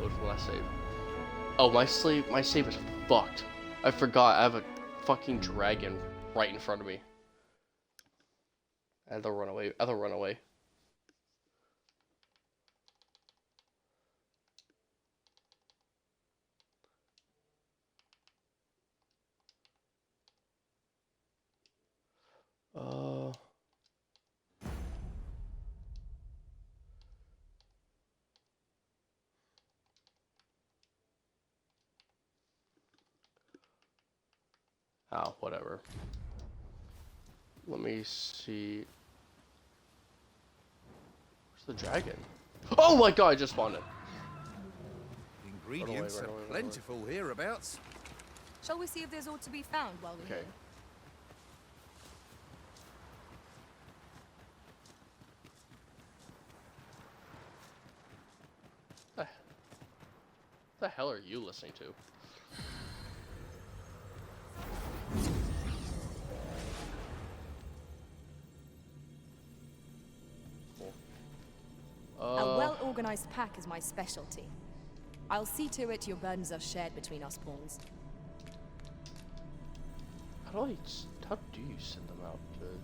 load from last save. Oh, my save is fucked. I forgot I have a fucking dragon right in front of me. I had to run away. I had to run away. Oh, whatever. Let me see. Where's the dragon? Oh my god, I just spawned it. Ingredients are plentiful hereabouts. Shall we see if there's aught to be found while we're here? What the hell are you listening to? A well-organized pack is my specialty. I'll see to it your burdens are shared between us pawns. How do you send them out, dude?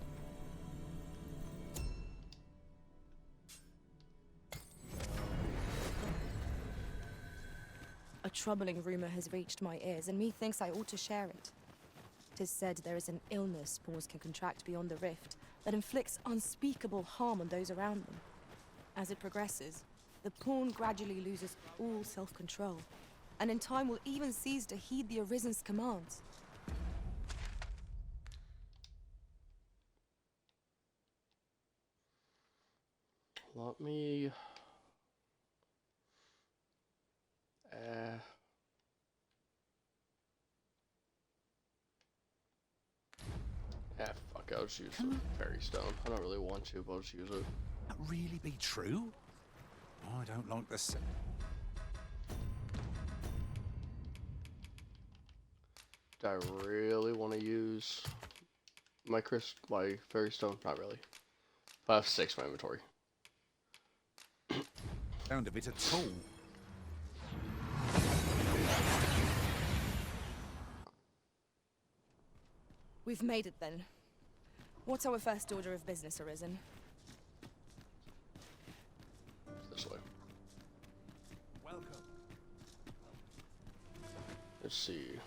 A troubling rumor has reached my ears, and methinks I ought to share it. 'Tis said there is an illness pawns can contract beyond the rift that inflicts unspeakable harm on those around them. As it progresses, the pawn gradually loses all self-control, and in time will even cease to heed the Arisen's commands. Let me... fuck, I'll just use the fairy stone. I don't really want to, but I'll just use it. That really be true? I don't like this. Do I really want to use my fairy stone? Not really. I have 6 in my inventory. Sound of it at all. We've made it then. What's our first order of business, Arisen? This way. Welcome. Let's see.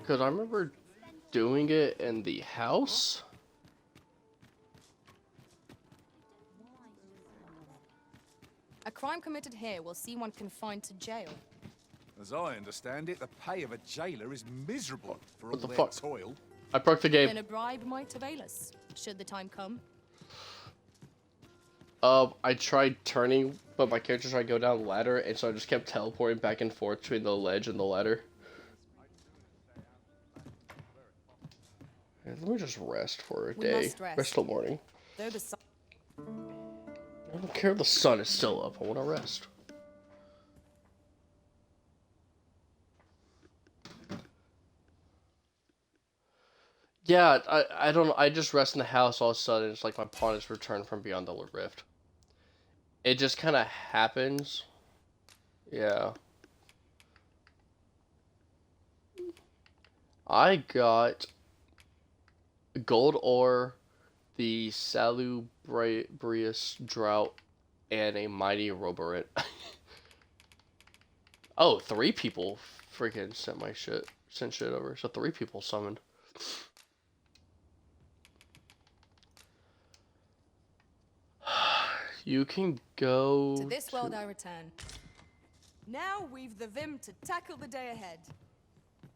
Because I remember doing it in the house. A crime committed here will see one confined to jail. As I understand it, the pay of a jailer is miserable for all What the their fuck? toil. I broke the game. Then a bribe might avail us, should the time come. I tried turning, but my character tried to go down the ladder, and so I just kept teleporting back and forth between the ledge and the ladder. Let me just rest for a day. Rest till morning. Though the sun I don't care if the sun is still up. I want to rest. Yeah, I don't know. I just rest in the house. All of a sudden, it's like my pawn is returned from beyond the rift. It just kind of happens. Yeah. I got gold ore, the salubrious drought, and a mighty roborant. Oh, 3 people freaking sent shit over. So 3 people summoned. You can go to this world I return. Now we've the vim to tackle the day ahead.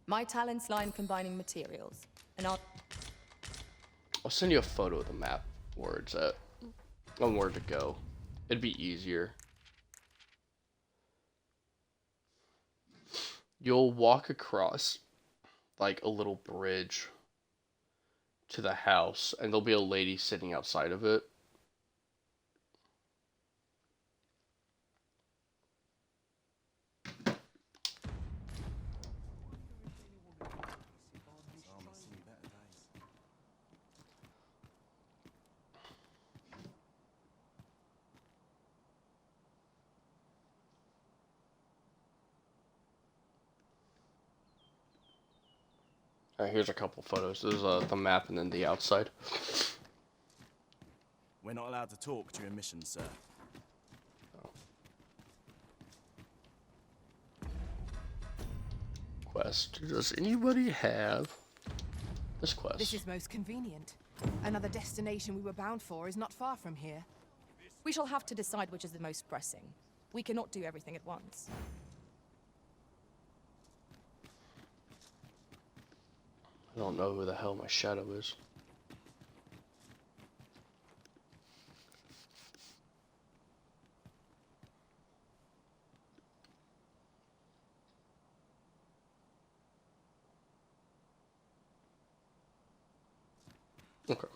My talents lie in combining materials, and I'll send you a photo of the map where it's at, on where to go. It'd be easier. You'll walk across like a little bridge to the house, and there'll be a lady sitting outside of it. Alright, here's a couple photos. This is the map and then the outside. We're not allowed to talk during missions, sir. Quest. Does anybody have this quest? This is most convenient. Another destination we were bound for is not far from here. We shall have to decide which is the most pressing. We cannot do everything at once. I don't know who the hell my shadow is. Okay.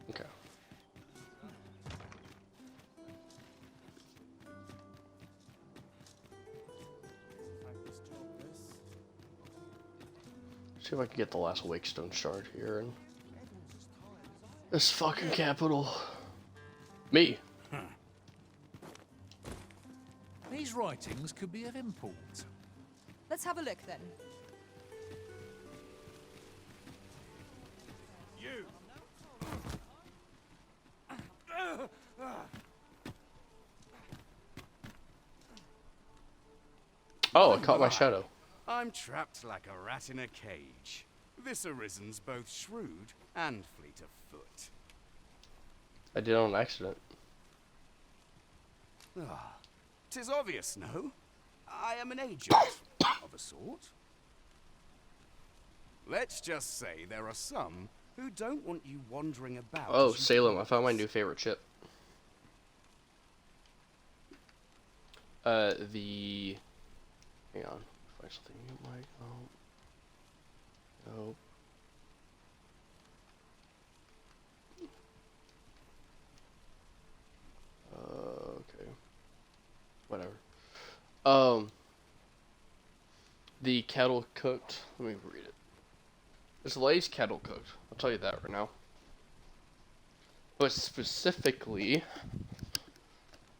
Okay. See if I can get the last Wakestone shard here and this fucking capital. Me. These writings could be of import. Let's have a look then. You! Oh, I caught my shadow. I'm trapped like a rat in a cage. This Arisen's both shrewd and fleet of foot. I did it on accident. Ah, 'tis obvious, no? I am an agent, of a sort. Let's just say there are some who don't want you wandering about. Oh, as you Salem, I found my please. new favorite chip. Hang on. Find something you might. Oh. Nope. Okay. Whatever. The kettle cooked. Let me read it. It's Lay's kettle cooked. I'll tell you that right now. But specifically,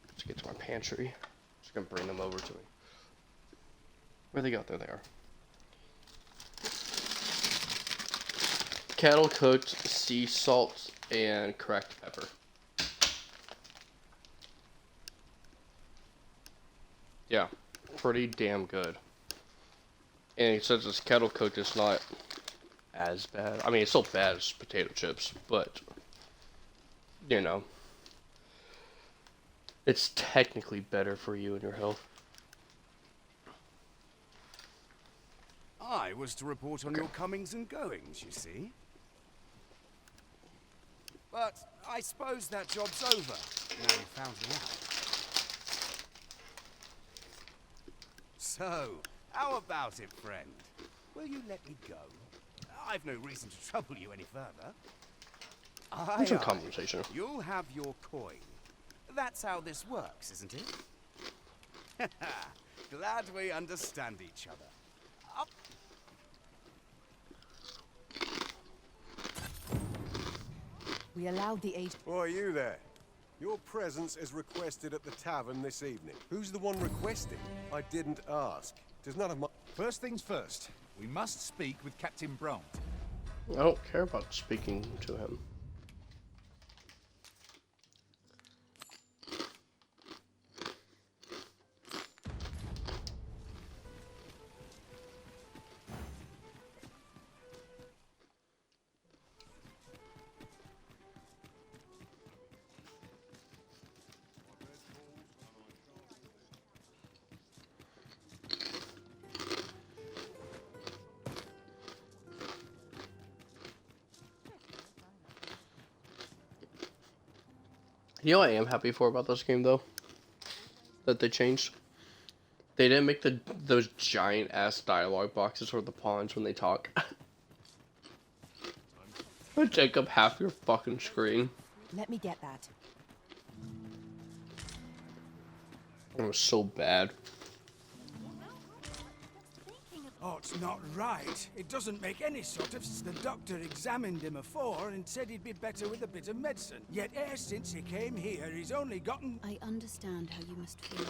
let's get to my pantry. Just gonna bring them over to me. Where'd they go? There they are. Kettle cooked, sea salt, and cracked pepper. Yeah, pretty damn good. And since it's kettle cooked, it's not as bad. I mean, it's still bad as potato chips, but you know, it's technically better for you and your health. I was to report on your comings and goings, you see. But I suppose that job's over, now you found me out. So, how about it, friend? Will you let me go? I've no reason to trouble you any further. It's a Aye, aye. conversation. You'll have your coin. That's how this works, isn't it? Glad we understand each other. Up. We allowed the agent. Why are you there? Your presence is requested at the tavern this evening. Who's the one requesting? I didn't ask. Tis none of my... First things first, we must speak with Captain Brandt. I don't care about speaking to him. You know what I am happy for about this game, though? That they changed? They didn't make those giant-ass dialogue boxes for the pawns when they talk. They take up half your fucking screen. Let me get that. It was so bad. Oh, it's not right. It doesn't make any sort of sense. The doctor examined him afore and said he'd be better with a bit of medicine. Yet e'er since he came here, he's only gotten... I understand how you must feel.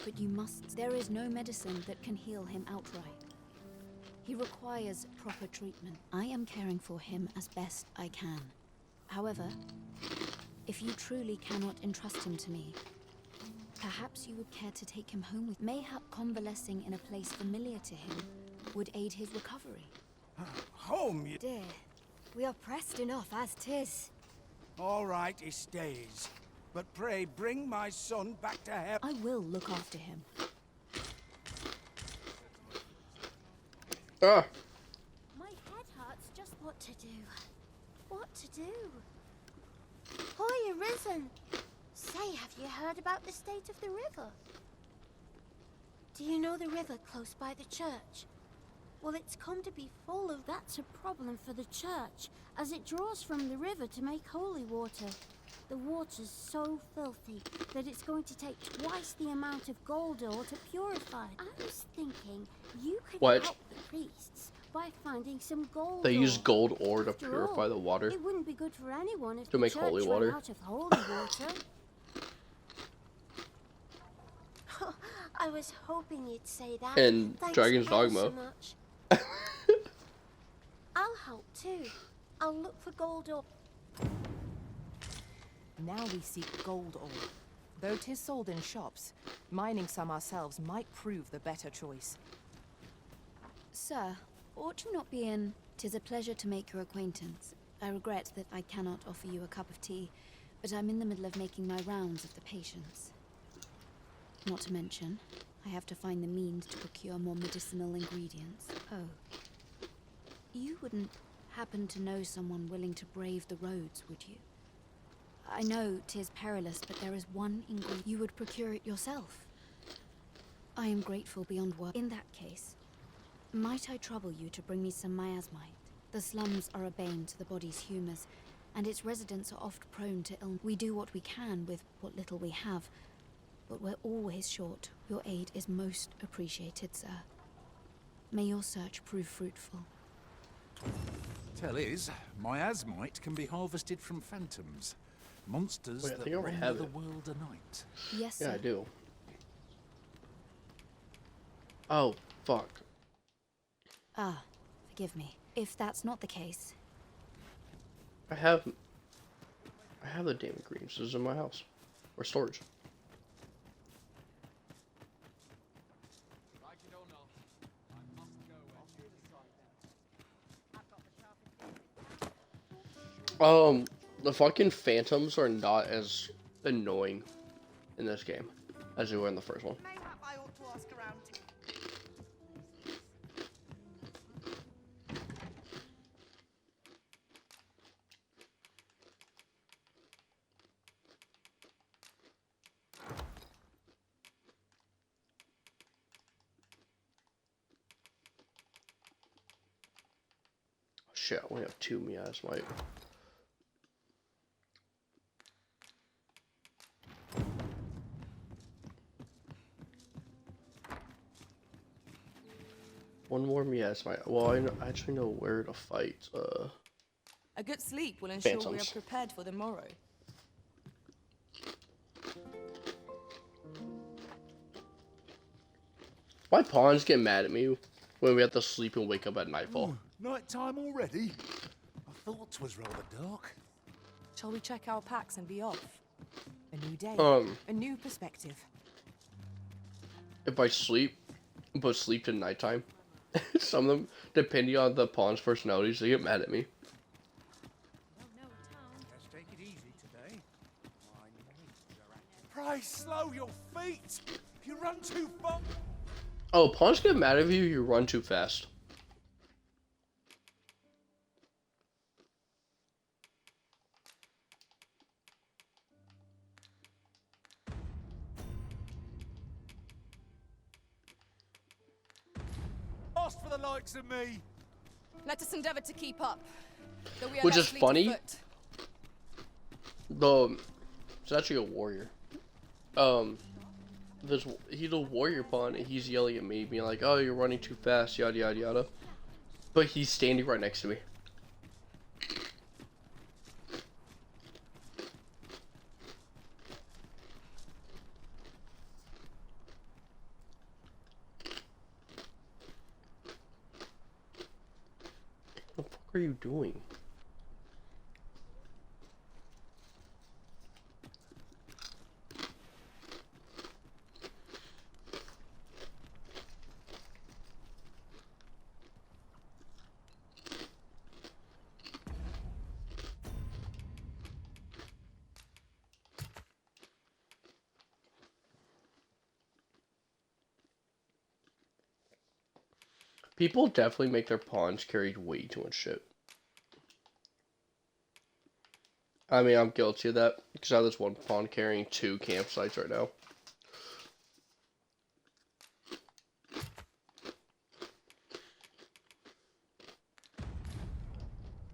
But you must... There is no medicine that can heal him outright. He requires proper treatment. I am caring for him as best I can. However, if you truly cannot entrust him to me, perhaps you would care to take him home with... Mayhap convalescing in a place familiar to him would aid his recovery. Home, you... Dear, we are pressed enough as 'tis. All right, he stays. But pray, bring my son back to health. I will look after him. Ah. My head hurts just what to do. What to do? Hoy, Arisen! Say, have you heard about the state of the river? Do you know the river close by the church? Well, it's come to be full of... That's a problem for the church, as it draws from the river to make holy water. The water's so filthy that it's going to take twice the amount of gold ore to purify it. I was thinking you could help the priests by finding some gold They ore. use gold ore to After purify all, the water. It wouldn't be good for anyone if To the make church holy ran water. out of holy water. I was hoping you'd say that. And Thanks Dragon's ever Dogma. so much. I'll help too. I'll look for gold ore. Now we seek gold ore. Though 'tis sold in shops, mining some ourselves might prove the better choice. Sir, ought you not be in? 'Tis a pleasure to make your acquaintance. I regret that I cannot offer you a cup of tea, but I'm in the middle of making my rounds of the patients. Not to mention, I have to find the means to procure more medicinal ingredients. Oh. You wouldn't happen to know someone willing to brave the roads, would you? I know 'tis perilous, but there is one ingredient. You would procure it yourself. I am grateful beyond words. In that case, might I trouble you to bring me some miasmite? The slums are a bane to the body's humours, and its residents are oft prone to illness. We do what we can with what little we have, but we're always short. Your aid is most appreciated, sir. May your search prove fruitful. Tell is, miasmite can be harvested from phantoms. Monsters Wait, I that think I already wander have the it. world a night. Yes, sir. Yeah, I do. Oh, fuck. Ah, forgive me. If that's not the case, I have the damn ingredients in my house. Or storage. The fucking phantoms are not as annoying in this game as they were in the first one. Mayhap I ought to ask around. Shit, I only have 2 miasmite. One more miasmite. Well, I actually know where to fight. A good sleep will ensure we are Phantoms. prepared for the morrow. My pawns get mad at me when we have to sleep and wake up at nightfall. Night time already? I thought 'twas rather dark. Shall we check our packs and be off? A new day, a new perspective. If I sleep, but sleep to nighttime, some of them, depending on the pawn's personalities, they get mad at me. Let's take it easy today. Pray slow your feet. If you run too far. Oh, pawns get mad at you if you run too fast. Lost for the likes of me. Let us endeavour to keep up. Though we are Which less is fleet funny. of foot. It's actually a warrior. he's a warrior pawn, and he's yelling at me, being like, "Oh, you're running too fast, yada yada yada." But he's standing right next to me. What the fuck are you doing? People definitely make their pawns carry way too much shit. I mean, I'm guilty of that, because I have this one pawn carrying 2 campsites right now.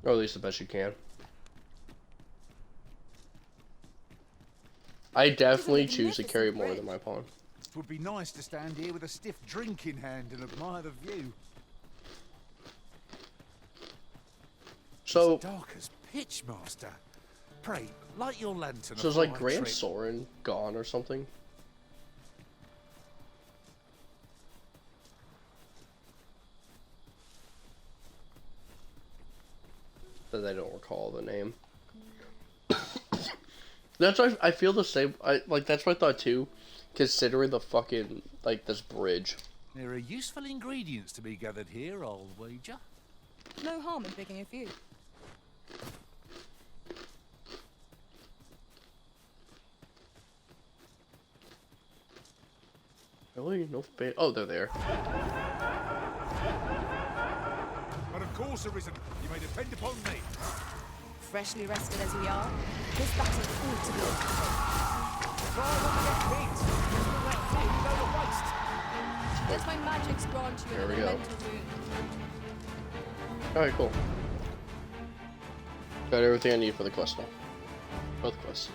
Or at least the best you can. I definitely choose to carry more than my pawn. It would be nice to stand here with a stiff drink in hand and admire the view. So, It's dark as pitch, Master. Pray, light your lantern. so is like afore I Grand trip. Soren gone or something? That I don't recall the name. That's why I feel the same. That's what I thought too, considering the fucking this bridge. There are useful ingredients to be gathered here, I'll wager. No harm in picking a few. Really? No fa- Oh, they're there. But of course, Arisen, you may depend upon me. Freshly rested as we are, this battle ought to be Let my magics grant you There an we go. elemental boon. Alright, cool. Got everything I need for the quest now. Both quests.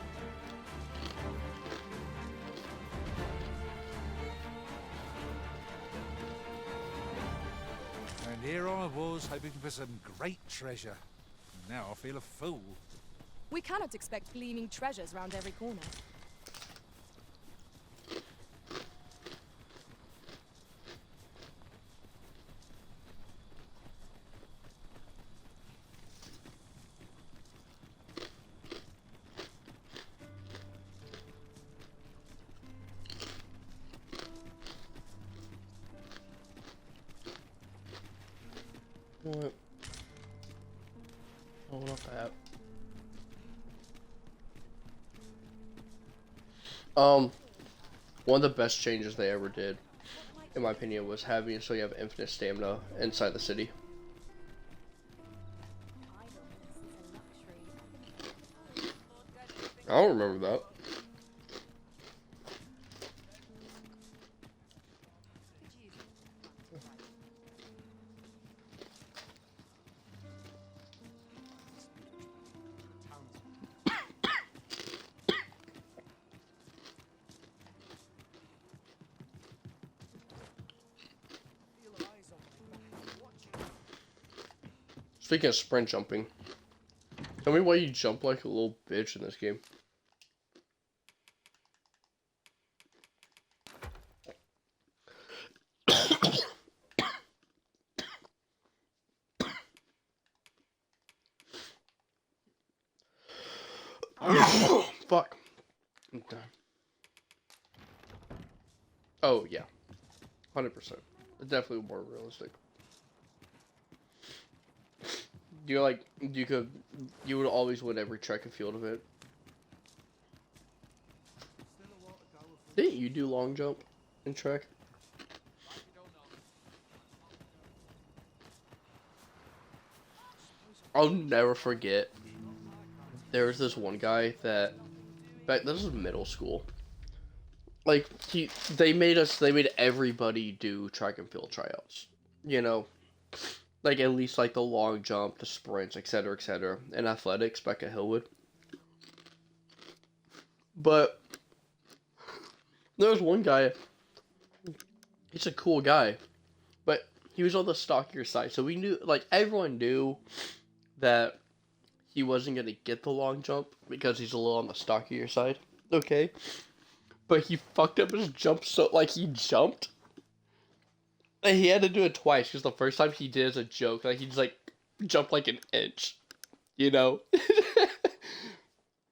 And here I was, hoping for some great treasure. Now I feel a fool. We cannot expect gleaming treasures round every corner. What? Oh, not that. One of the best changes they ever did, in my opinion, was having so you have infinite stamina inside the city. I don't remember that. Speaking of sprint jumping, tell me why you jump like a little bitch in this game. Fuck. I'm done. Oh, yeah. 100%. Definitely more realistic. You would always win every track and field event. Didn't you do long jump in track? I'll never forget. There was this one guy that, this was middle school. Like they made everybody do track and field tryouts. You know. Like, at least, like, the long jump, the sprints, etc., and athletics back at Hillwood. But There was one guy, he's a cool guy, but he was on the stockier side, so we knew, like, everyone knew that he wasn't going to get the long jump because he's a little on the stockier side, okay? But he fucked up his jump so, like, he jumped, and he had to do it twice, because the first time he did as a joke, like, he just, like, jumped, like, an inch, you know?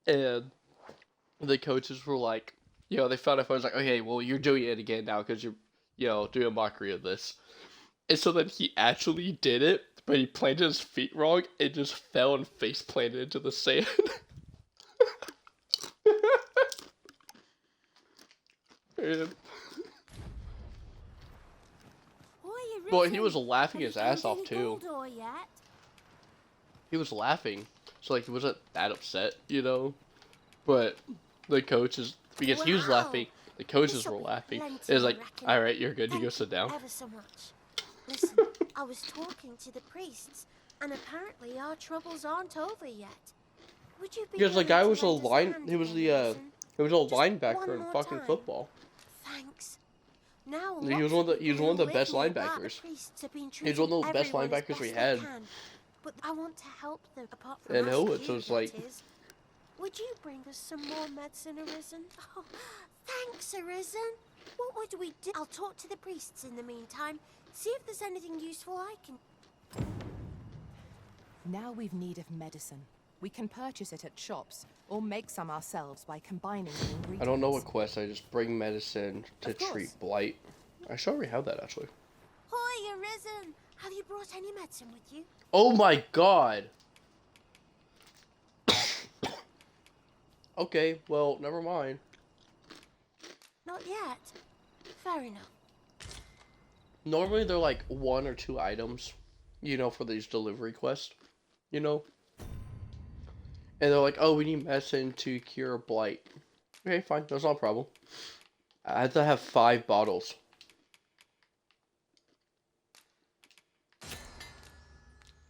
And the coaches were like, you know, they found out, I was like, okay, well, you're doing it again now, because you're, you know, doing a mockery of this. And so then he actually did it, but he planted his feet wrong, and just fell and face planted into the sand. And, well, he was laughing his ass off too. He was laughing, so like he wasn't that upset, you know. But the coaches, because he was laughing, the coaches were laughing. It was like, all right, you're good. You go sit down. Ever so much. Listen, I was talking to the priests, and apparently our troubles aren't over yet. Would you be Because the willing guy to was a lend us a line, hand he was again, the Harrison? he was a Just linebacker one in more fucking time. football. Thanks. Now, He was one of the, he was one of the best linebackers. He He was one of the best linebackers we had. But I want to help them apart from And asking Howitz you, was like, that is. Would you bring us some more medicine, Arisen? Oh, thanks, Arisen. What would we do? I'll talk to the priests in the meantime. See if there's anything useful I can. Now we've need of medicine. We can purchase it at shops, or make some ourselves by combining the ingredients. I don't know what quest. I just bring medicine to treat blight. I should already have that actually. Hoi, Arisen! Have you brought any medicine with you? Oh my god. Okay, well, never mind. Not yet. Fair enough. Normally they're like 1 or 2 items, you know, for these delivery quests, you know? And they're like, oh, we need medicine to cure blight. Okay, fine, that's not a problem. I had to have 5 bottles.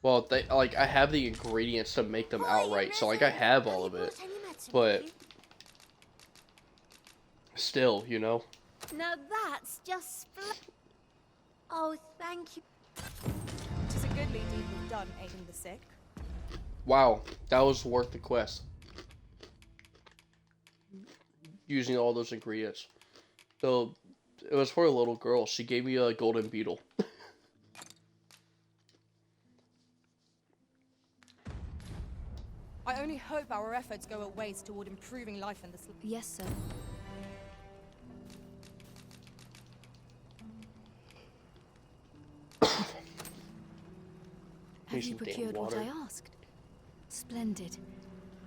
Well, they, like, I have the ingredients to make them outright, so, like, I have all of it. But, still, you know? Now that's just Oh, thank you. Tis a goodly deed we've done, aiding the sick. Wow, that was worth the quest. Using all those ingredients. So, it was for a little girl. She gave me a golden beetle. I only hope our efforts go a ways toward improving life in the slums. Yes, sir. Have you procured what I asked? Splendid.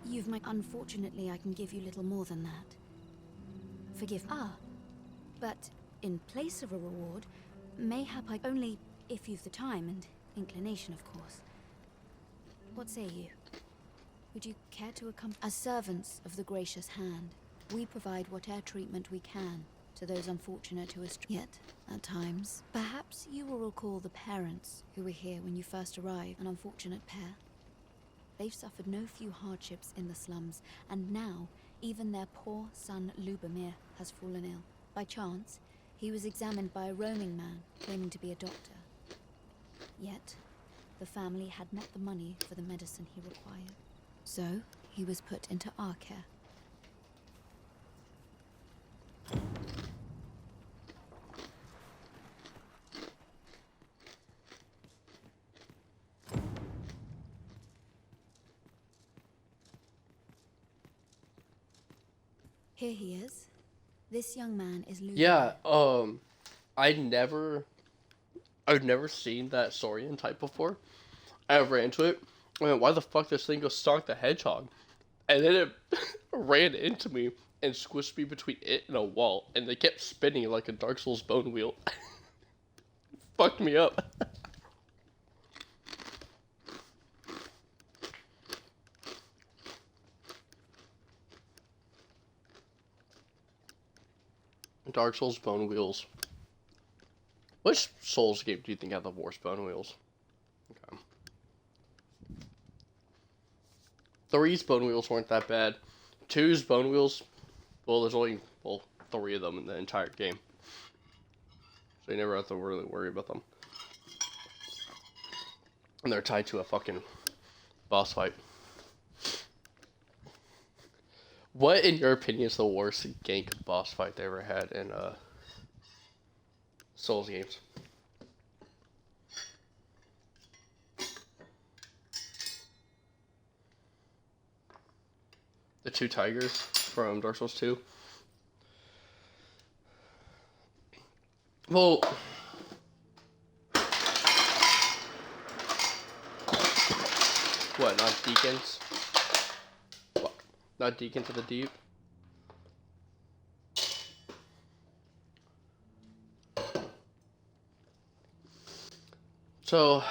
You've my... Unfortunately, I can give you little more than that. Forgive... But in place of a reward, mayhap I... Only if you've the time and inclination, of course. What say you? Would you care to accompany... As servants of the gracious hand, we provide whatever treatment we can to those unfortunate who are yet, at times. Perhaps you will recall the parents who were here when you first arrived, an unfortunate pair. They've suffered no few hardships in the slums, and now even their poor son Lubomir has fallen ill. By chance, he was examined by a roaming man claiming to be a doctor. Yet, the family had not the money for the medicine he required. So, he was put into our care. Here he is. This young man is Luke. Yeah, I've never seen that Saurian type before. I ran into it. I mean, why the fuck this thing go stalk the hedgehog? And then it ran into me and squished me between it and a wall, and they kept spinning like a Dark Souls bone wheel. Fucked me up. Dark Souls bone wheels. Which Souls game do you think had the worst bone wheels? Okay. 3's bone wheels weren't that bad. 2's bone wheels, well, there's only, well, 3 of them in the entire game. So you never have to really worry about them. And they're tied to a fucking boss fight. What, in your opinion, is the worst gank boss fight they ever had in Souls games? The 2 tigers from Dark Souls 2. Well, what, not deacons? What? Not deacon to the deep? So,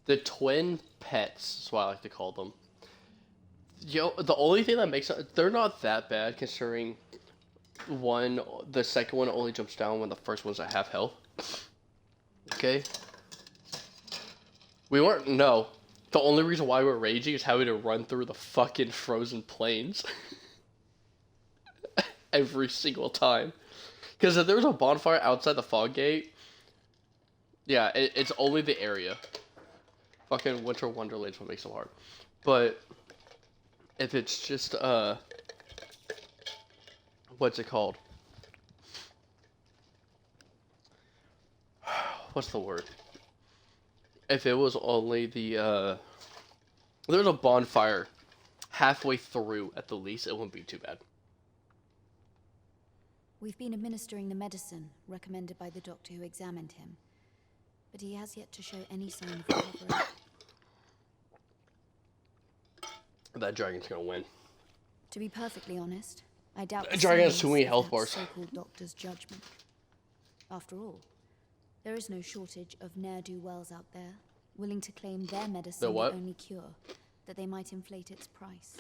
the twin pets is what I like to call them. Yo, the only thing that makes it, they're not that bad considering the second one only jumps down when the first one's at half health. Okay? No. The only reason why we're raging is having to run through the fucking frozen plains. Every single time. Because if there was a bonfire outside the fog gate, yeah, it's only the area. Fucking Winter Wonderland's what makes it hard. But if it's just, what's it called? What's the word? If it was only the, there's a bonfire halfway through at the least, it wouldn't be too bad. We've been administering the medicine recommended by the doctor who examined him, but he has yet to show any sign of recovery. That dragon's gonna win. To be perfectly honest, I doubt The dragon has too many of health that bars. so-called doctor's judgment. After all, there is no shortage of ne'er-do-wells out there, willing to claim their medicine the only cure, that they might inflate its price.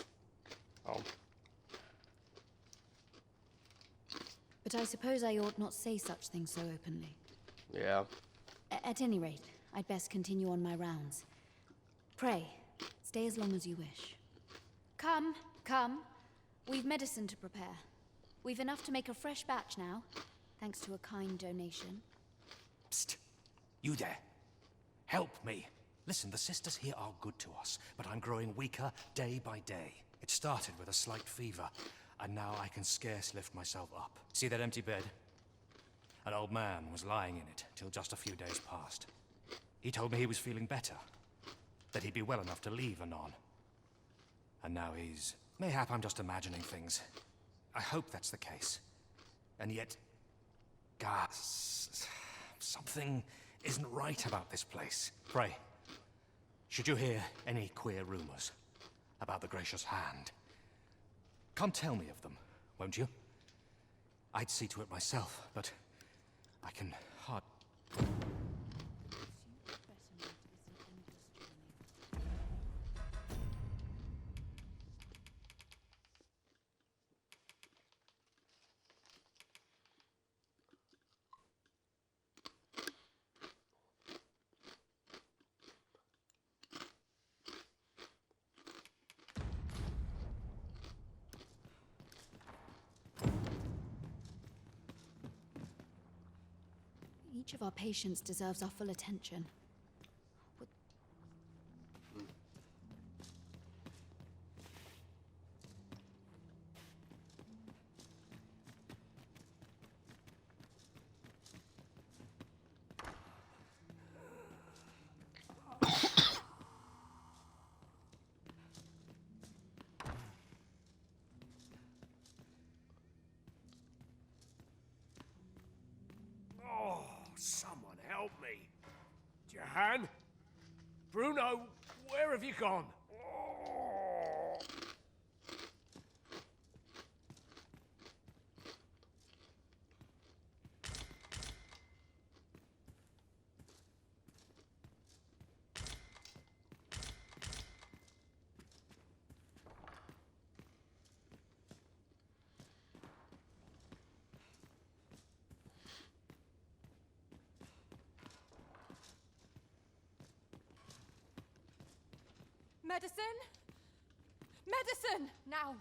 Oh. But I suppose I ought not say such things so openly. Yeah. At any rate, I'd best continue on my rounds. Pray, stay as long as you wish. Come. We've medicine to prepare. We've enough to make a fresh batch now, thanks to a kind donation. Psst. You there. Help me. Listen, the sisters here are good to us, but I'm growing weaker day by day. It started with a slight fever, and now I can scarce lift myself up. See that empty bed? An old man was lying in it till just a few days past. He told me he was feeling better, that he'd be well enough to leave anon. And now he's... Mayhap I'm just imagining things. I hope that's the case. And yet... something isn't right about this place. Pray, should you hear any queer rumors about the Gracious Hand, come tell me of them, won't you? I'd see to it myself, but I can hard... Each of our patients deserves our full attention. Someone help me. Jahan? Bruno, where have you gone? Medicine? Medicine! Now!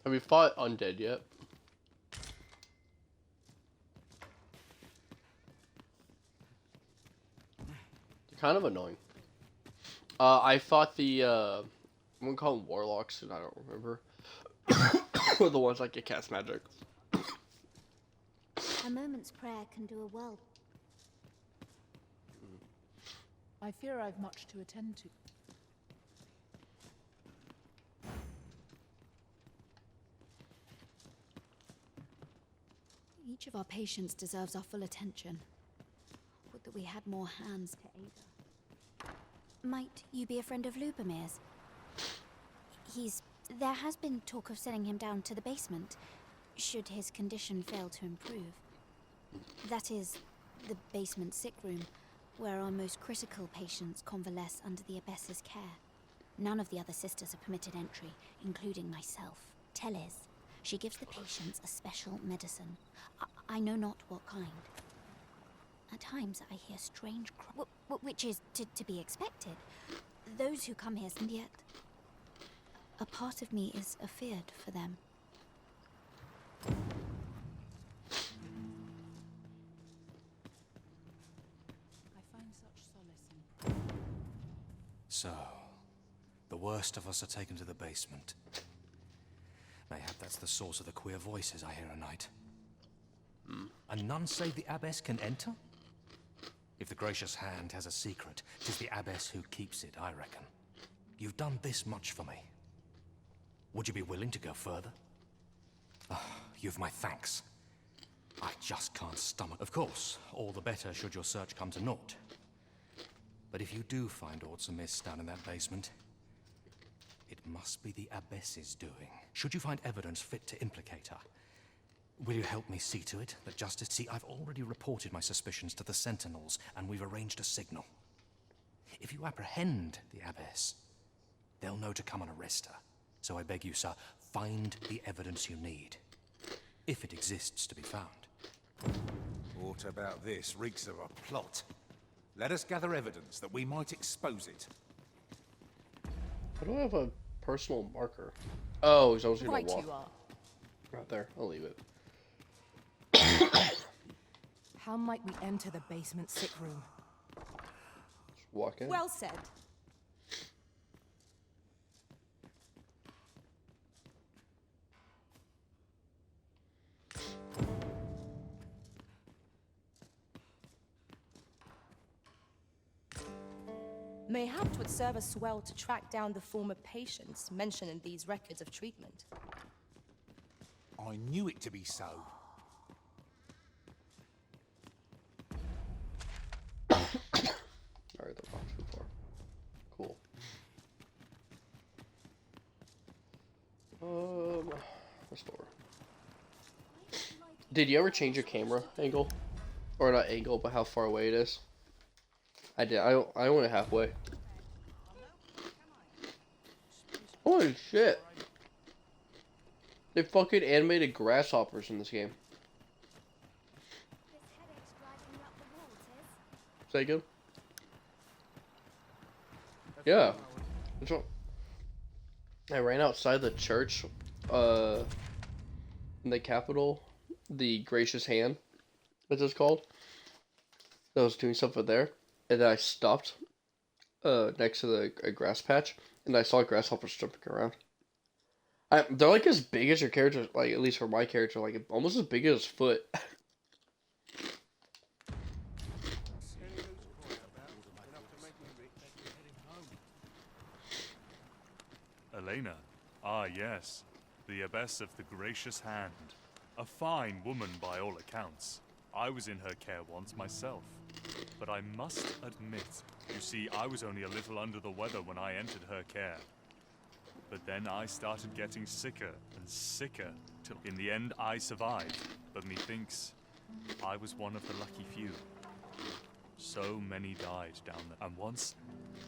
Have we fought undead yet? They're kind of annoying. I fought the, I'm gonna call them warlocks, and I don't remember. The ones that get cast magic. A moment's prayer can do a world. I fear I've much to attend to. Each of our patients deserves our full attention. Would that we had more hands to aid us. Might you be a friend of Lubomir's? There has been talk of sending him down to the basement, should his condition fail to improve. That is, the basement sick room, where our most critical patients convalesce under the abbess's care. None of the other sisters are permitted entry, including myself. Teles. She gives the patients a special medicine. I know not what kind. At times I hear strange cries, which is to be expected. Those who come here, and yet a part of me is afeared for them. I find such solace in prayer. So, the worst of us are taken to the basement. Mayhap that's the source of the queer voices I hear at night. And none say the abbess can enter? If the gracious hand has a secret, 'tis the abbess who keeps it, I reckon. You've done this much for me. Would you be willing to go further? You've my thanks. I just can't stomach. Of course, all the better should your search come to naught. But if you do find aught amiss down in that basement, it must be the abbess's doing. Should you find evidence fit to implicate her, will you help me see to it that justice... See, I've already reported my suspicions to the sentinels, and we've arranged a signal. If you apprehend the abbess, they'll know to come and arrest her. So I beg you, sir, find the evidence you need, if it exists to be found. What about this reeks of a plot? Let us gather evidence that we might expose it. I don't have a personal marker. Oh, he's always gonna Right walk. you are. Right there. I'll leave it. How might we enter the basement sick room? Just walk in. Well said. Mayhap 'twould serve us well to track down the former patients mentioned in these records of treatment. I knew it to be so. Alright, they're not too far. Cool. Restore. Did you ever change your camera angle? Or not angle, but how far away it is? I did. I went halfway. Holy shit! They fucking animated grasshoppers in this game. Say good? Yeah. That's what I ran outside the church, in the capital, the Gracious Hand, as it's called. I was doing something there, and then I stopped, next to a grass patch, and I saw grasshoppers jumping around. They're like as big as your character, like at least for my character, like almost as big as his foot. Elena. Ah, yes. The Abbess of the Gracious Hand. A fine woman by all accounts. I was in her care once myself. But I must admit, you see, I was only a little under the weather when I entered her care. But then I started getting sicker and sicker, till in the end I survived. But methinks I was one of the lucky few. So many died down there. And once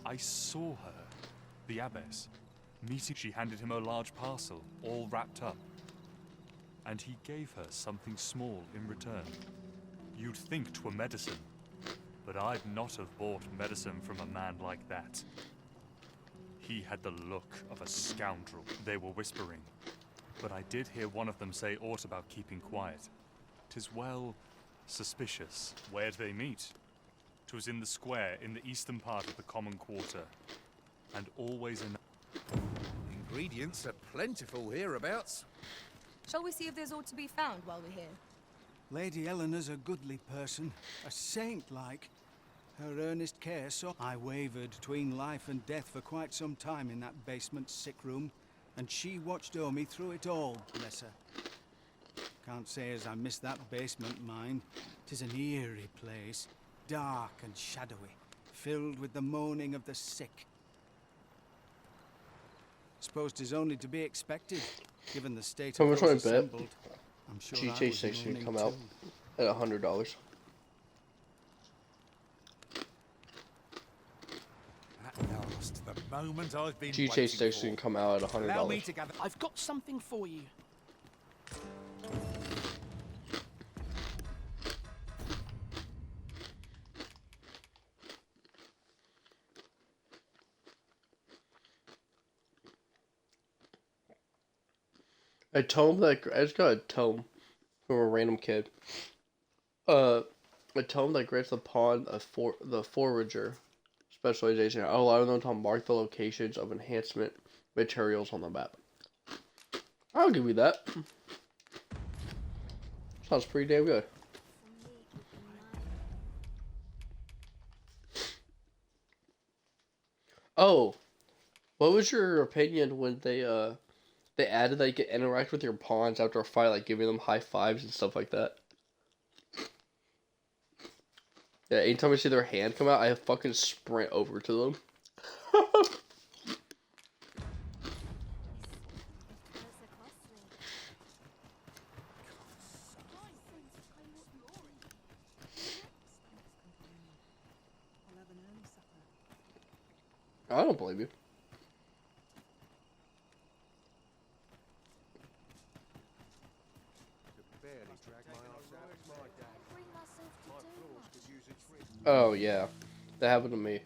I saw her, the Abbess, meeting, she handed him a large parcel, all wrapped up. And he gave her something small in return. You'd think 'twere medicine, but I'd not have bought medicine from a man like that. He had the look of a scoundrel. They were whispering. but I did hear one of them say aught about keeping quiet. 'Tis well suspicious. Where'd they meet? 'Twas in the square in the eastern part of the common quarter, and always enough. Ingredients are plentiful hereabouts. Shall we see if there's aught to be found while we're here? Lady Eleanor's a goodly person, a saint-like. Her earnest care saw I wavered between life and death for quite some time in that basement sick room, and she watched o'er me through it all, bless her. Can't say as I miss that basement, mind. 'Tis an eerie place, dark and shadowy, filled with the moaning of the sick. Suppose 'tis only to be expected, given the state How of much those I bet assembled. I'm sure I GTA was 6 can moaning come out too. at $100. At last, the moment I've been GTA waiting 6 can for. come out at Allow me $100. to gather. I've got something for you. A tome that I just got a tome from a random kid. A tome that grants the pawn the forager specialization, allowing them to mark the locations of enhancement materials on the map. I'll give you that. Sounds pretty damn good. Oh, what was your opinion when they added that you could interact with your pawns after a fight, like giving them high fives and stuff like that? Yeah, anytime I see their hand come out, I fucking sprint over to them. I don't blame you. Oh yeah, that happened to me.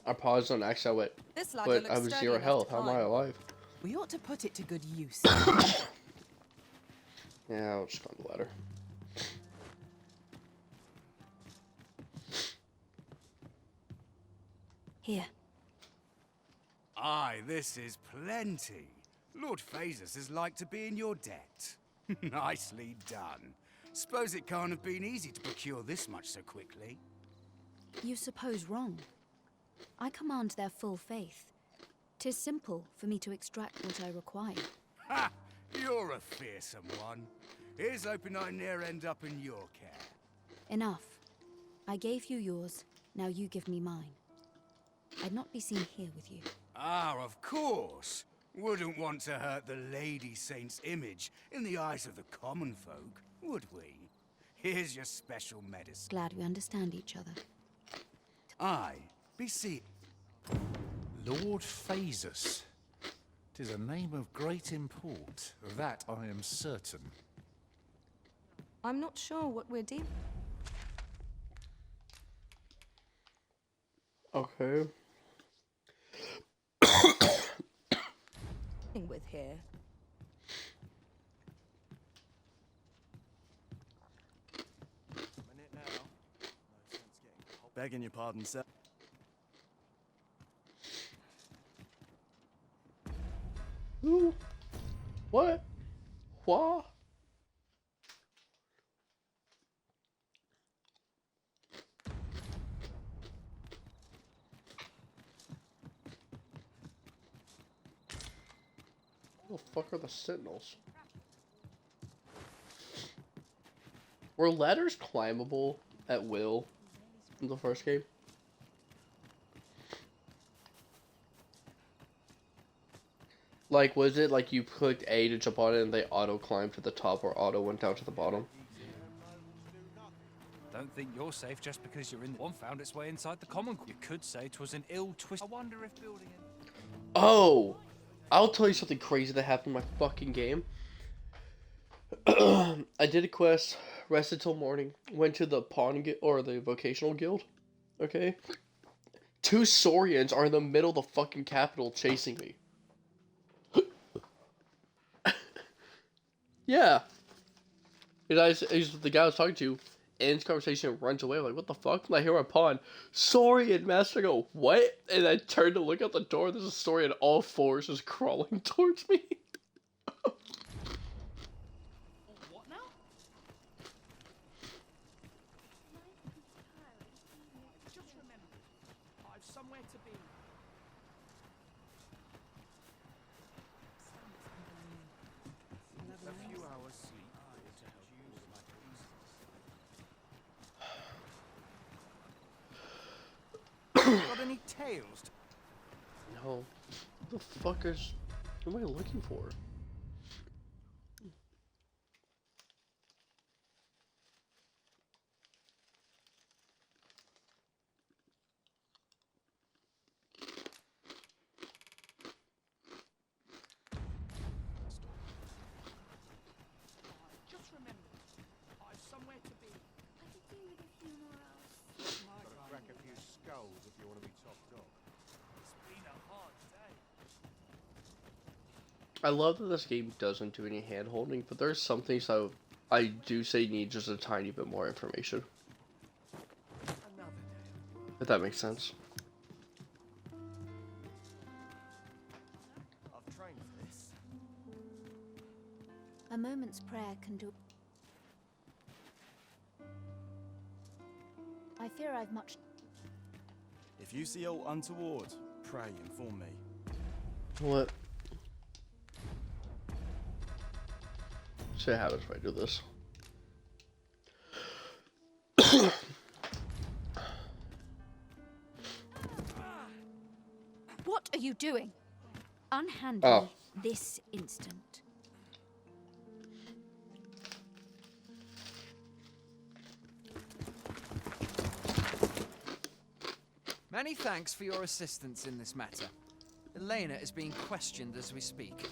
I paused on accident, but I was 0 health. How am I alive? We ought to put it to good use. Yeah, I'll just go on the ladder. Here. Aye, this is plenty. Lord Phasus is like to be in your debt. Nicely done. Suppose it can't have been easy to procure this much so quickly. You suppose wrong. I command their full faith. 'Tis simple for me to extract what I require. Ha! You're a fearsome one. Here's hoping I ne'er end up in your care. Enough. I gave you yours, now you give me mine. I'd not be seen here with you. Ah, of course. Wouldn't want to hurt the Lady Saint's image in the eyes of the common folk, would we? Here's your special medicine. Glad we understand each other. Aye, be seated. Lord Phasus. 'Tis a name of great import. Of that I am certain. I'm not sure what we're dealing Okay. with here. Begging your pardon, sir. Ooh. What? What? Who the fuck are the sentinels? Were ladders climbable at will in the first game? Like, was it like you clicked A to jump on it and they auto climbed to the top or auto went down to the bottom? Don't think you're safe just because you're in. One found its way inside the common. You could say 'twas an ill twist. I wonder if building it. Oh! I'll tell you something crazy that happened in my fucking game. I did a quest, rested till morning, went to the pawn or the vocational guild, okay? 2 Saurians are in the middle of the fucking capital chasing me. Yeah. He's the guy I was talking to ends conversation and runs away. I'm like, what the fuck? And I hear my pawn, Saurian master. I go, what? And I turn to look out the door. There's a Saurian all fours just crawling towards me. What now? Just remember, I've somewhere to be. A few hours sleep to help you with my pieces. Got any tales? No. What the fuck is... What am I looking for? Just remember, I've somewhere to be. I could do with a few more hours. Gotta crack a few skulls if you want to be top dog. It's been a hard day. I love that this game doesn't do any hand holding, but there's some things I do say need just a tiny bit more information. Another day. If that makes sense. I've trained for this. A moment's prayer can do... I fear I've much... If you see aught untoward, pray inform me. What? Say how if I do this. What are you doing? Unhand me this instant. Many thanks for your assistance in this matter. Elena is being questioned as we speak.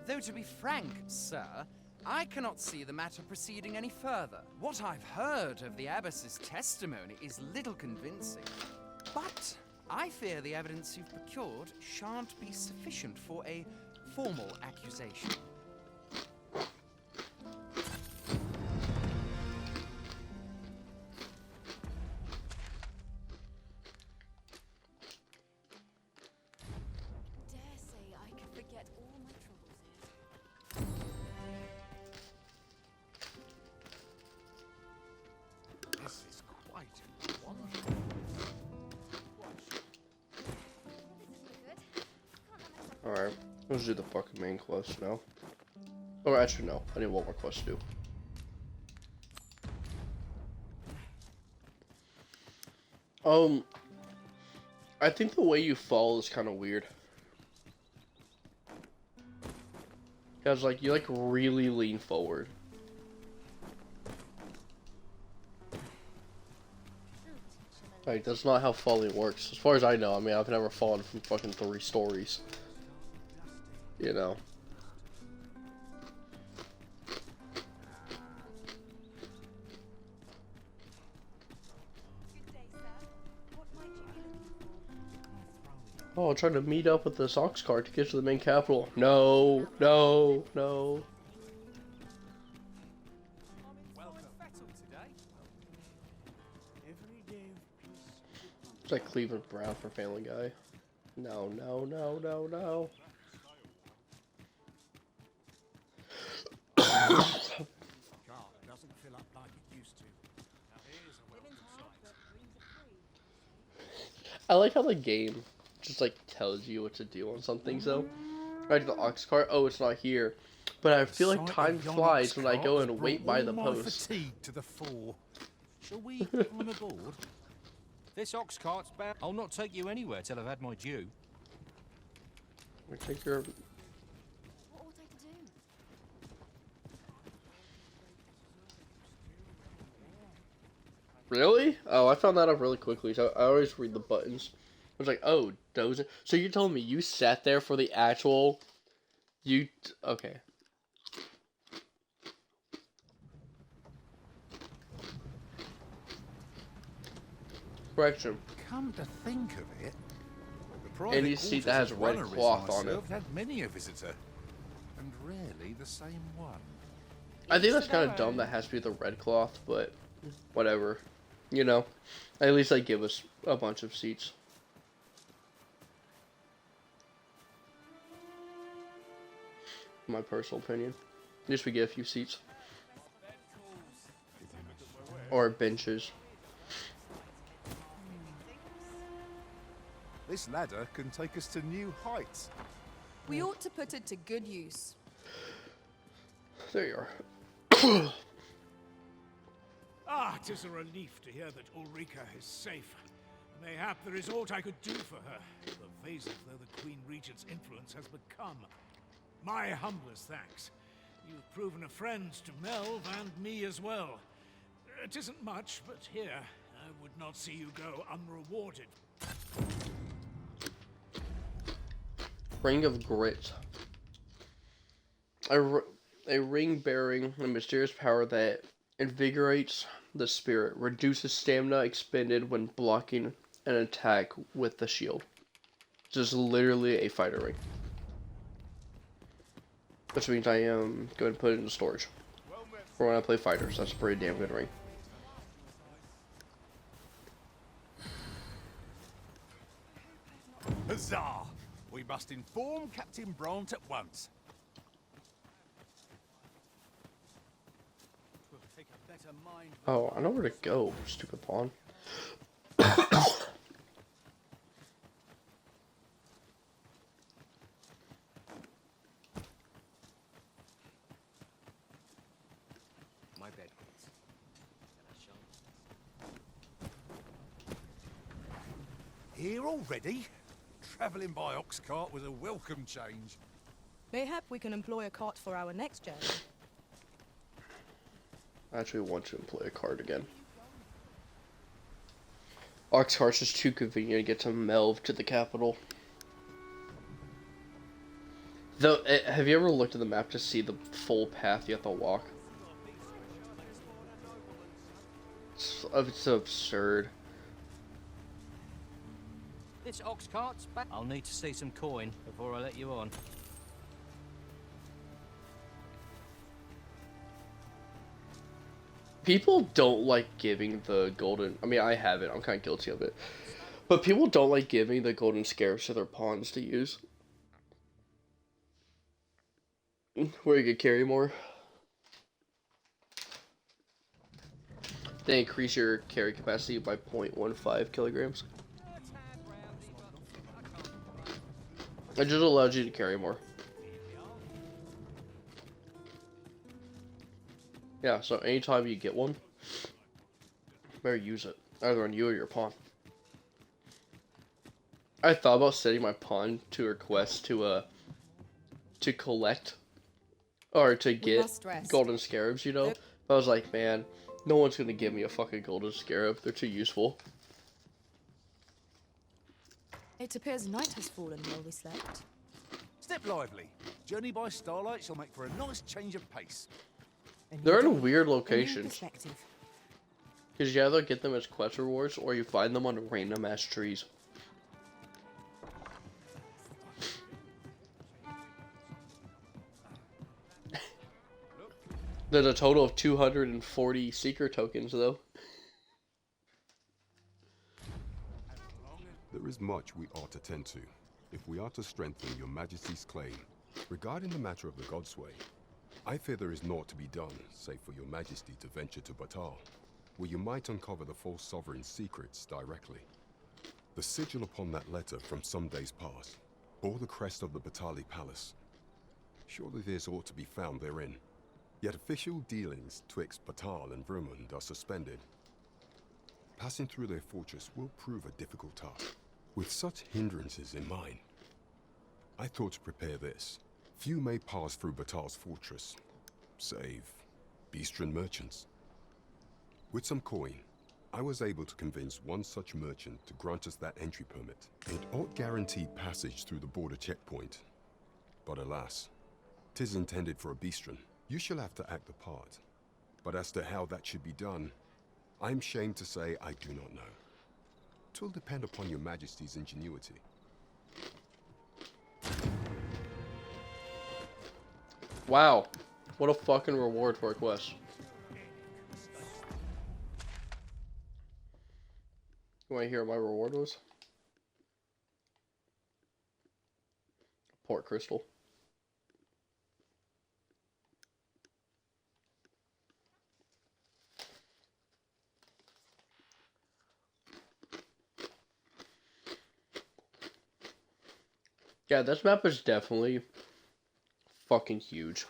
Though to be frank, sir, I cannot see the matter proceeding any further. What I've heard of the abbess's testimony is little convincing. But I fear the evidence you've procured shan't be sufficient for a formal accusation. Dare say I can forget all my troubles here. This is quite wonderful. Alright, let's do the fucking main quest now. Or actually no, I need one more quest to do. I think the way you fall is kind of weird. Cause like you really lean forward. Like that's not how falling works. As far as I know, I mean I've never fallen from fucking 3 stories. You know. Oh, I'm trying to meet up with this ox cart to get to the main capital. No, no, no. It's like Cleveland Brown from Family Guy. No, no, no, no, no. Doesn't fill up like it used to. Now here's a welcome sight. I like how the game just like tells you what to do on some things though. Right to the ox cart. Oh, it's not here. But I feel like time flies when I go and wait by the post. Fatigue to the fore. Shall we climb aboard? This ox cart's bound. I'll not take you anywhere till I've had my due. We take your. What ought I to do? Really? Oh, I found that out really quickly. So I always read the buttons. I was like, oh, those. So you're telling me you sat there for the actual. Okay. Correction. Come to think of it, the Any private seat quarters that has of red one arisen cloth I on it. served had many a visitor, and rarely the same one. I think that's kind of dumb that has to be the red cloth, but whatever. You know, at least they give us a bunch of seats. My personal opinion. At least we get a few seats. Or benches. This ladder can take us to new heights. We ought to put it to good use. There you are. Ah, 'tis a relief to hear that Ulrika is safe. Mayhap there is aught I could do for her, pervasive though the Queen Regent's influence has become. My humblest thanks. You've proven a friend to Melv and me as well. It isn't much, but here, I would not see you go unrewarded. Ring of Grit. A ring bearing a mysterious power that invigorates the spirit, reduces stamina expended when blocking an attack with the shield. Just literally a fighter ring. Which means I am going to put it in storage for when I play fighters. That's a pretty damn good ring. Huzzah! We must inform Captain Brant at once. Oh, I know where to go, stupid pawn. My bed, please. Here already? Travelling by ox cart was a welcome change. Mayhap we can employ a cart for our next journey. I actually want to employ a cart again. Ox cart's just too convenient to get to Melv to the capital. Though, have you ever looked at the map to see the full path you have to walk? It's absurd. This ox cart's back. I'll need to see some coin before I let you on. People don't like giving the golden... I mean, I have it. I'm kind of guilty of it. But people don't like giving the golden scarabs to their pawns to use. Where you could carry more. They increase your carry capacity by 0.15 kilograms. It just allows you to carry more. Yeah, so anytime you get one, better use it. Either on you or your pawn. I thought about setting my pawn to a quest to collect or to get golden scarabs, you know? But I was like, man, no one's gonna give me a fucking golden scarab. They're too useful. It appears night has fallen while we slept. Step lively. Journey by starlight shall make for a nice change of pace. They're in weird locations. Because you either get them as quest rewards or you find them on random ass trees. There's a total of 240 seeker tokens though. There is much we ought to tend to, if we are to strengthen your Majesty's claim. Regarding the matter of the Godsway, I fear there is naught to be done, save for your Majesty to venture to Batal, where you might uncover the false sovereign's secrets directly. The sigil upon that letter from some days past bore the crest of the Batali Palace. Surely this ought to be found therein. Yet official dealings twixt Batal and Vermund are suspended. Passing through their fortress will prove a difficult task. With such hindrances in mind, I thought to prepare this. Few may pass through Batal's fortress, save Beastren merchants. With some coin, I was able to convince one such merchant to grant us that entry permit. It ought guaranteed passage through the border checkpoint. But alas, 'tis intended for a Beastren. You shall have to act the part. But as to how that should be done, I'm shamed to say I do not know. 'Twill depend upon your majesty's ingenuity. Wow. What a fucking reward for a quest. You wanna hear what my reward was? Port crystal. Yeah, this map is definitely fucking huge.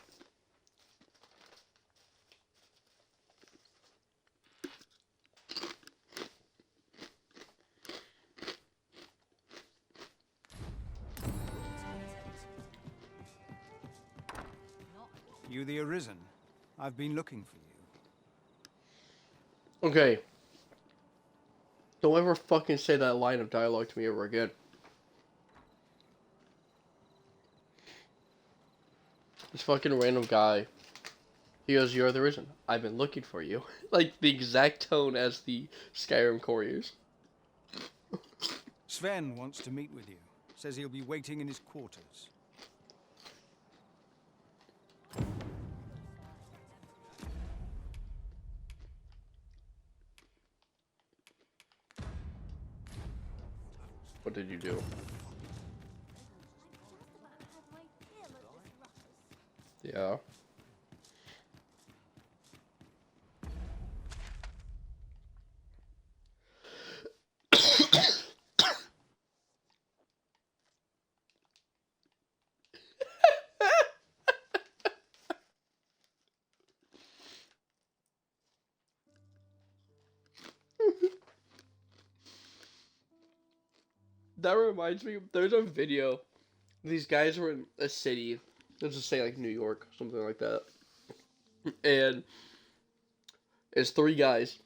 You the Arisen? I've been looking for you. Okay. Don't ever fucking say that line of dialogue to me ever again. This fucking random guy. He goes, "You're the Risen. I've been looking for you." Like, the exact tone as the Skyrim couriers. Sven wants to meet with you. Says he'll be waiting in his quarters. What did you do? Yeah. That reminds me, there's a video. These guys were in a city. Let's just say like New York, something like that. And it's three guys.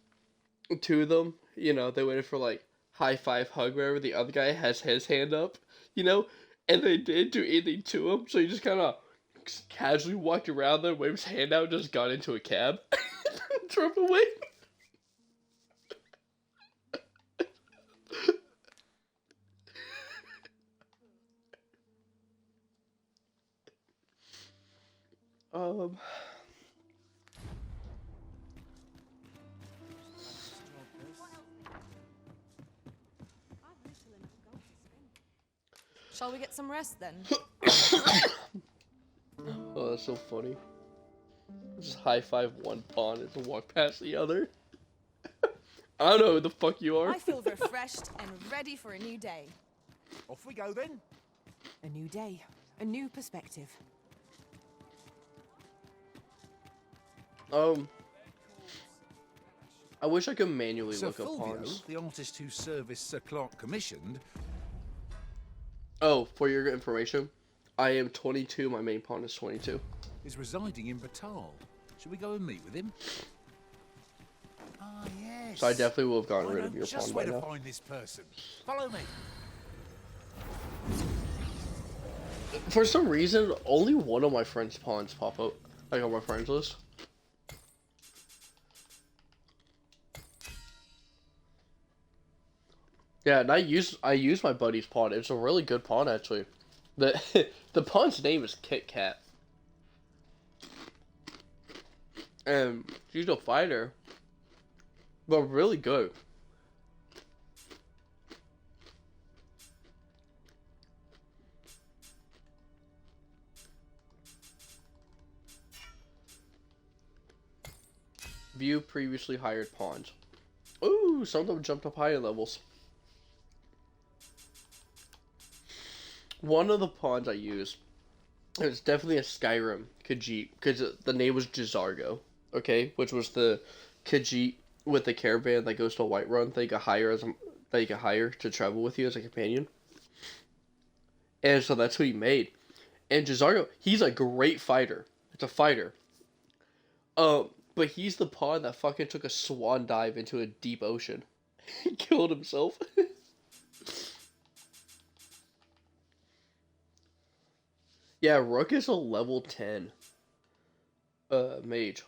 Two of them, you know, they waited for like high five, hug, wherever. The other guy has his hand up, you know, and they didn't do anything to him. So he just kind of casually walked around there, waved his hand out, just got into a cab, drove away. Shall we get some rest then? Oh, that's so funny. Just high five one pawn and walk past the other. I don't know who the fuck you are. I feel refreshed and ready for a new day. Off we go then. A new day, a new perspective. I wish I could manually Sir look up Fulvio, pawns. the artist whose service Sir Clark commissioned. Oh, for your information, I am 22. My main pawn is 22. Is residing in Batal. Should we go and meet with him? Ah, yes. So I definitely will have gotten I rid know of your just pawn where by to now. find this person. Follow me. For some reason, only one of my friends' pawns pop up, like on my friends list. Yeah, and I use my buddy's pawn. It's a really good pawn actually. The the pawn's name is Kit Kat. And she's a fighter, but really good. View previously hired pawns. Ooh, some of them jumped up high in levels. One of the pawns I use, it's definitely a Skyrim Khajiit, because the name was Jizargo, okay, which was the Khajiit with the caravan that goes to Whiterun that you can hire to travel with you as a companion. And so that's who he made. And Jizargo, he's a great fighter. It's a fighter. But he's the pawn that fucking took a swan dive into a deep ocean. He killed himself. Yeah, Rook is a level 10 mage.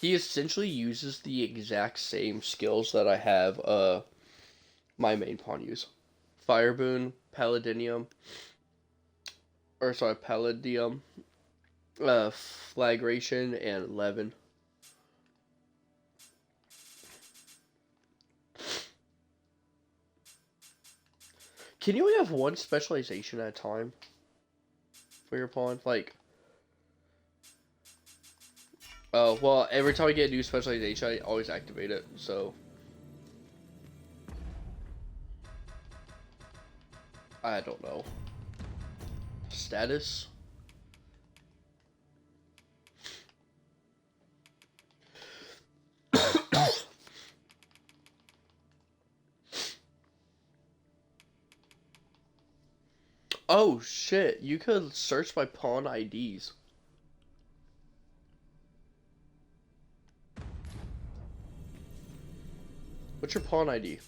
He essentially uses the exact same skills that I have my main pawn use. Fire Boon, Palladium, Flagration, and Levin. Can you only have one specialization at a time for your pawn? Like, oh, well, every time I get a new specialization, I always activate it, so. I don't know. Status? Oh shit, you could search by pawn IDs. What's your pawn ID?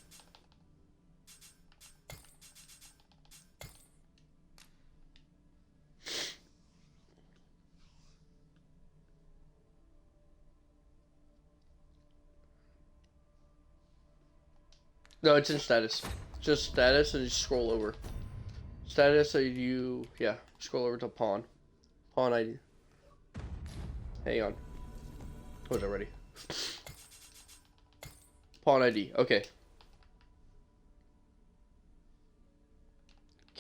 No, it's in status. Just status and you scroll over. Status, yeah, scroll over to pawn. Pawn ID. Hang on. Was I ready? Pawn ID, okay.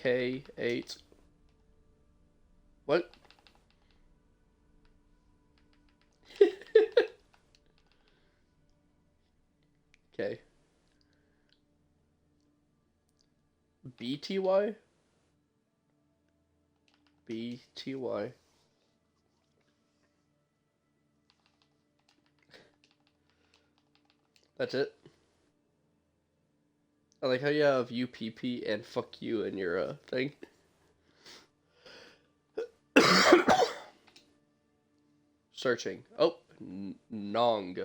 K8. What? Okay. BTY? BTY. That's it. I like how you have UPP and fuck you in your thing. Searching. Oh, Nong.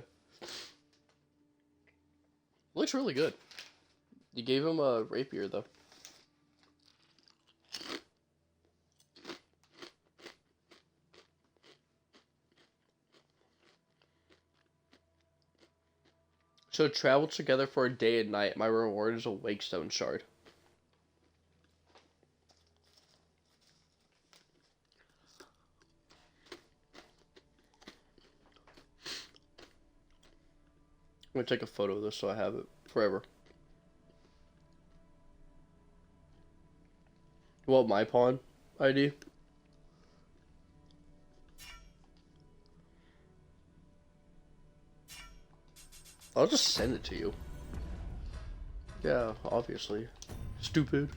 Looks really good. You gave him a rapier though. So travel together for a day and night. My reward is a Wakestone shard. I'm gonna take a photo of this so I have it forever. Well, my pawn ID. I'll just send it to you. Yeah, obviously. Stupid.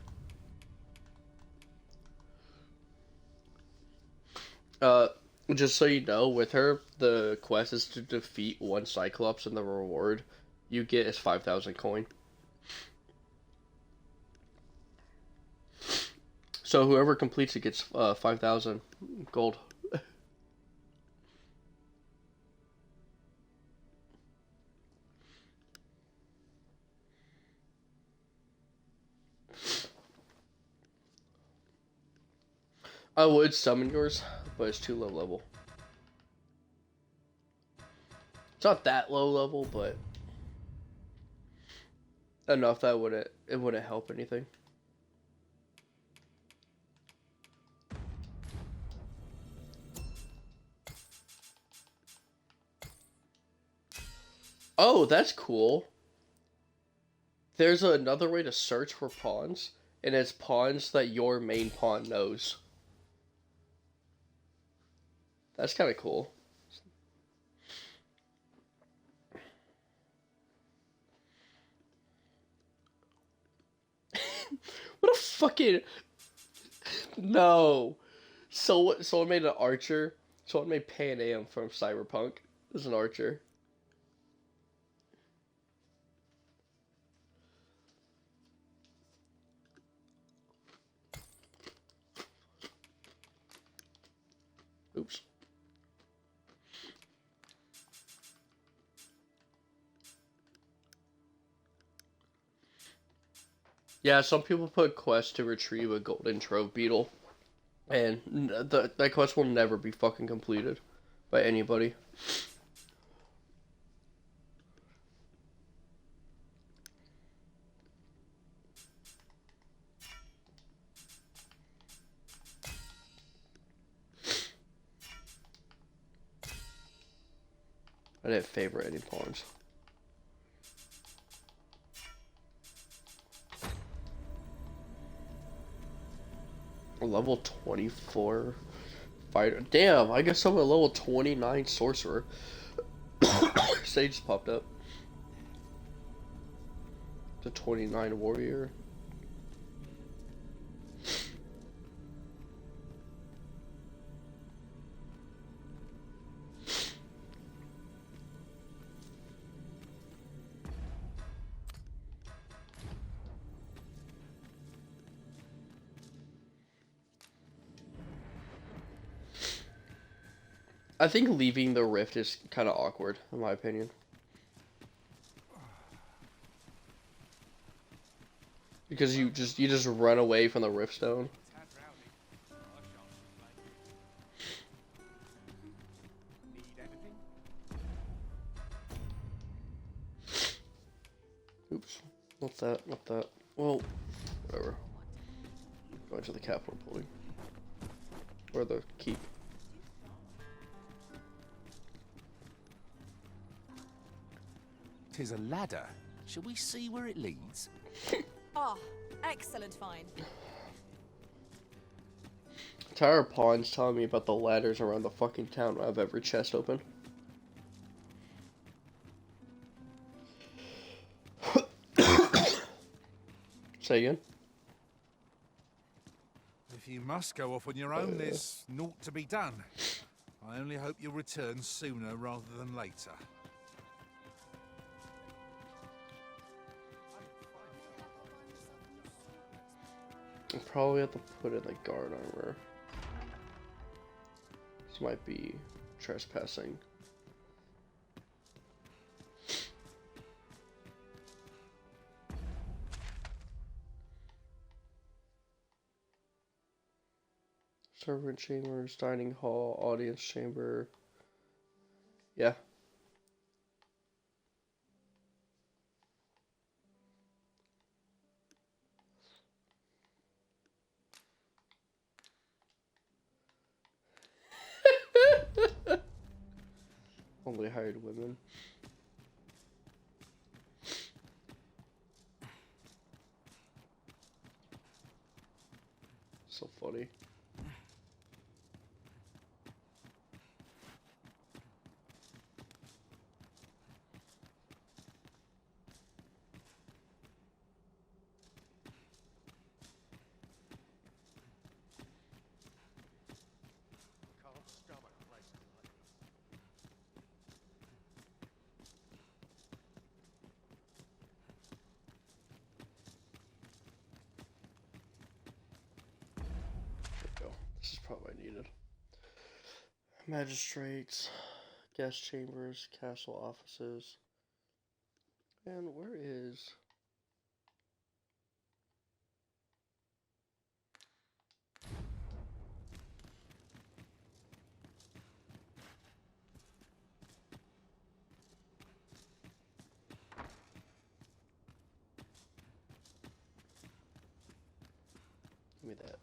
Just so you know, with her, the quest is to defeat one Cyclops, and the reward you get is 5,000 coin. So whoever completes it gets 5,000 gold. I would summon yours, but it's too low level. It's not that low level, but enough that it wouldn't help anything. Oh, that's cool. There's another way to search for pawns, and it's pawns that your main pawn knows. That's kind of cool. What a fucking... No. Someone made an archer. Someone made Pan Am from Cyberpunk as an archer. Oops. Yeah, some people put quest to retrieve a golden trove beetle, and that quest will never be fucking completed by anybody. I didn't favor any pawns. A level 24 fighter. Damn, I guess I'm a level 29 sorcerer. Sage popped up. The 29 warrior. I think leaving the rift is kind of awkward, in my opinion. Because you just run away from the rift stone. Oops, not that, not that. Well, whatever. Going to the Capitol building. Or the keep. 'Tis a ladder. Shall we see where it leads? Ah, excellent find. Tara Pawn's telling me about the ladders around the fucking town when I have every chest open. Say again? If you must go off on your own, there's naught to be done. I only hope you'll return sooner rather than later. I'll probably have to put in the guard armor. This might be trespassing. Servant chambers, dining hall, audience chamber. Yeah. Only hired women. So funny. This is probably needed. Magistrates, guest chambers, castle offices. And where is... Give me that.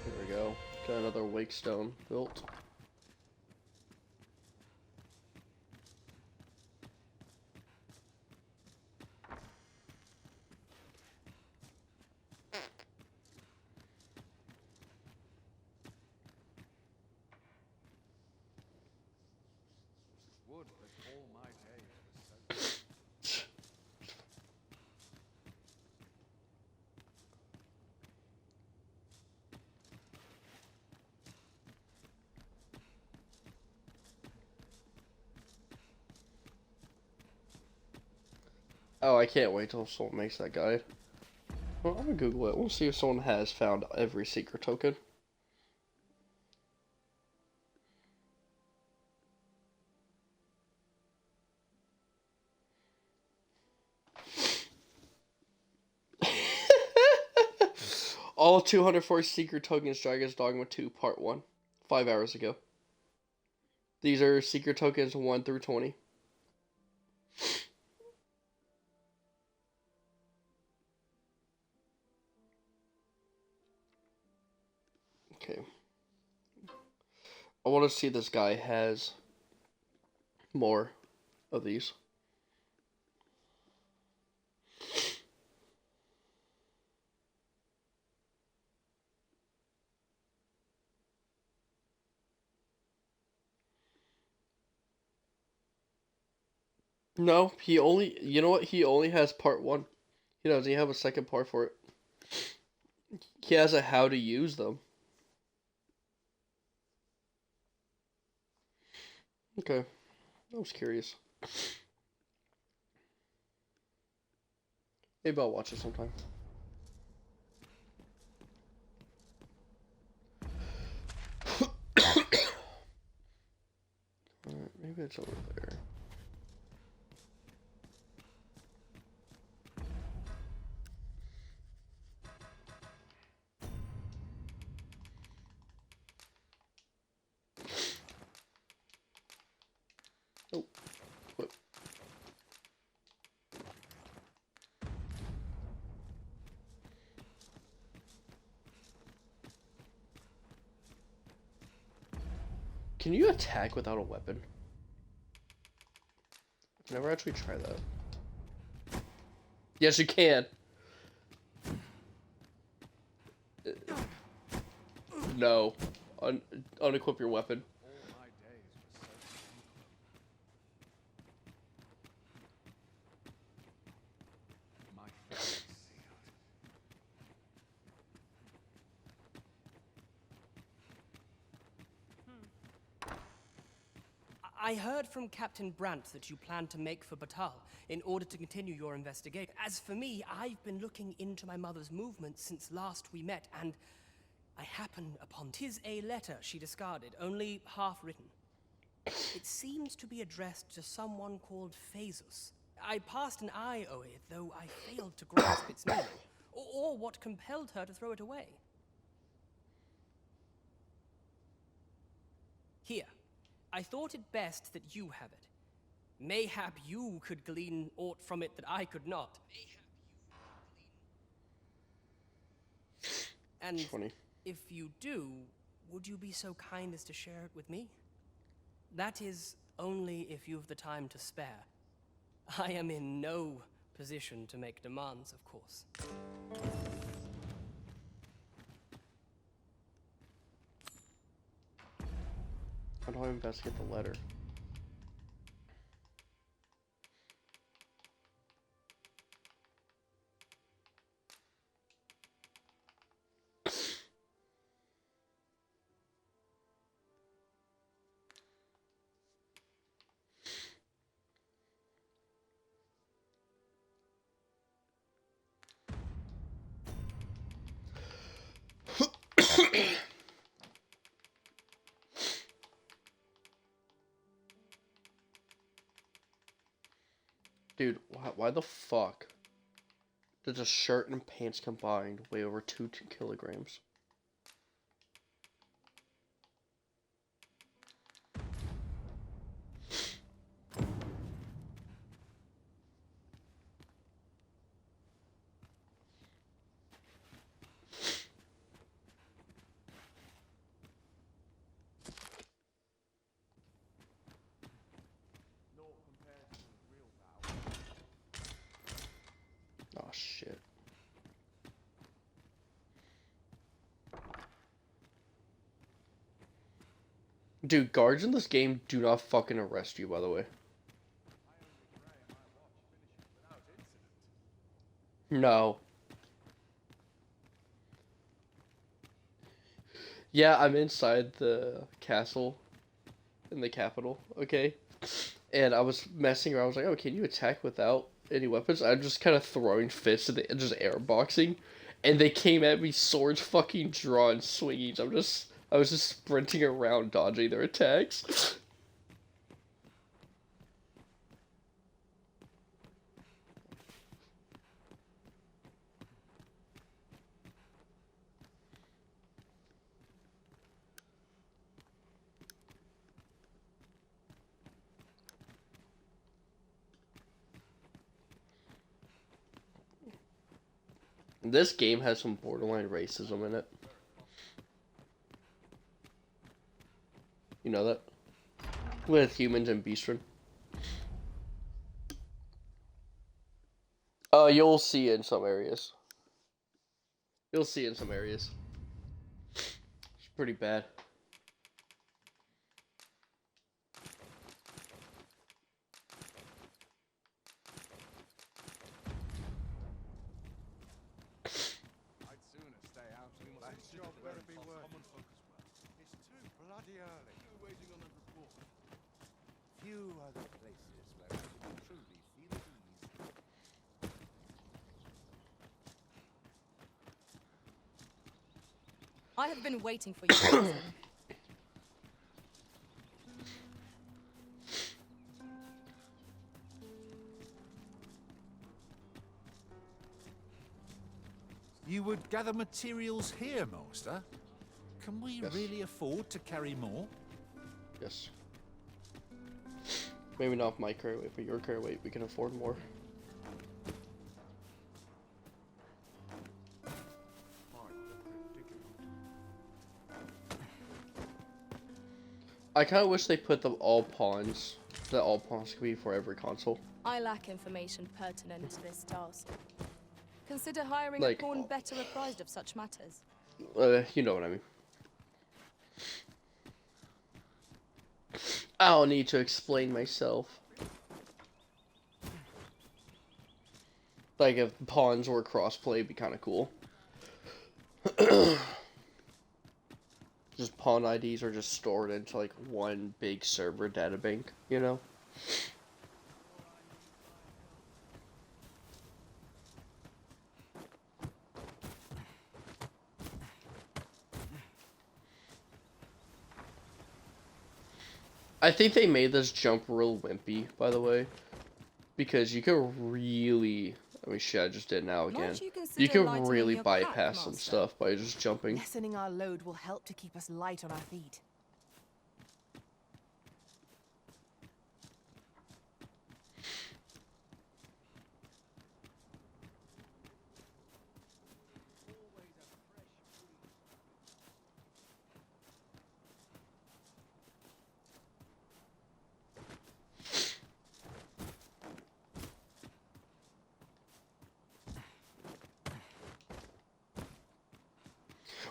There we go. Got another wake stone built. Would that all my days were so... Oh, I can't wait till someone makes that guide. Well, I'm gonna Google it. We'll see if someone has found every secret token. All 204 secret tokens Dragon's Dogma 2 Part 1. 5 hours ago. These are secret tokens 1 through 20. Okay. I want to see if this guy has more of these. No, he only, you know what? He only has part 1. He doesn't have a second part for it. He has a how to use them. Okay. I was curious. Maybe I'll watch it sometime. Alright, maybe it's over there. Oh, what? Can you attack without a weapon? I've never actually tried that. Yes, you can. No. Unequip your weapon. I heard from Captain Brandt that you plan to make for Batal in order to continue your investigation. As for me, I've been looking into my mother's movements since last we met, and I happen upon 'tis a letter she discarded, only half written. It seems to be addressed to someone called Phaesus. I passed an eye o'er it, though I failed to grasp its meaning, or what compelled her to throw it away. Here. I thought it best that you have it. Mayhap you could glean aught from it that I could not. And if you do, would you be so kind as to share it with me? That is, only if you've the time to spare. I am in no position to make demands, of course. How do I investigate the letter? Dude, why the fuck does a shirt and pants combined weigh over 2 kilograms? Oh shit. Dude, guards in this game do not fucking arrest you, by the way. No. Yeah, I'm inside the castle in the capital, okay? And I was messing around. I was like, oh, can you attack without any weapons? I'm just kind of throwing fists and just airboxing. And they came at me, swords fucking drawn, swinging. I was just sprinting around, dodging their attacks. This game has some borderline racism in it. You know that? With humans and beastren. You'll see in some areas. You'll see in some areas. It's pretty bad. I'd sooner stay out and that job better be worth common folk as well. It's too bloody early. We're waiting on a report. Few other places where I can truly feel at ease. I have been waiting for you, Madison. You would gather materials here, Master? Can we really afford to carry more? Yes. Maybe not my current weight, but your current weight, we can afford more. I kind of wish they put them all pawns, that all pawns could be for every console. I lack information pertinent to this task. Consider hiring Like- a pawn better apprised of such matters. You know what I mean. I don't need to explain myself. Like, if pawns were crossplay, it'd be kind of cool. Just pawn IDs are just stored into, like, one big server databank, you know? I think they made this jump real wimpy, by the way, because you could really, I mean, shit, I just did now again. You could really bypass some stuff by just jumping. Lessening our load will help to keep us light on our feet.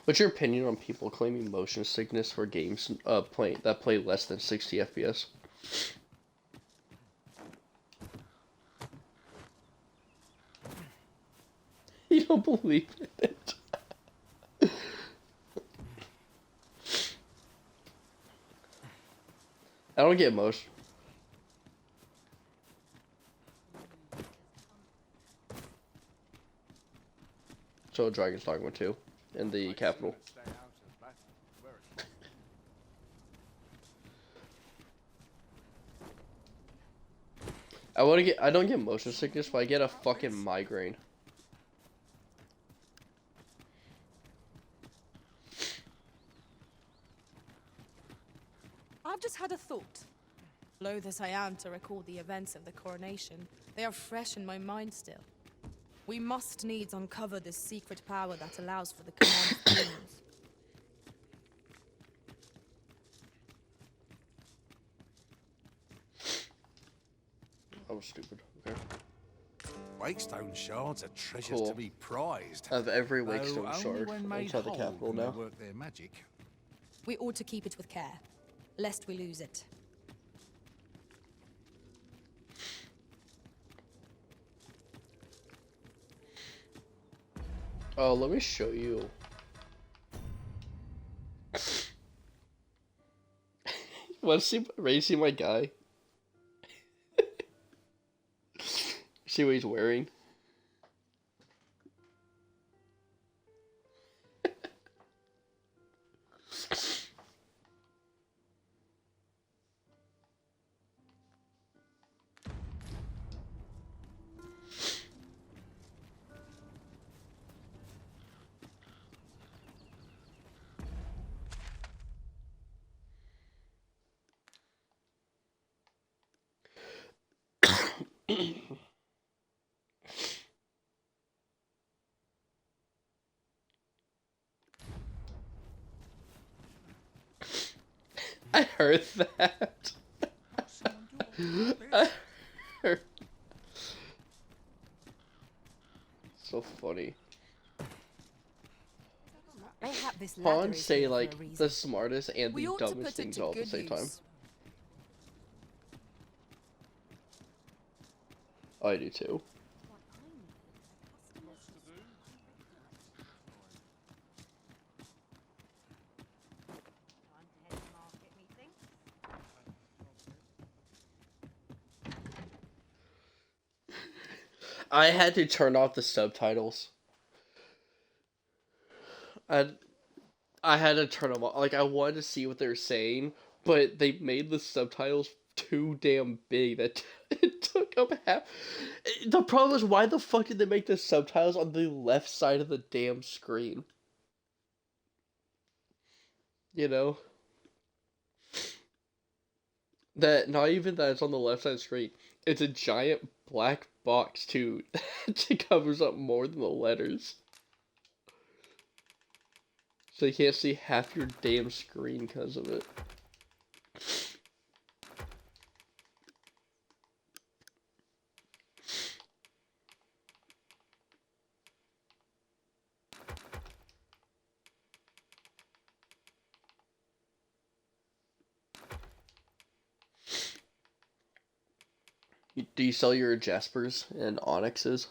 What's your opinion on people claiming motion sickness for games that play less than 60 FPS? You don't believe it? I don't get motion. So Dragon's Dogma 2 in the capital. I don't get motion sickness, but I get a fucking migraine. I've just had a thought. Loath as I am to recall the events of the coronation, they are fresh in my mind still. We must needs uncover this secret power that allows for the command of demons. I was stupid. Okay. Wakestone shards are treasures Cool. to be prized. I have every Though Wakestone only shard when made inside the whole capital can they now. work their magic. We ought to keep it with care, lest we lose it. Oh, let me show you. Want to see my guy? See what he's wearing? heard that. I heard. So funny. Mayhap this ladder Pawns is say here for a like reason. the smartest and We the ought to dumbest put it things to all at the good same time. use. I do too. I had to turn off the subtitles. I had to turn them off. Like, I wanted to see what they were saying, but they made the subtitles too damn big that it took up half. The problem is, why the fuck did they make the subtitles on the left side of the damn screen? You know? That, not even that it's on the left side of the screen. It's a giant black box, too, that covers up more than the letters. So you can't see half your damn screen because of it. Do you sell your Jaspers and Onyxes?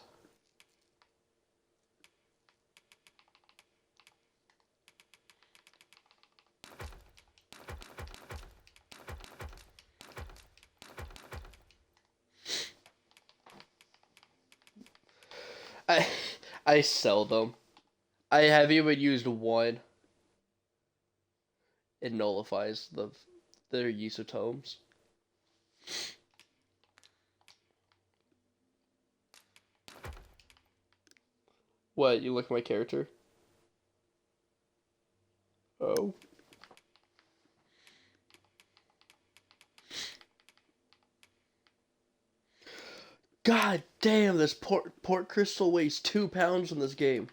I sell them. I have even used one. It nullifies their use of tomes. What, you look at my character? Oh. God damn, this port crystal weighs 2 pounds in this game.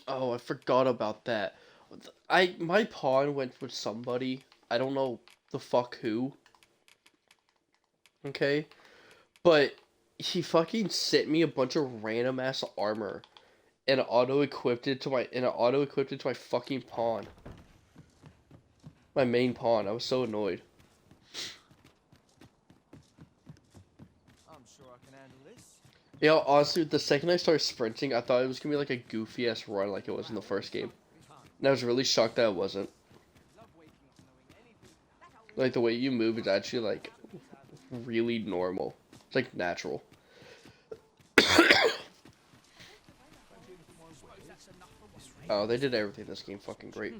Oh, I forgot about that. My pawn went with somebody. I don't know the fuck who. Okay? But he fucking sent me a bunch of random ass armor and auto-equipped it to my fucking pawn. My main pawn. I was so annoyed. I'm sure I can handle this. Yeah, honestly, the second I started sprinting, I thought it was gonna be like a goofy ass run like it was in the first game. And I was really shocked that it wasn't. Like, the way you move is actually, like, really normal. It's, like, natural. Oh, they did everything in this game fucking great.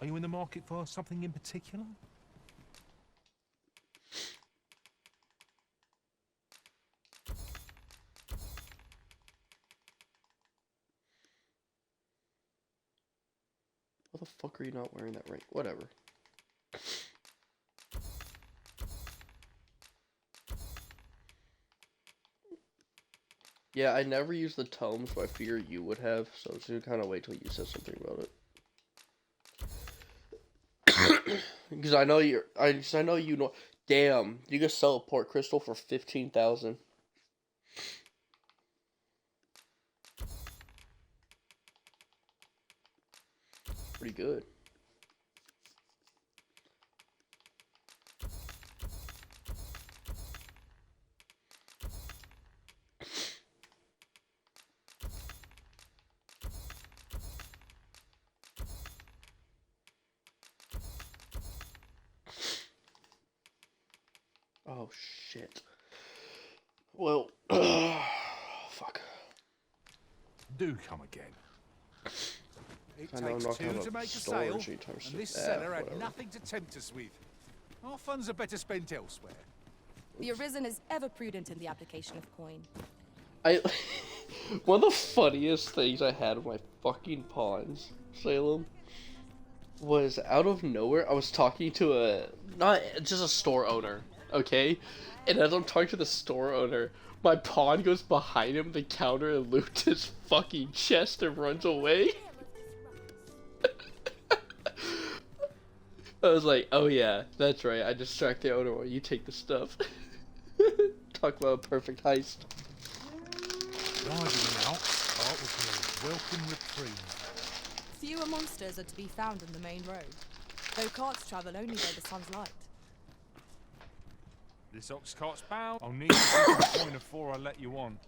Are you in the market for something in particular? What the fuck are you not wearing that ring? Whatever. Yeah, I never used the tomes, but I figure you would have, so I was gonna kind of wait till you said something about it. Because I know you know. Damn, you can sell a port crystal for 15,000. Pretty good. Oh shit. Well, fuck. Do come again. It I know I'm takes not gonna two have to make a storage sale, anytime and soon. this Yeah, seller had whatever. nothing to tempt us with. Our funds are better spent elsewhere. The Arisen is ever prudent in the application of coin. One of the funniest things I had in my fucking pawns, Salem, was out of nowhere. I was talking to not just a store owner, okay? And as I'm talking to the store owner, my pawn goes behind him, the counter, and loots his fucking chest and runs away. I was like, oh yeah, that's right. I distract the owner while you take the stuff. Talk about a perfect heist. Riding out, art will be a welcome reprieve. Fewer monsters are to be found on the main road, though carts travel only by the sun's light. This ox cart's bound. I'll need to see the coin before I let you on.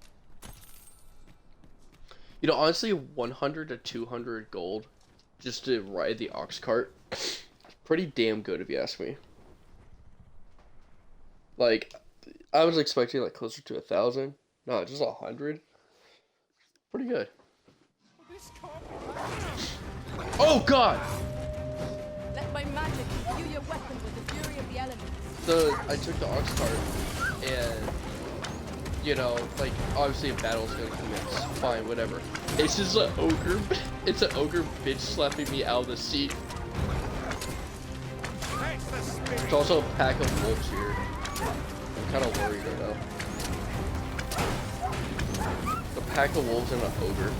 You know, honestly, 100 to 200 gold just to ride the ox cart, pretty damn good if you ask me. Like, I was expecting like closer to 1,000. No, just 100. Pretty good. Oh God! Let my magic imbue your weapons with the fury of the elements. I took the ox cart, and you know, like obviously a battle's gonna commence. Fine, whatever. It's just an ogre. It's an ogre bitch slapping me out of the seat. There's also a pack of wolves here. I'm kind of worried right now. A pack of wolves and an ogre.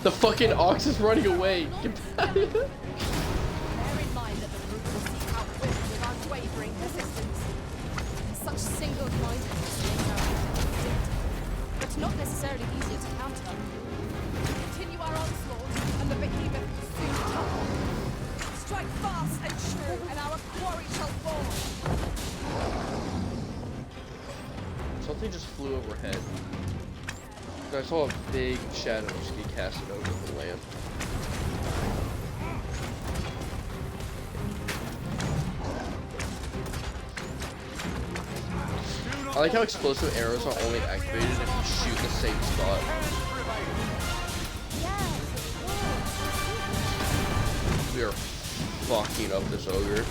The fucking ox is running away. Get back. Bear in mind that the group will seek out women with unwavering persistence. Such single-mindedness makes our instinct, but not necessarily easier to counter. Continue our onslaught, and the behemoth will soon topple. Strike fast and true, and our quarry shall fall. Something just flew overhead. I saw a big shadow just get casted over the land. I like how explosive arrows are only activated if you shoot the same spot. We are fucking up this ogre.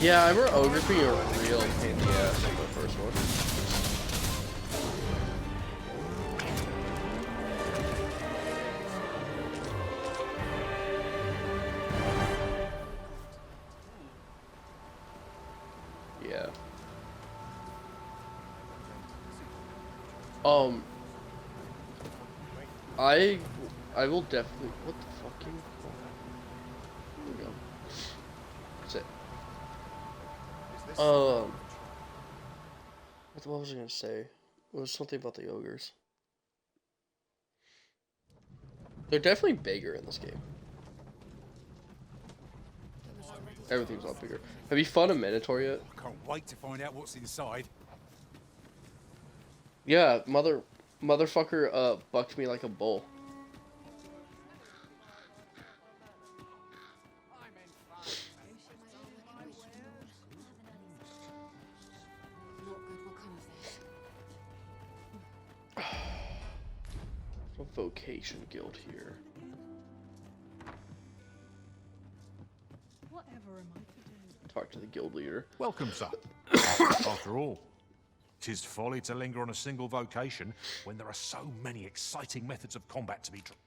Yeah, I remember ogres being a real pain in the ass in the first one. Yeah. I will definitely. What the fucking? Here we go. That's it. What was I gonna say? It was something about the ogres. They're definitely bigger in this game. Everything's a lot bigger. Have you fought a Minotaur yet? I can't wait to find out what's inside. Yeah, motherfucker bucked me like a bull. A vocation guild here. Whatever am I to do? Talk to the guild leader. Welcome, sir. After all, 'tis folly to linger on a single vocation when there are so many exciting methods of combat to be tried.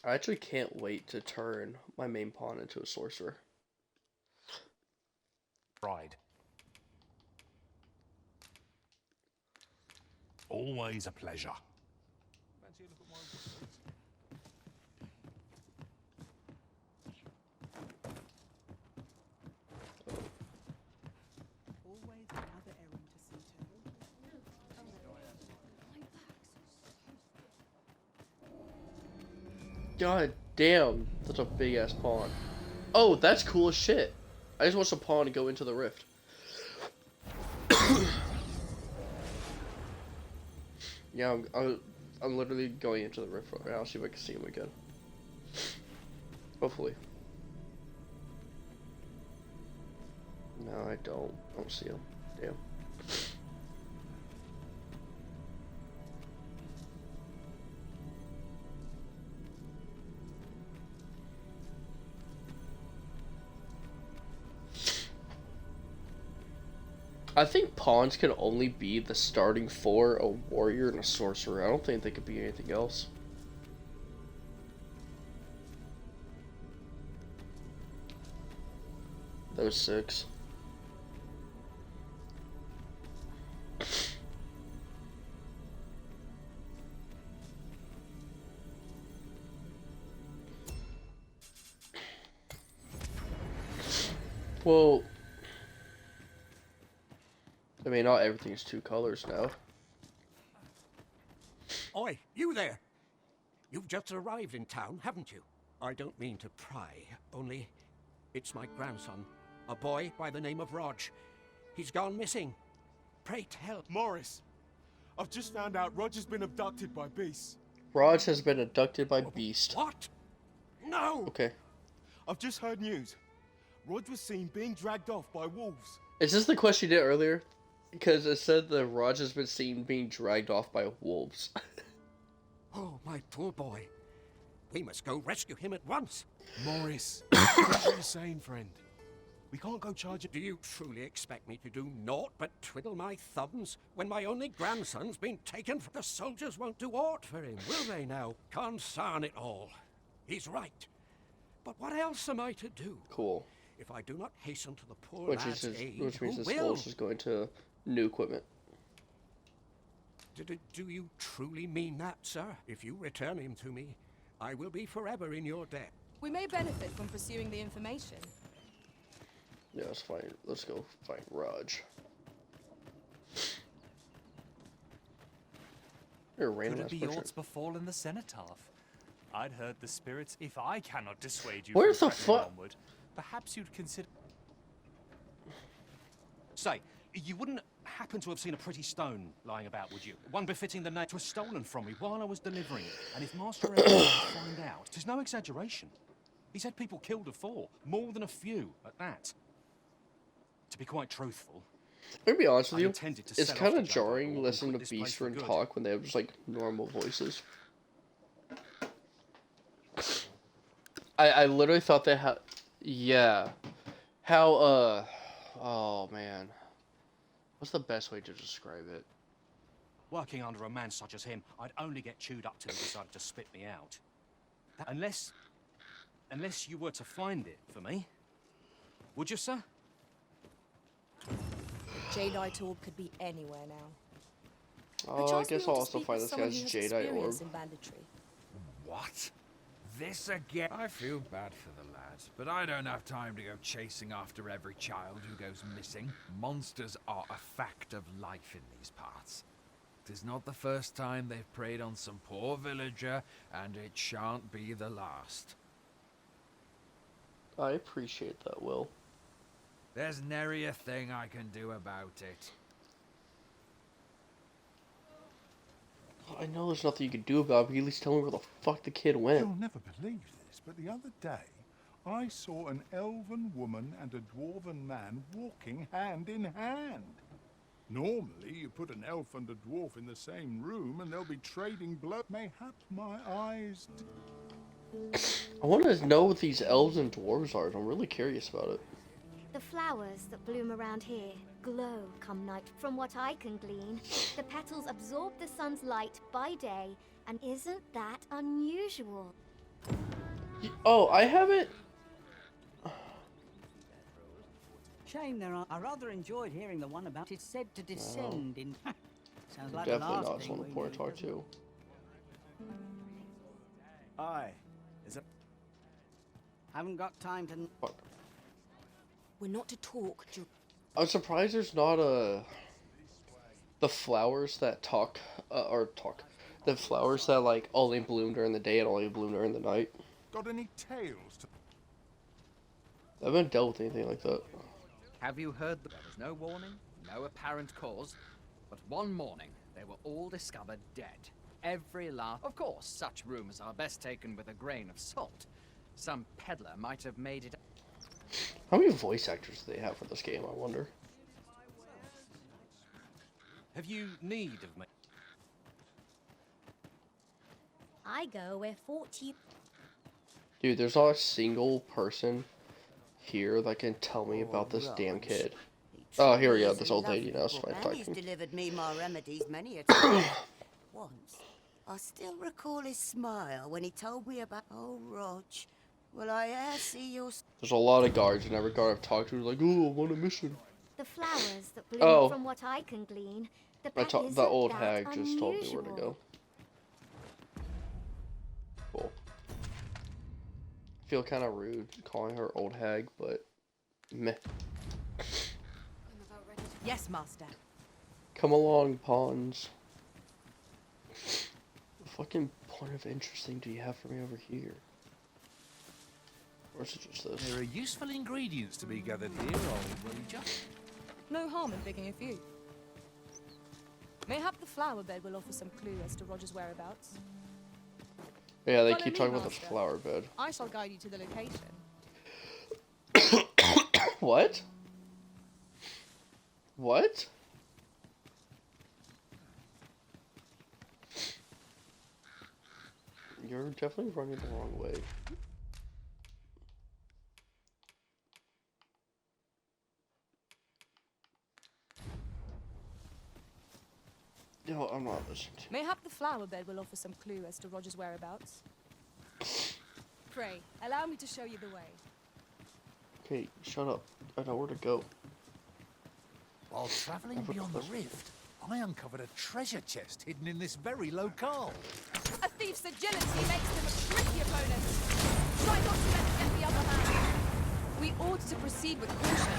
I actually can't wait to turn my main pawn into a sorcerer. Pride. Always a pleasure. Always another errand to see to. God damn, that's a big ass pawn. Oh, that's cool as shit. I just want a pawn to go into the rift. Yeah, I'm literally going into the rift right now. I'll see if I can see him again. Hopefully. No, I don't see him. Damn. I think pawns can only be the starting for a warrior and a sorcerer. I don't think they could be anything else. Those 6. Well, I mean, not everything is 2 colors now. Oi, you there! You've just arrived in town, haven't you? I don't mean to pry, only it's my grandson, a boy by the name of Rog. He's gone missing. Pray tell. Morris, I've just found out Roger's been abducted by beasts. Raj has been abducted by Beast. What? No! Okay. I've just heard news. Rog was seen being dragged off by wolves. Is this the question you did earlier? Because it said that Raj has been seen being dragged off by wolves. Oh, my poor boy. We must go rescue him at once. Morris, what are you saying, friend? We can't go charging. Do you truly expect me to do naught but twiddle my thumbs when my only grandson's been taken? The soldiers won't do aught for him, will they now? Consarn it all. He's right. But what else am I to do? Cool. If I do not hasten to the poor Which lad's means aid, his who will? force is going to new equipment. Do you truly mean that, sir? If you return him to me, I will be forever in your debt. We may benefit from pursuing the information. Yeah, let's go find Raj. You're a Could random it ass be person. aught befallen the cenotaph? I'd heard the spirits. If I cannot dissuade you Where from the pressing fuck? onward, perhaps you'd consider. Say, you wouldn't happen to have seen a pretty stone lying about, would you? One befitting the name. It was stolen from me while I was delivering it. And if Master Edward could find out, there's no exaggeration. He's had people killed afore, more than a few at that. To be quite truthful, I'm gonna be honest with I you, intended to it's set kind off of to Jabba jarring and listening quit to this place Beast for and good. talk when they have just like normal voices. I literally thought they had, yeah, how oh man, what's the best way to describe it? working under a man such as him, I'd only get chewed up till he decided to spit me out. Unless you were to find it for me. Would you, sir? Jadeite orb could be anywhere now. Oh, I Perchance we guess ought I'll to also speak find with this someone guy's who has Jadeite orb. experience in banditry. What? This again? I feel bad for the lad, but I don't have time to go chasing after every child who goes missing. Monsters are a fact of life in these parts. It is not the first time they've preyed on some poor villager, and it shan't be the last. I appreciate that, Will. There's nary a thing I can do about it. I know there's nothing you can do about it, but at least tell me where the fuck the kid went. You'll never believe this, but the other day, I saw an elven woman and a dwarven man walking hand in hand. Normally, you put an elf and a dwarf in the same room and they'll be trading blood. Mayhap my eyes... I want to know what these elves and dwarves are. I'm really curious about it. The flowers that bloom around here glow come night. From what I can glean, the petals absorb the sun's light by day, and isn't that unusual? Oh, I haven't... Shame there are. I rather enjoyed hearing the one about it's said to descend in. Sounds like the Definitely last not thing someone we to need, talk doesn't it? to. Aye. Is it? Haven't got time to. We're not to talk. I'm surprised there's not the flowers that talk, the flowers that like only bloom during the day and only bloom during the night. Got any tales to... I haven't dealt with anything like that. Have you heard that there was no warning, no apparent cause, but one morning they were all discovered dead. Every last... Of course, such rumors are best taken with a grain of salt. Some peddler might have made it... How many voice actors do they have for this game, I wonder? Have you need of me? I go where fortune. Dude, there's not a single person here that can tell me about this damn kid. He Oh, here we go. He's This a old lady lovely now is woman. fine He's talking. delivered me my remedies many a time. Once, I still recall his smile when he told me about... Oh, Rog, will I e'er see your... There's a lot of guards in every guard I've talked to. Like, oh, I'm on a mission. The flowers that bloom, Oh. from what I can glean, the The pet isn't old that hag just told me where to unusual. go. Cool. I feel kind of rude calling her old hag, but meh. Yes, master. Come along, pawns. What fucking point of interesting do you have for me over here? Or is it just this? There are useful ingredients to be gathered here, old wager. No harm in picking a few. Mayhap the flower bed will offer some clue as to Roger's whereabouts. Yeah, they Follow keep me, talking about the master. flower bed. I shall guide you to the location. What? What? You're definitely running the wrong way. No, I'm not listening to you. Mayhap the flower bed will offer some clue as to Roger's whereabouts. Pray, allow me to show you the way. Okay, shut up. I know where to go. While travelling beyond the rift, I uncovered a treasure chest hidden in this very locale. A thief's agility makes them a tricky opponent. Try not to let them get the upper hand. We ought to proceed with caution.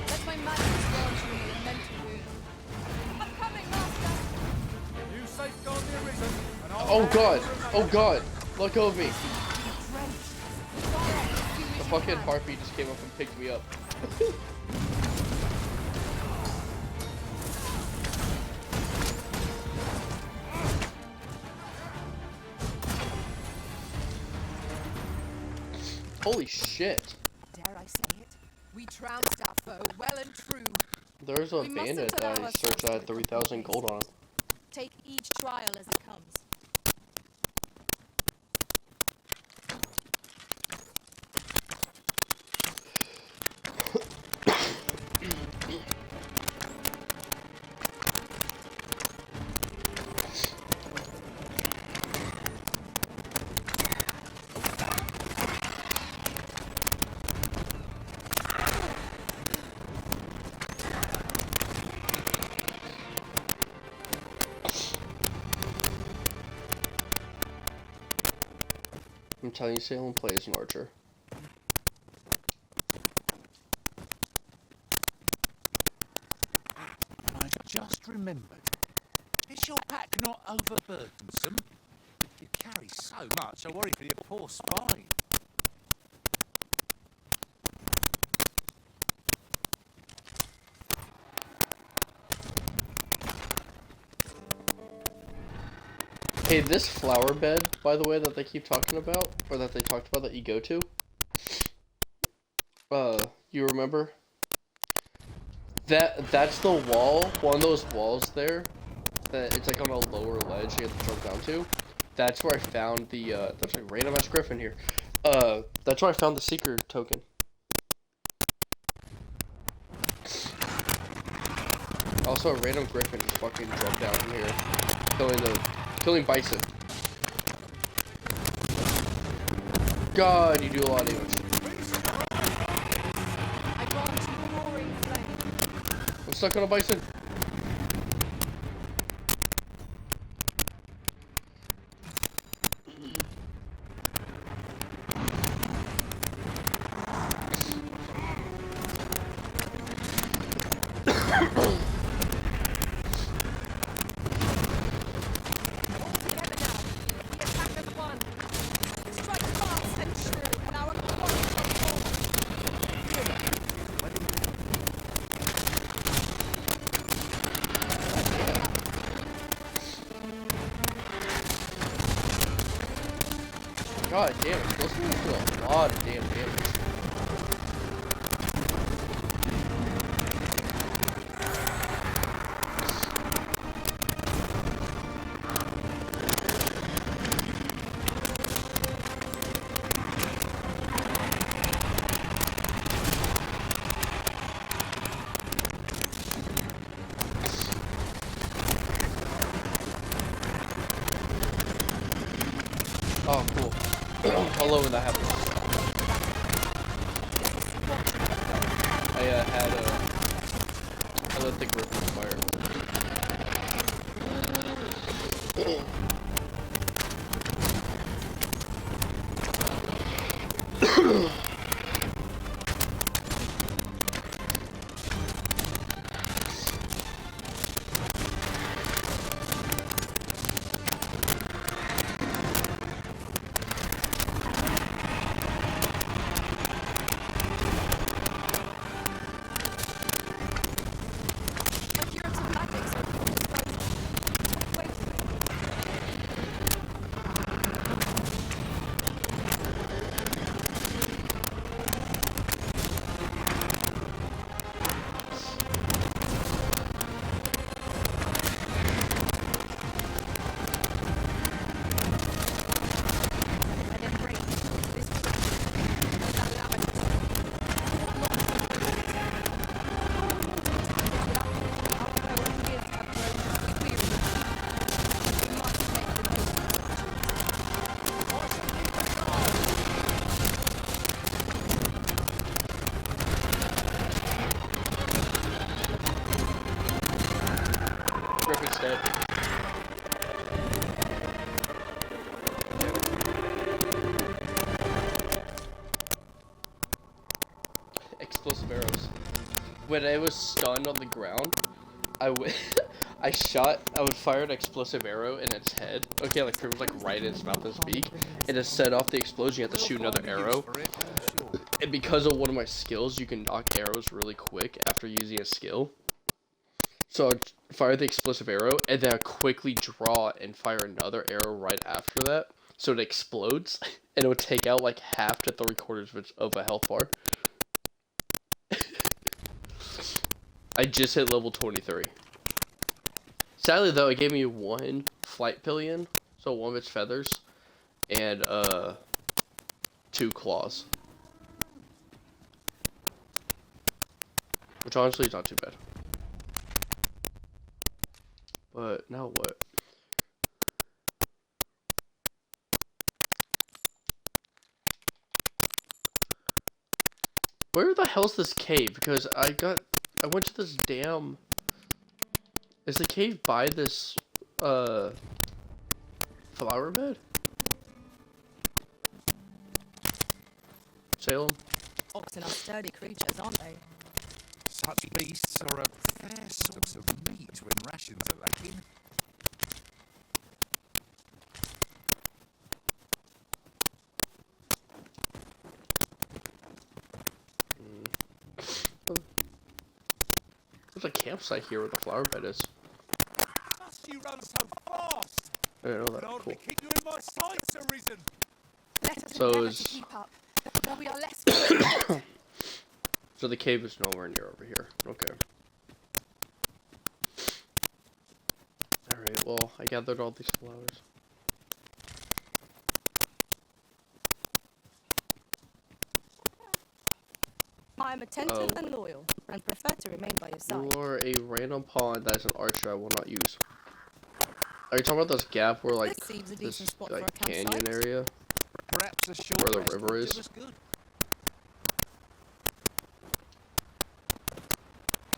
Let my magic grant you an elemental boon. I'm coming, master! You safeguard the arisen, and I'll... Oh god! Oh god! Let go of me! The fucking harpy just came up and picked me up. Holy shit! Dare I say it? We trounced our foe well and true. There's a We mustn't bandit allow that I ourselves searched to at 3,000 gold on. Take each trial as it comes. I'm telling you, Salem plays an archer. I just remembered. Is your pack not overburdensome? You carry so much, I worry for your poor spine. Hey, this flower bed, by the way, that they keep talking about, or that they talked about that you go to, you remember? That's the wall, one of those walls there, that it's like on a lower ledge you have to jump down to. That's where I found the, that's a random ass griffin here. That's where I found the seeker token. Also, a random griffin just fucking jumped down in here, killing bison. God, you do a lot of damage. I'm stuck on a bison. God damn it, those things do a lot of damn damage. I love when that happens. I I let the griffin fire. Griffin's dead. Explosive arrows. When I was stunned on the ground, I would I would fire an explosive arrow in its head. Okay, like it was like right in its mouth and its beak, and to set off the explosion, you have to shoot another arrow. And because of one of my skills, you can knock arrows really quick after using a skill. So I'd fire the explosive arrow, and then I'd quickly draw and fire another arrow right after that, so it explodes, and it would take out like half to 3/4 of a health bar. I just hit level 23. Sadly though, it gave me 1 flight pillion, so 1 of its feathers, and 2 claws. Which honestly is not too bad. But now what? Where the hell's this cave? Because I went to this damn... Is the cave by this, flower bed? Salem? Oxen are sturdy creatures, aren't they? Such beasts are a fair source of meat when rations are lacking. There's a campsite here where the flower bed is. Must you run so fast? I didn't know that. Lord, Cool. we keep you in my sights, Arisen. Let us So endeavour is... to keep up, though we are less So the cave is nowhere near over here. Okay. Alright, well, I gathered all these flowers. I am attentive and loyal, and prefer to remain by your side. You are a random pawn that is an archer I will not use. Are you talking about this gap where, like, This seems a this, decent spot for a like, canyon campsite. area? Perhaps a short Where the rest river will is? do us good.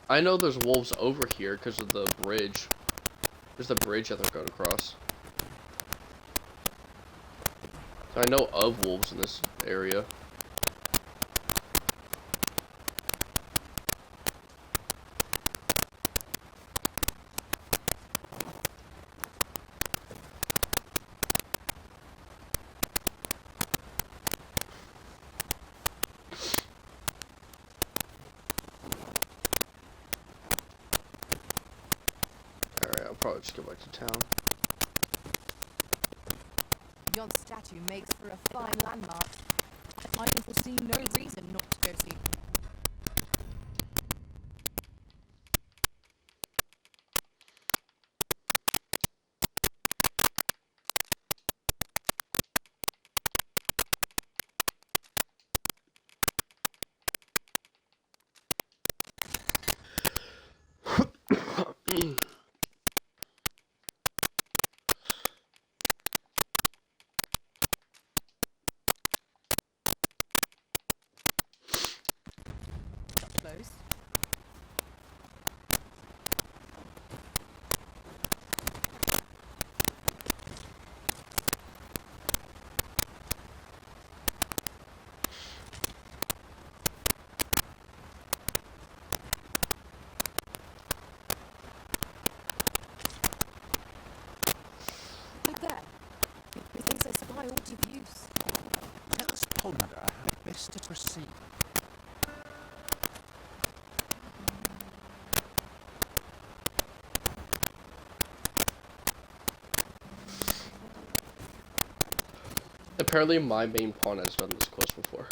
I know there's wolves over here because of the bridge. There's the bridge that they're going across. So I know of wolves in this area. Probably just go back to town. Yon statue makes for a fine landmark. I can foresee no reason not to go see. ponder how best to proceed. Apparently my main pawn has done this quest before.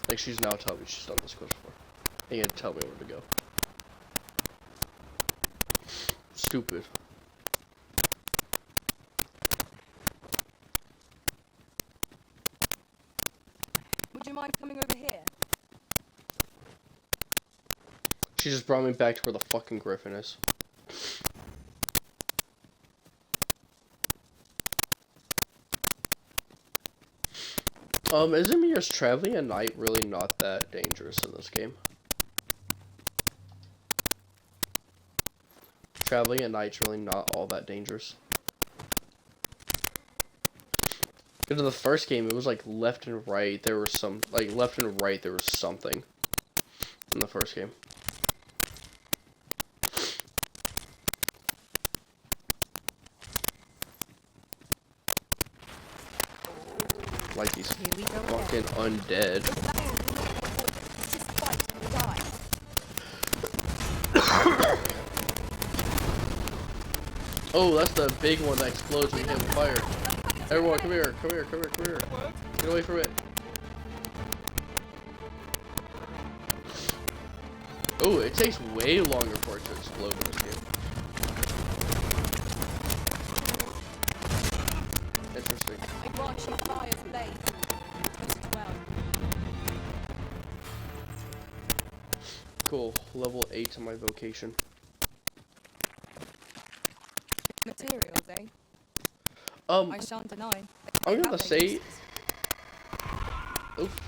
Like, she's now telling me she's done this quest before. And you had to tell me where to go. Stupid. Would you mind coming over here? She just brought me back to where the fucking griffin is. Isn't me just traveling at night really not that dangerous in this game? Traveling at night's really not all that dangerous. Because in the first game, it was like left and right, there was some, like left and right, there was something in the first game. Like these fucking undead. Oh, that's the big one that explodes when you hit fire. Everyone, come here, come here, come here, come here. Get away from it. Oh, it takes way longer for it to explode in this game. Interesting. I grant you fire's blade. Put it well. Cool. Level 8 to my vocation. Materials, eh? I shan't deny. I'm gonna say. Oof.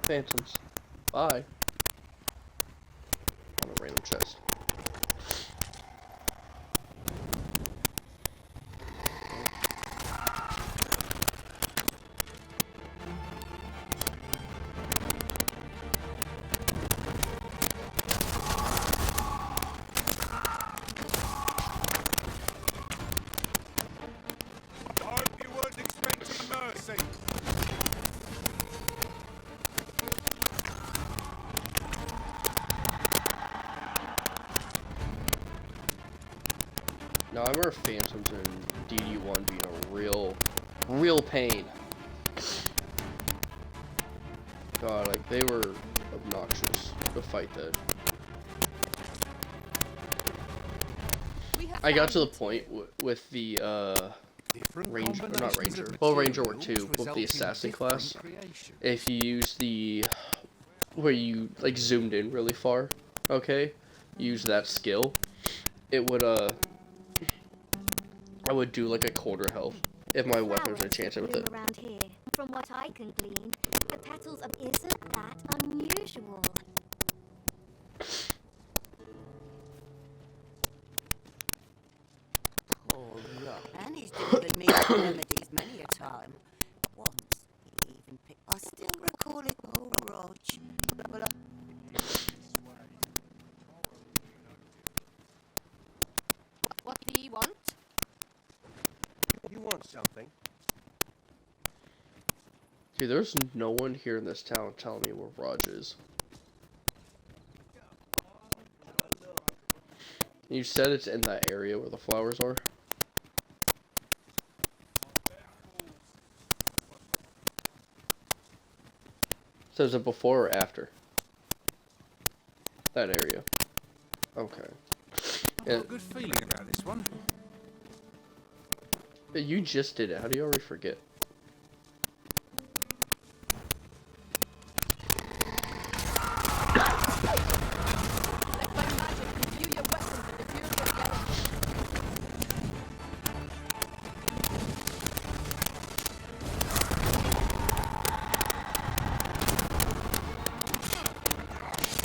Phantoms. Bye. On a random chest. Now I remember Phantoms in DD1 being a real pain. God, like they were obnoxious to fight that. I got to the point with the Ranger, or not Ranger, well Ranger or 2 with the Assassin class. If you use the where you like zoomed in really far, okay, use that skill, it would I would do like a quarter health if my weapon was enchanted with it. Around here, from what I can glean, the petals of isn't that unusual. Poor Rob. And he's delivered me remedies many a time. Once, he even picked... I still recall it, oh, Rog. Well, What do you want? You want something? Dude, there's no one here in this town telling me where Raj is. You said it's in that area where the flowers are? So is it before or after? That area. Okay. I've got a good feeling about this one. You just did it. How do you already forget?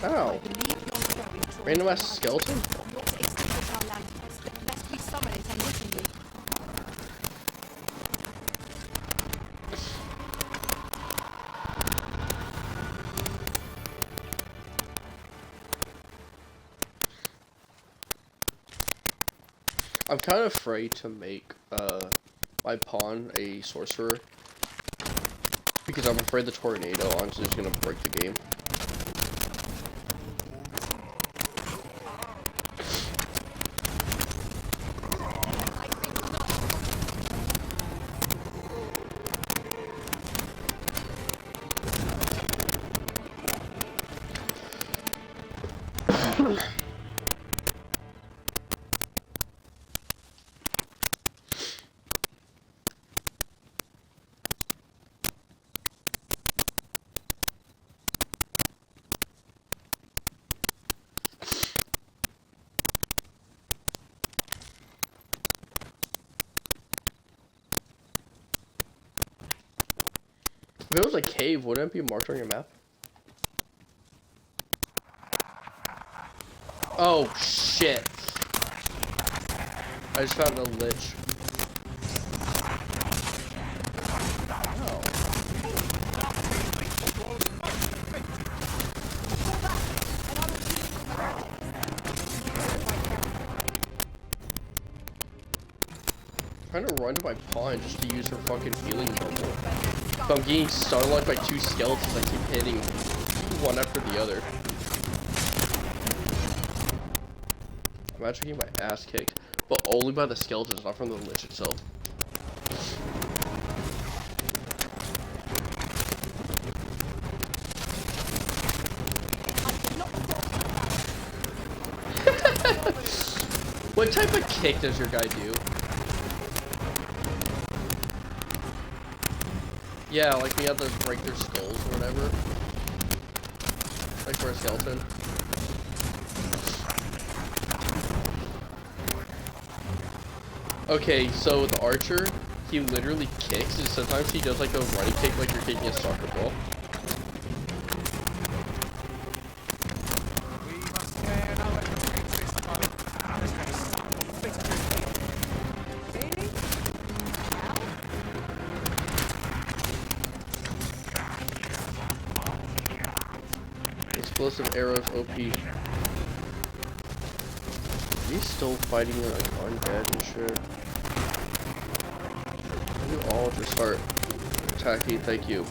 Ow. Random ass skeleton? Lest we summon it unwittingly. I'm kind of afraid to make my pawn a sorcerer Because I'm afraid the tornado honestly is gonna break the game. If it was a cave, wouldn't it be marked on your map? Oh, shit. I just found a lich. I'm trying to run to my pawn just to use her fucking healing bubble. But I'm getting starlight by two skeletons. I keep hitting one after the other. I'm actually getting my ass kicked, but only by the skeletons, not from the lich itself. What type of kick does your guy do? Yeah, like we have to break their skulls or whatever. Like for a skeleton. Okay, so with Archer, he literally kicks, and sometimes he does like a running kick like you're kicking a soccer ball. Explosive arrows, OP. He's still fighting like undead and shit. You all just start attacking, thank you.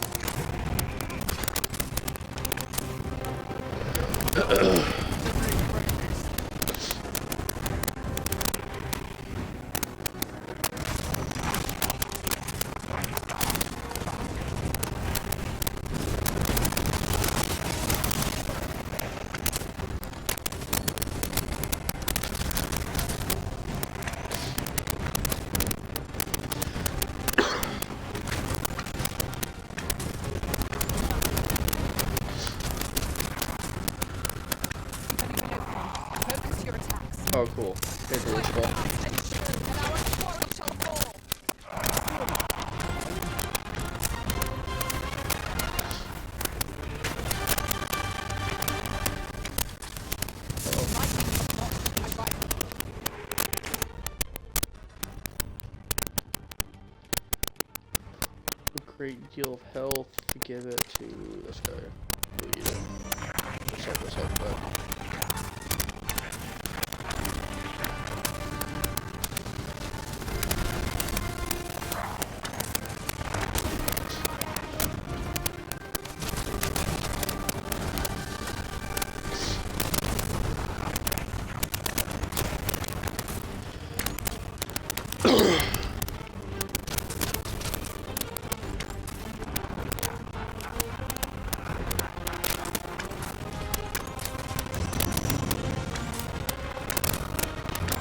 Oh, cool. Here's the lich ball. A great deal of health. Give it to this guy. We'll eat it. Just help us out with that.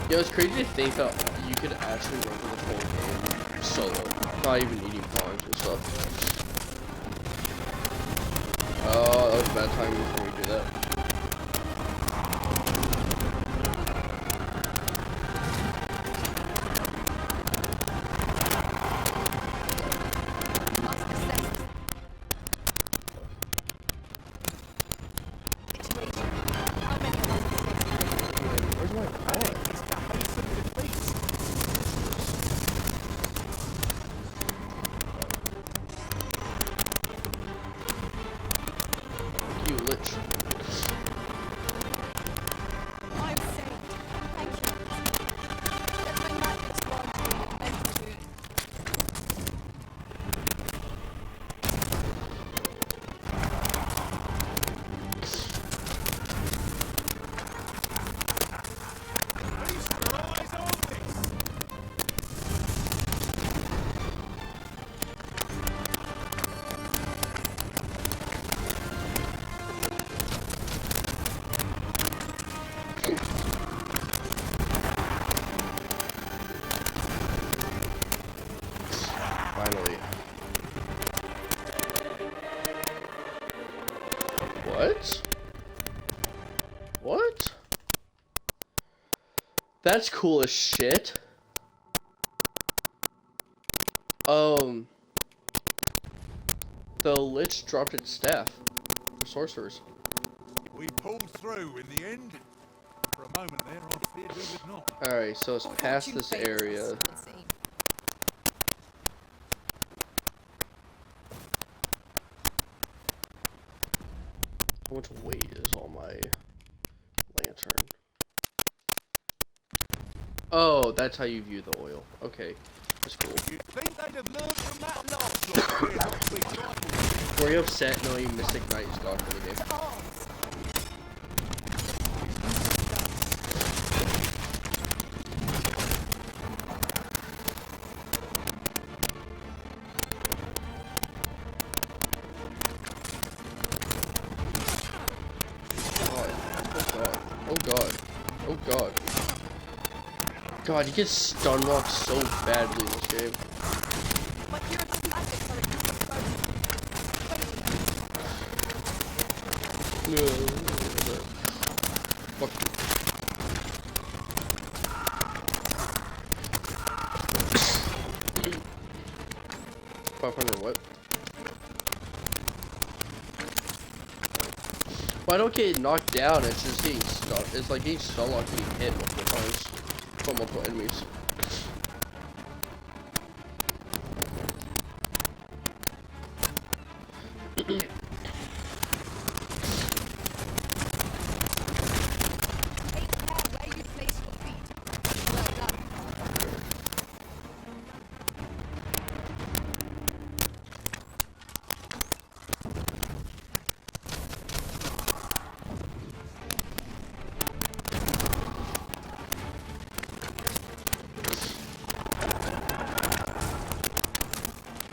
Yo, it's crazy to think that you could actually run through the whole game solo, not even needing pawns and stuff. Oh, that was a bad timing for me to do that. Where's my pawn? You lich. What? What? That's cool as shit. The Lich dropped its staff for sorcerers. We pulled through in the end. For a moment there, I feared we would not. Alright, so it's past this area. How much weight is on my lantern? Oh, that's how you view the oil. Okay, that's cool. You'd think they'd have learned from that last lot. We're not to be trifled with. Were you upset knowing Mystic Knight is gone from the game? God, you get stun locked so badly in this game. Fuck you. 500 what? Well, I don't get knocked down, it's just getting stun. It's like getting stun locked and getting hit multiple times. From multiple enemies.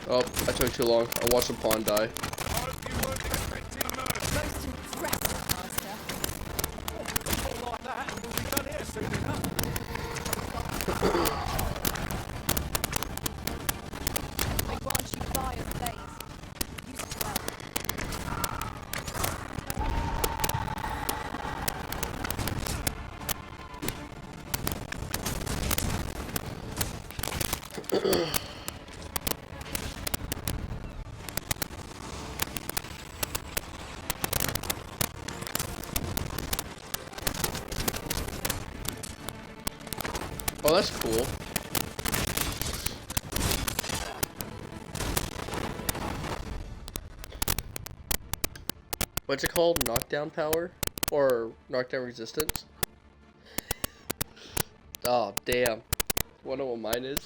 Oh, I took too long. I watched the pawn die. Oh, that's cool. What's it called? Knockdown power? Or knockdown resistance? Oh, damn. Wanna know what mine is?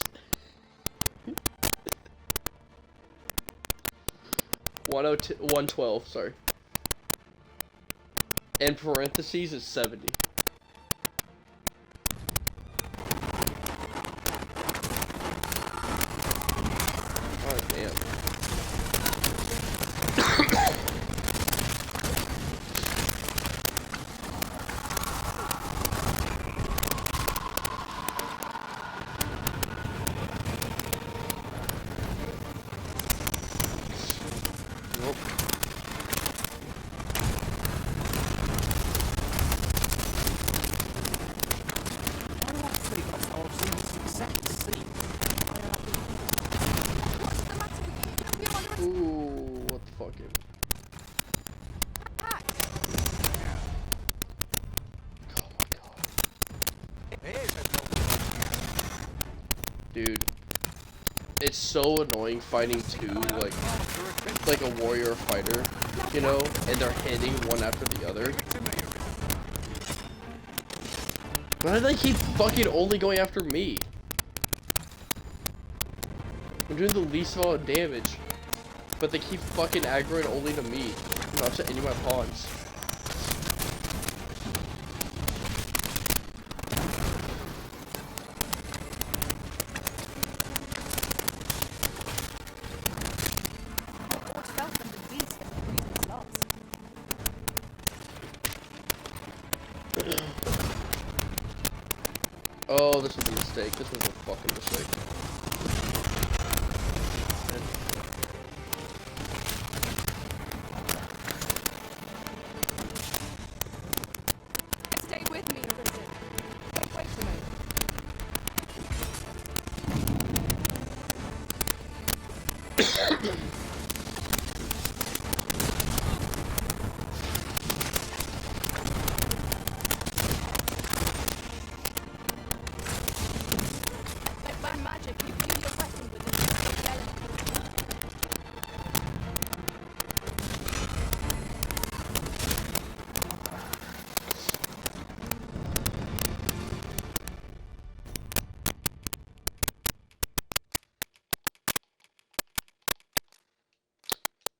112, sorry. In parentheses, it's 70. Ooh, what the fuck? Dude, it's so annoying fighting two, like a warrior fighter, you know, and they're hitting one after the other. Why do they keep fucking only going after me? I'm doing the least amount of damage, but they keep fucking aggroing only to me, not to any of my pawns. Oh, this was a mistake. This was a fucking mistake.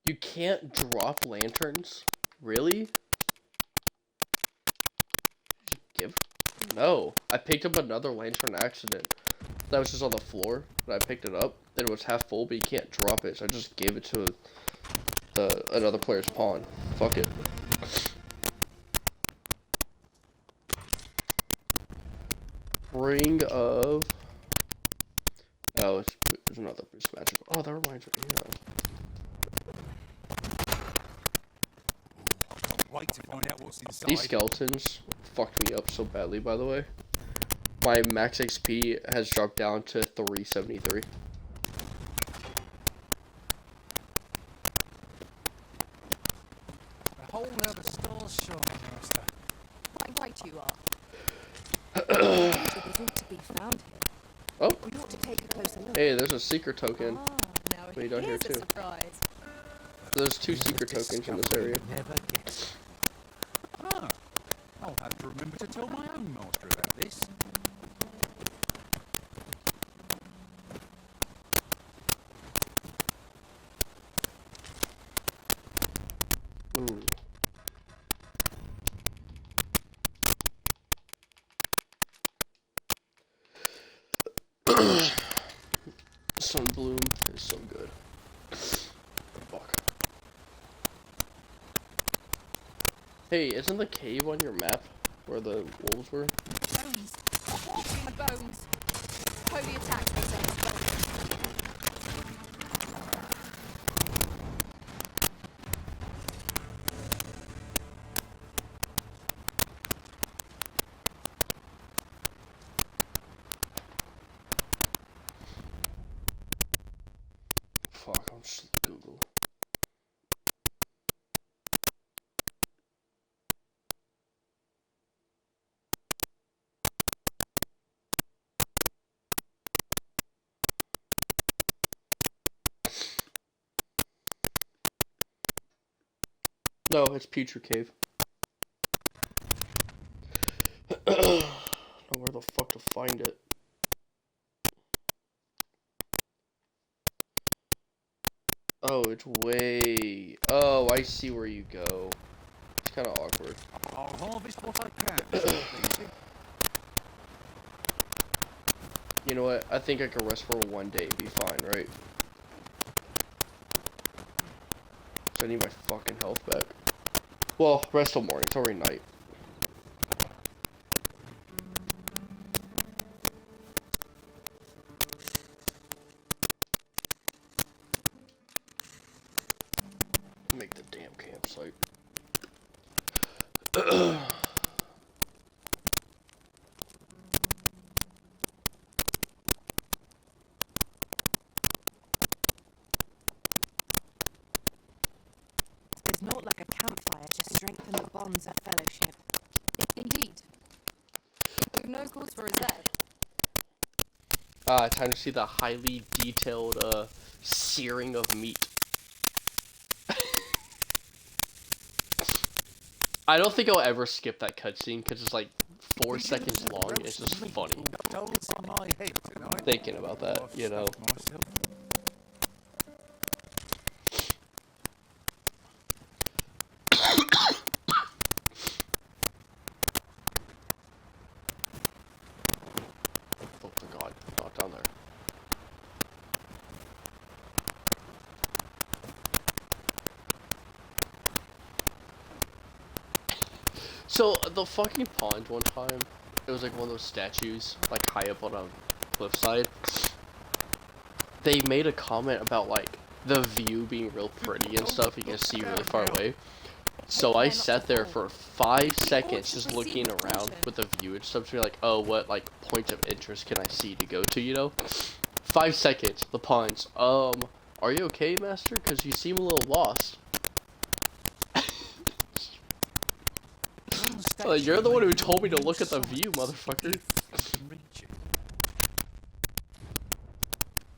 You can't drop lanterns? Really? Give? No. I picked up another lantern accident. That was just on the floor, and I picked it up, and it was half full, but you can't drop it, so I just gave it to another player's pawn. Fuck it. Ring of... Oh, there's another boost magical. Oh, that reminds me. Wait to find out what's inside. These skeletons fucked me up so badly, by the way. My max XP has dropped down to 373. A whole other store showing, master. Quite right you are. There's ought to be found here. Oh. We ought to take a closer look. Hey, there's a secret token. Now Way down here here's a too. surprise. There's 2 secret tokens in this area. Never guess. Ah, I'll have to remember to tell my own master about this. Ooh. Sunbloom is so good. Fuck. Hey, isn't the cave on your map where the wolves were? Bones. My bones. Holy attack, they say as well. Fuck, I'm just Google. No, it's Putrid Cave. I don't know where the fuck to find it. Oh, it's way... Oh, I see where you go. It's kind of awkward. I'll harvest what I can. You know what? I think I can rest for one day and be fine, right? So I need my fucking health back. Well, rest till morning. It's already night. Make the damn campsite. It's not like a campfire to strengthen the bonds of fellowship. Indeed. We've no cause for reserve. Time to see the highly detailed, searing of meat. I don't think I'll ever skip that cutscene because it's like 4 seconds long and it's just funny. Thinking about that, you know. Oh my god, not down there. So, the fucking pond one time, it was like one of those statues, like high up on a cliffside. They made a comment about like the view being real pretty and stuff, you can see really far away. So I sat there for 5 seconds just looking around with the view and stuff to be like, oh, what like points of interest can I see to go to, you know? 5 seconds, the ponds. Are you okay, master? Because you seem a little lost. You're the one who told me to look at the view, motherfucker.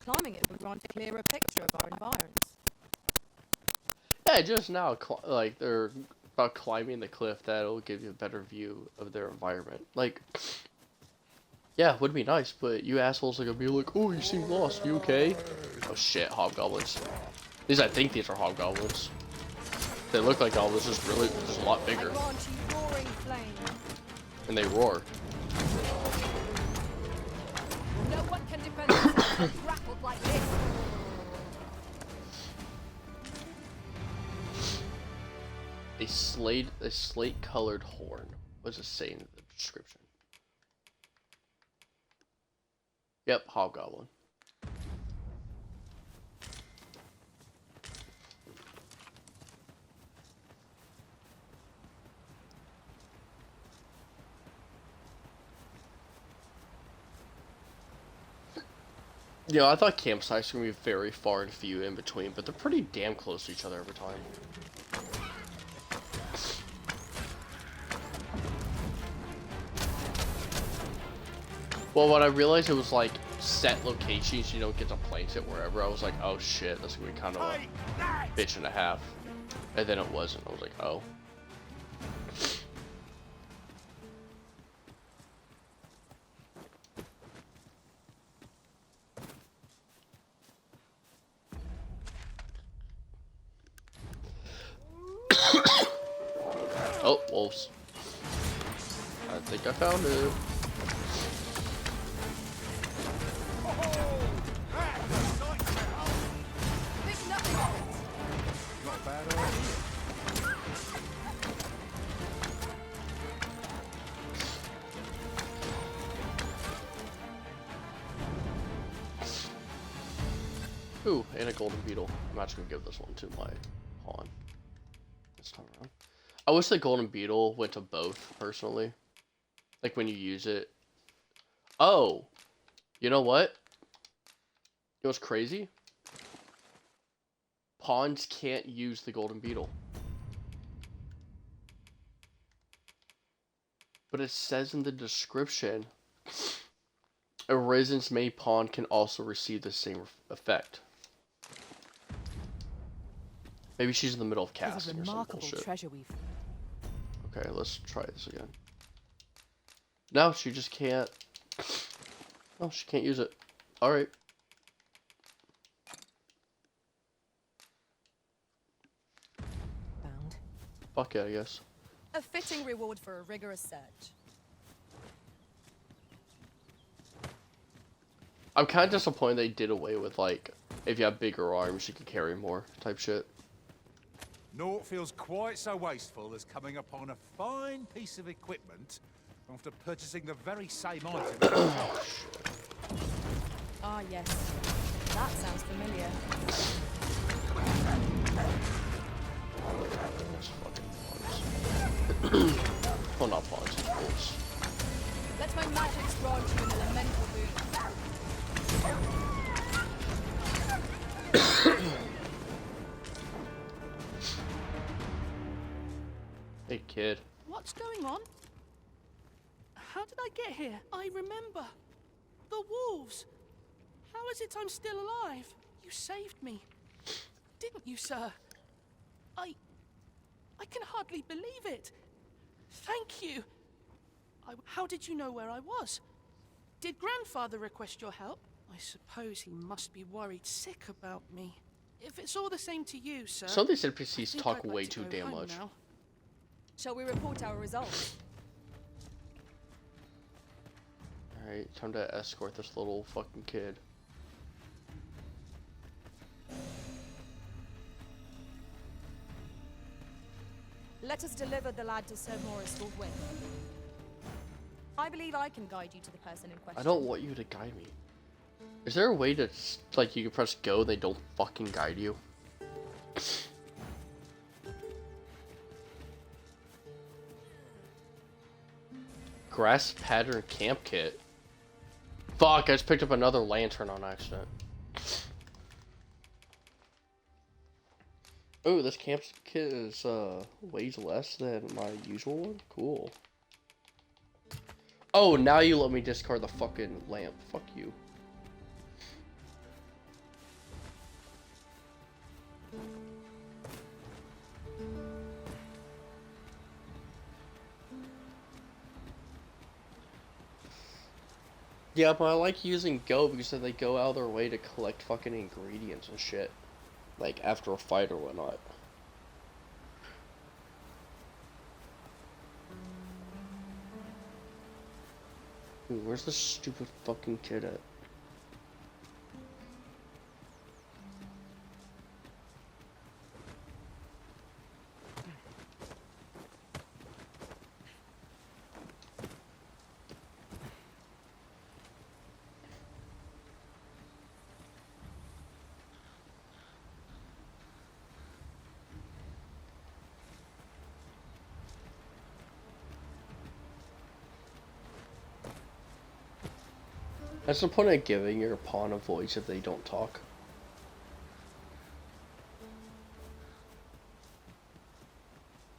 Climbing it would grant a clearer picture of our environs. Yeah, just now, like, they're about climbing the cliff, that'll give you a better view of their environment. Like, yeah, would be nice, but you assholes are gonna be like, oh, you seem lost, you okay? Oh shit, hobgoblins. At least I think these are hobgoblins. They look like goblins, just really, just a lot bigger. I grant you roaring flame. And they roar. No one can defend themselves when grappled like this. A slate-colored horn. What does it say in the description? Yep, hobgoblin. You know, I thought campsites were going to be very far and few in between, but they're pretty damn close to each other every time. Well, when I realized it was like set locations, you don't get to place it wherever, I was like, oh shit, that's going to be kind of a bitch and a half. And then it wasn't. I was like, oh. Oh, wolves. I think I found it. Not bad idea. Ooh, and a golden beetle. I'm actually gonna give this one to my pawn this time around. I wish the golden beetle went to both, personally. Like when you use it. Oh! You know what? You know what's crazy? Pawns can't use the golden beetle. But it says in the description, a Risen's May pawn can also receive the same effect. Maybe she's in the middle of casting or some bullshit. Treasure we've. Okay, let's try this again. No, she just can't. Oh, she can't use it. Alright. Found. Fuck it, I guess. A fitting reward for a rigorous search. I'm kind of disappointed they did away with, like, if you have bigger arms, you can carry more type shit. Naught feels quite so wasteful as coming upon a fine piece of equipment after purchasing the very same item. Ah, yes. That sounds familiar. Well, not pawns, wolves. Let my magic grant you an elemental boon. Hey, kid. What's going on? How did I get here? I remember. The wolves. How is it I'm still alive? You saved me. Didn't you, sir? I can hardly believe it. Thank you. How did you know where I was? Did Grandfather request your help? I suppose he must be worried sick about me. If it's all the same to you, sir. Some of these NPCs talk way too damn much. Now. Shall we report our results? Alright, time to escort this little fucking kid. Let us deliver the lad to Sir Morris forthwith. I believe I can guide you to the person in question. I don't want you to guide me. Is there a way to, like, you can press go and they don't fucking guide you? Grass pattern camp kit. Fuck, I just picked up another lantern on accident. Oh, this camp kit is, weighs less than my usual one? Cool. Oh, now you let me discard the fucking lamp. Fuck you. Yeah, but I like using Go because then they go out of their way to collect fucking ingredients and shit. like after a fight or whatnot. Dude, where's this stupid fucking kid at? That's the point of giving your pawn a voice if they don't talk.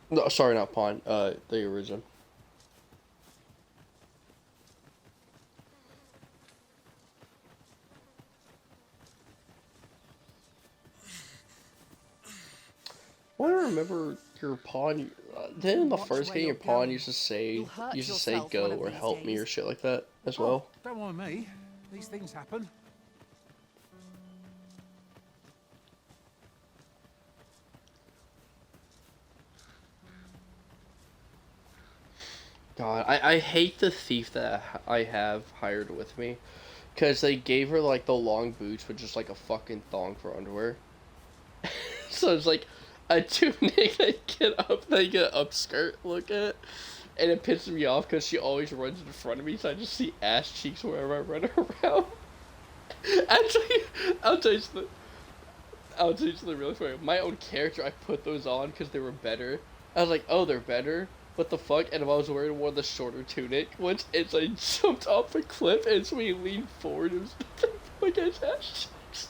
No, sorry, not pawn. The Arisen. Well, I remember your pawn. Then in the first game, your pawn used to say go or help me or shit like that as well. Don't mind me. These things happen. God, I hate the thief that I have hired with me, because they gave her like the long boots with just like a fucking thong for underwear. So it's like a tunic they get upskirt look at, and it pisses me off because she always runs in front of me, so I just see ass cheeks wherever I run around. Actually, I'll tell you something really funny. My own character, I put those on because they were better. I was like, oh, they're better? What the fuck? And if I was wearing one of the shorter tunic, which it's I jumped off a cliff, and so we leaned forward, it was like ass cheeks.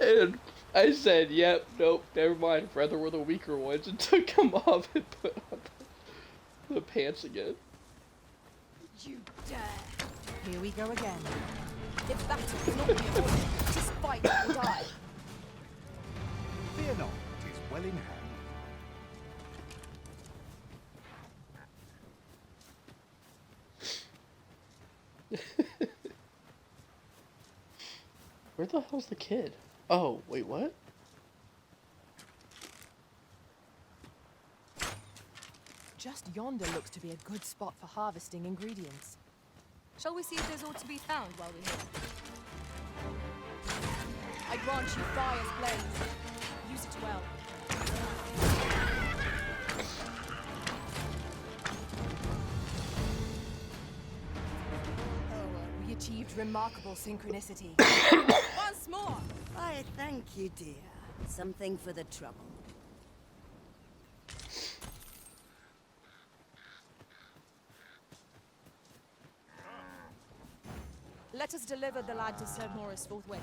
And I said, yep, nope, never mind. Rather were the weaker ones, and took them off and put on the pants again. You dare! Here we go again. If battle cannot be avoided, just fight or die. Fear not, it is well in hand. Where the hell's the kid? Oh, wait, what? Just yonder looks to be a good spot for harvesting ingredients. Shall we see if there's aught to be found while we're here? I grant you fire's blaze. Use it well. We achieved remarkable synchronicity. Once more! I thank you, dear. Something for the trouble. Let us deliver the lad to Sir Morris forthwith.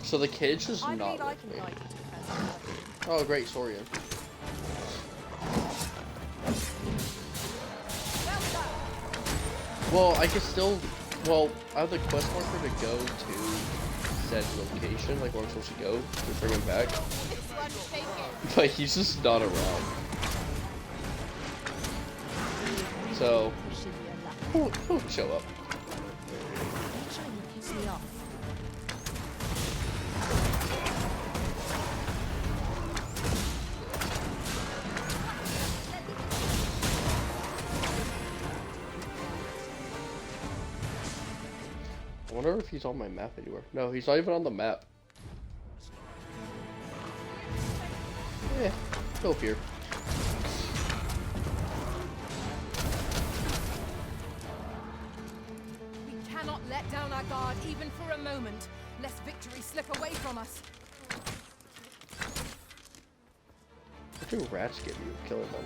So the kid's just I not believe I with can me. guide you to the best. Oh, great, Saurian. Well, I can still... Well, I have the quest marker to go to said location, like where I'm supposed to go, to bring him back. But he's just not around. So... he'll show up. I wonder if he's on my map anywhere. No, he's not even on the map. Yeah, go up here. We cannot let down our guard even for a moment, lest victory slip away from us. What do rats get you killing them?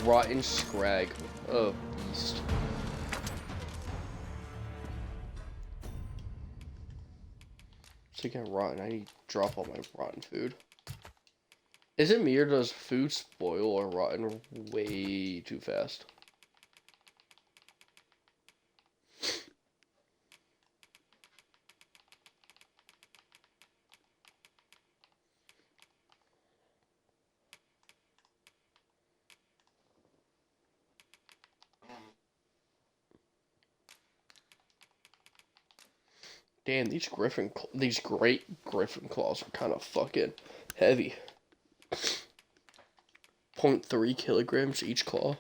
Rotten scrag. Oh, beast. To get rotten, I need to drop all my rotten food. Is it me or does food spoil or rotten way too fast? Damn, these great griffin claws are kind of fucking heavy. 0.3 kilograms each claw.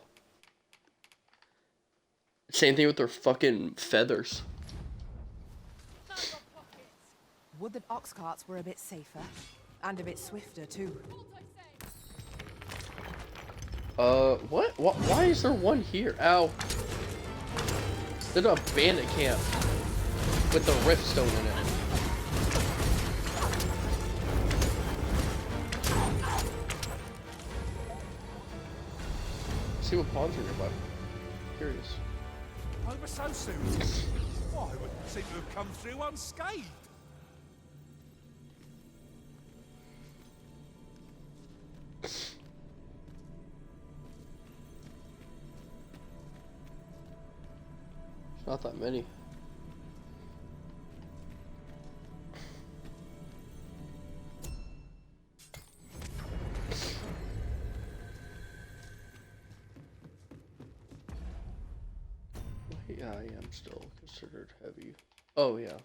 Same thing with their fucking feathers. Would that ox carts were a bit safer. And a bit swifter, too. What? Why is there one here? Ow. There's a bandit camp with the rift stone in it. See what pawns are nearby. Curious. Over so soon? Why, I wouldn't seem to have come through unscathed. Not that many. Yeah, I am still considered heavy. Oh, yeah.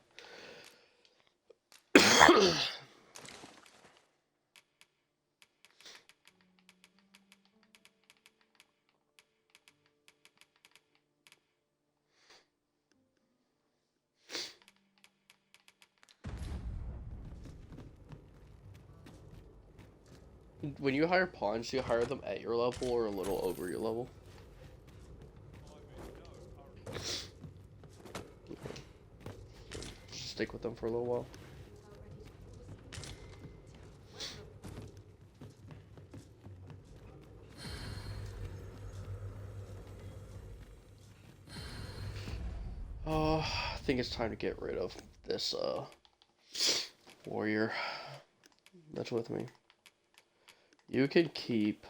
When you hire pawns, do you hire them at your level or a little over your level? Stick with them for a little while. I think it's time to get rid of this warrior that's with me. You can keep...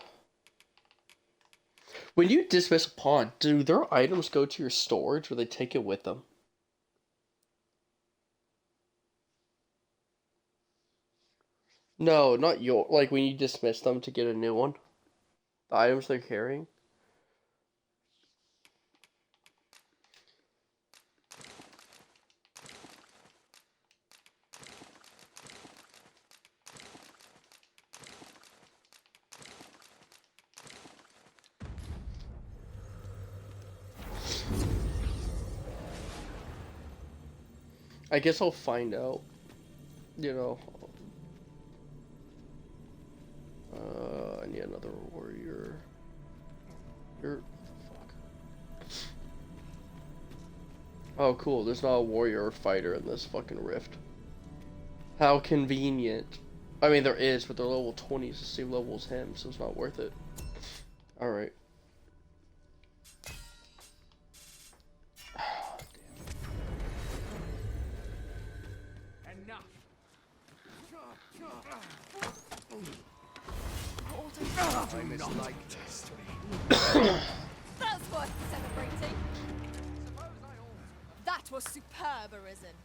When you dismiss a pawn, do their items go to your storage or they take it with them? No, not your... Like when you dismiss them to get a new one? The items they're carrying? I guess I'll find out, you know. I need another warrior. Fuck. Oh, cool. There's not a warrior or fighter in this fucking rift. How convenient. I mean, there is, but they're level 20, it's the same level as him, so it's not worth it. Alright. I mislike this. That's worth celebrating. That was superb, Arisen.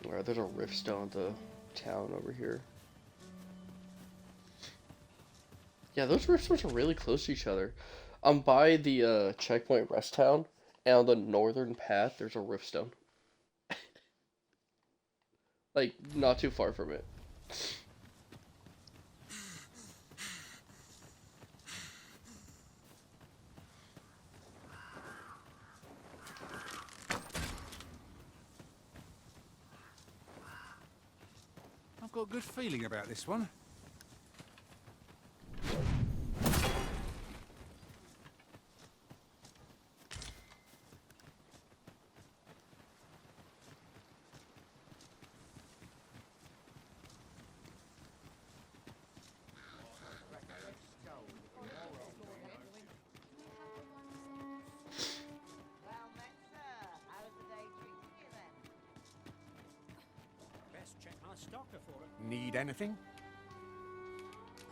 Alright, there's a rift stone at the town over here. Yeah, those rift stones are really close to each other. I'm by the checkpoint rest town, and on the northern path, there's a rift stone. Like, not too far from it. I've got a good feeling about this one. Need anything?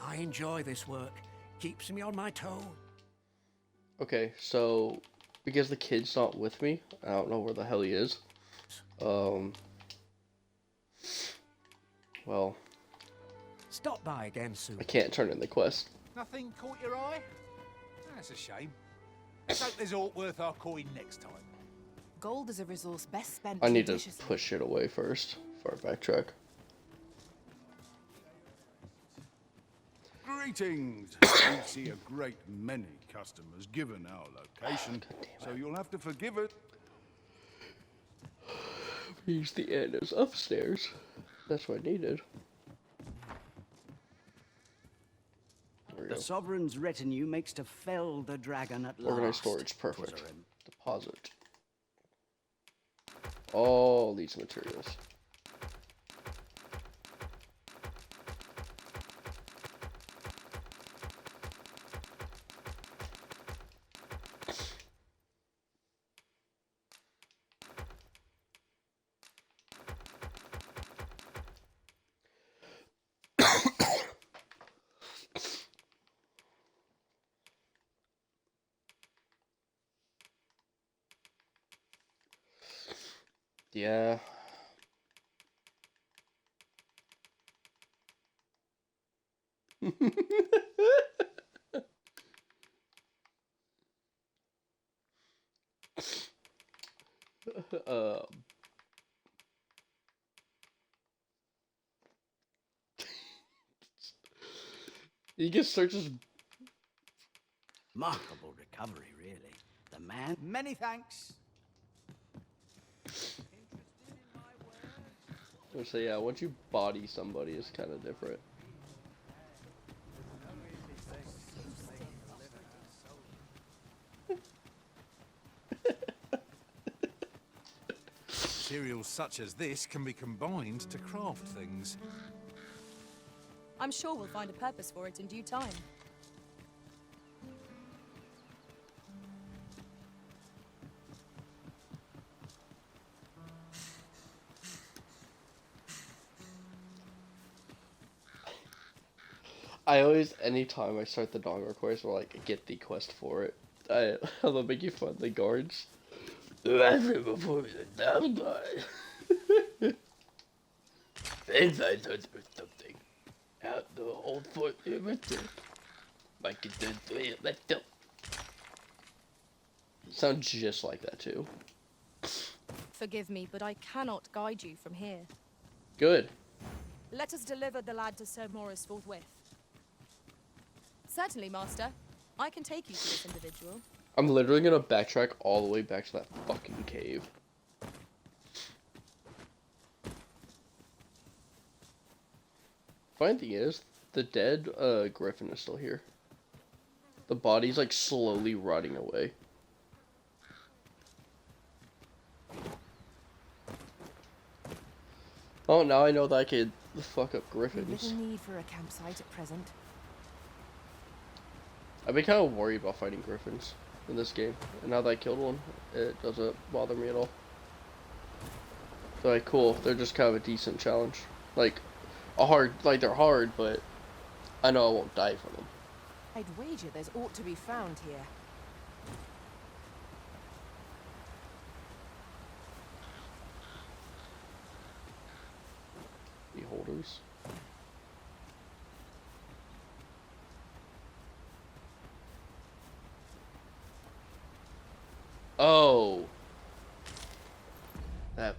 I enjoy this work. Keeps me on my toe. Okay, so because the kid's not with me, I don't know where the hell he is. Well, stop by again soon. I can't turn in the quest. Nothing caught your eye? That's a shame. Let's hope there's aught worth our coin next time. Gold is a resource best spent I need to judiciously. push it away first before I backtrack. Greetings! We see a great many customers given our location, so you'll have to forgive it. Use the inn is upstairs. That's what I needed. There we The go. Sovereign's retinue makes to fell the dragon at last. Organized storage, was perfect. her em- Deposit. All these materials. Yeah. um. You can search his. Remarkable recovery, really. The man. Many thanks. So yeah, once you body somebody, it's kind of different. Materials such as this can be combined to craft things. I'm sure we'll find a purpose for it in due time. I always, anytime I start the DOGMA quest, or like get the quest for it, I'll make you fun the guards. Before the DOGMA. Then I thought there was something out the whole fort limited. Like it did the sounds just like that too. Forgive me, but I cannot guide you from here. Good. Let us deliver the lad to Sir Morris forthwith. Certainly, Master. I can take you to this individual. I'm literally gonna backtrack all the way back to that fucking cave. Funny thing is, the dead griffin is still here. The body's like slowly rotting away. Oh, now I know that I could fuck up griffins. Little need for a campsite at present. I've been kind of worried about fighting griffins in this game, and now that I killed one, it doesn't bother me at all. They're like, cool, they're just kind of a decent challenge. Like, they're hard, but I know I won't die from them. I'd wager there's aught to be found here. Beholders. Oh. That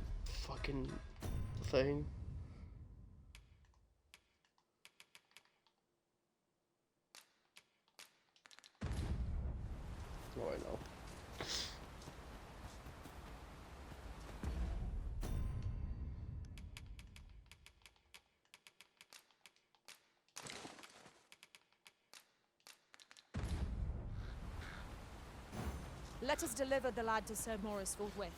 fucking thing. Oh, I know. Let us deliver the lad to Sir Morris forthwith.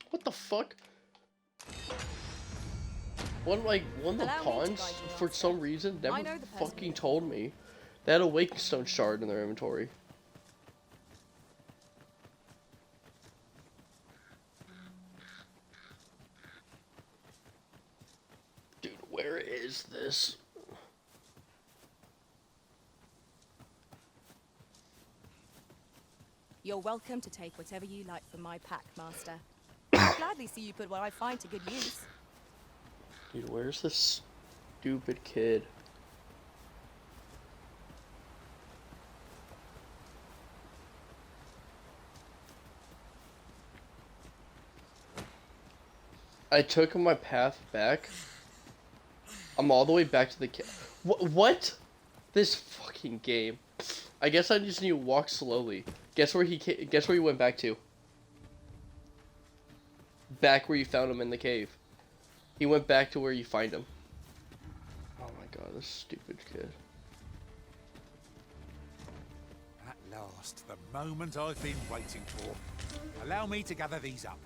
What the fuck? One of the Allow me to pawns, guide you, for Master. some reason, I never know the person fucking you- told me they had a Waking Stone shard in their inventory. Where is this? You're welcome to take whatever you like from my pack, Master. I'll gladly see you put what I find to good use. Dude, where's this stupid kid? I took my path back. I'm all the way back to the What? This fucking game. I guess I just need to walk slowly. Guess where guess where he went back to? Back where you found him in the cave. He went back to where you find him. Oh my god, this stupid kid. At last, the moment I've been waiting for. Allow me to gather these up.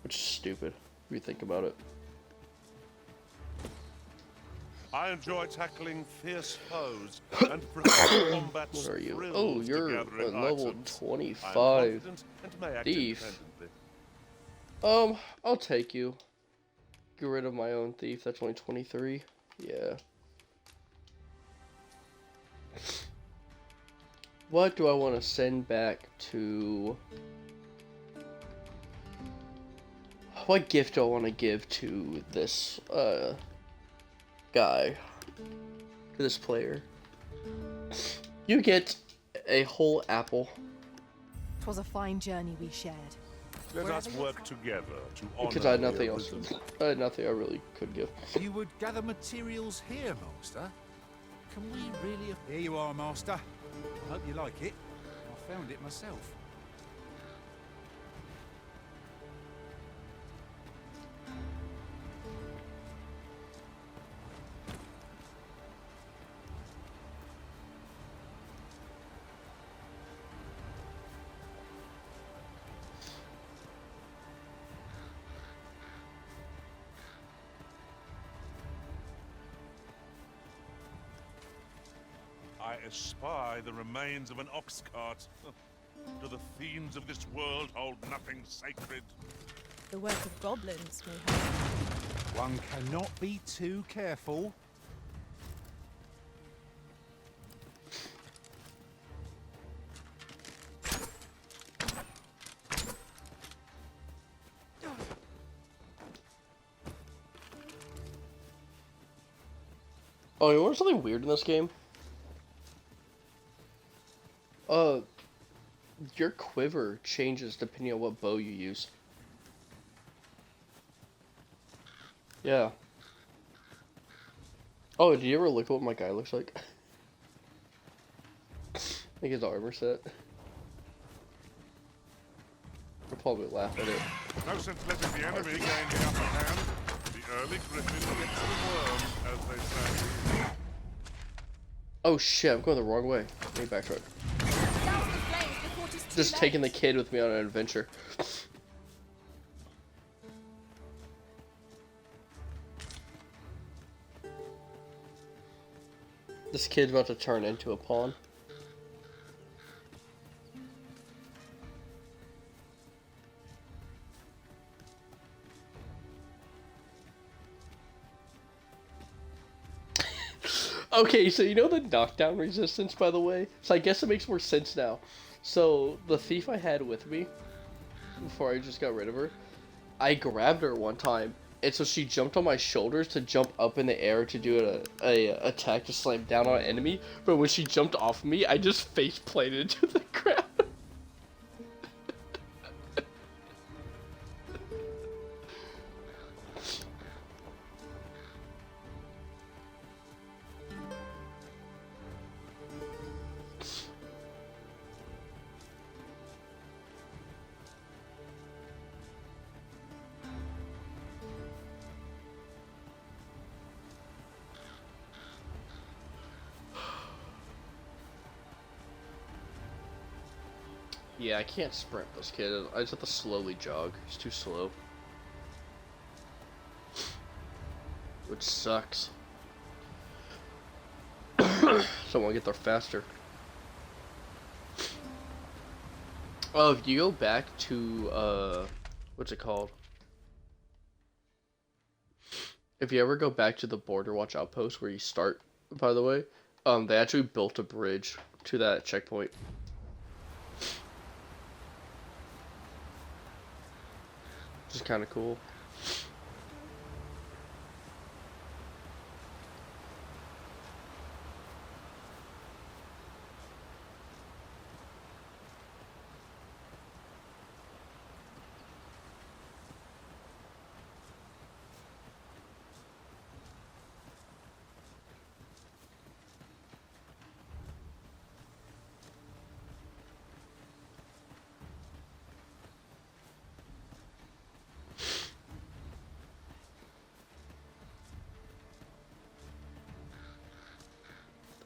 Which is stupid, if you think about it. I enjoy tackling fierce foes and prefer combat's What are you? thrills Oh, to you're a gathering level items. 25 I'm confident and may act thief. independently. I'll take you. Get rid of my own thief. That's only 23. Yeah. What do I want to send back to... What gift do I want to give to this, guy? To this player? You get a whole apple. 'Twas a fine journey we shared. Let us work together to honor Because I had the nothing else. arisen. I had nothing I really could give. You would gather materials here, Master? Can we really... Here you are, Master. I hope you like it. I found it myself. I espy the remains of an ox cart. Do the fiends of this world hold nothing sacred? The work of goblins, mayhap. One cannot be too careful. Oh, you want something weird in this game? Your quiver changes depending on what bow you use. Yeah. Oh, did you ever look at what my guy looks like? Like his armor set. I'll probably laugh at it. No sense letting the enemy gain the upper hand. The early griffin gets the worm, as they say. Oh shit, I'm going the wrong way. Let me backtrack. Just taking the kid with me on an adventure. This kid's about to turn into a pawn. Okay, so you know the knockdown resistance, by the way? So I guess it makes more sense now. So, the thief I had with me, before I just got rid of her, I grabbed her one time, and so she jumped on my shoulders to jump up in the air to do a attack to slam down on an enemy, but when she jumped off me, I just face planted into the ground. Yeah, I can't sprint this kid. I just have to slowly jog. He's too slow. Which sucks. So I want to get there faster. Oh, if you go back to, what's it called? If you ever go back to the Border Watch outpost where you start, by the way, they actually built a bridge to that checkpoint. Which is kind of cool.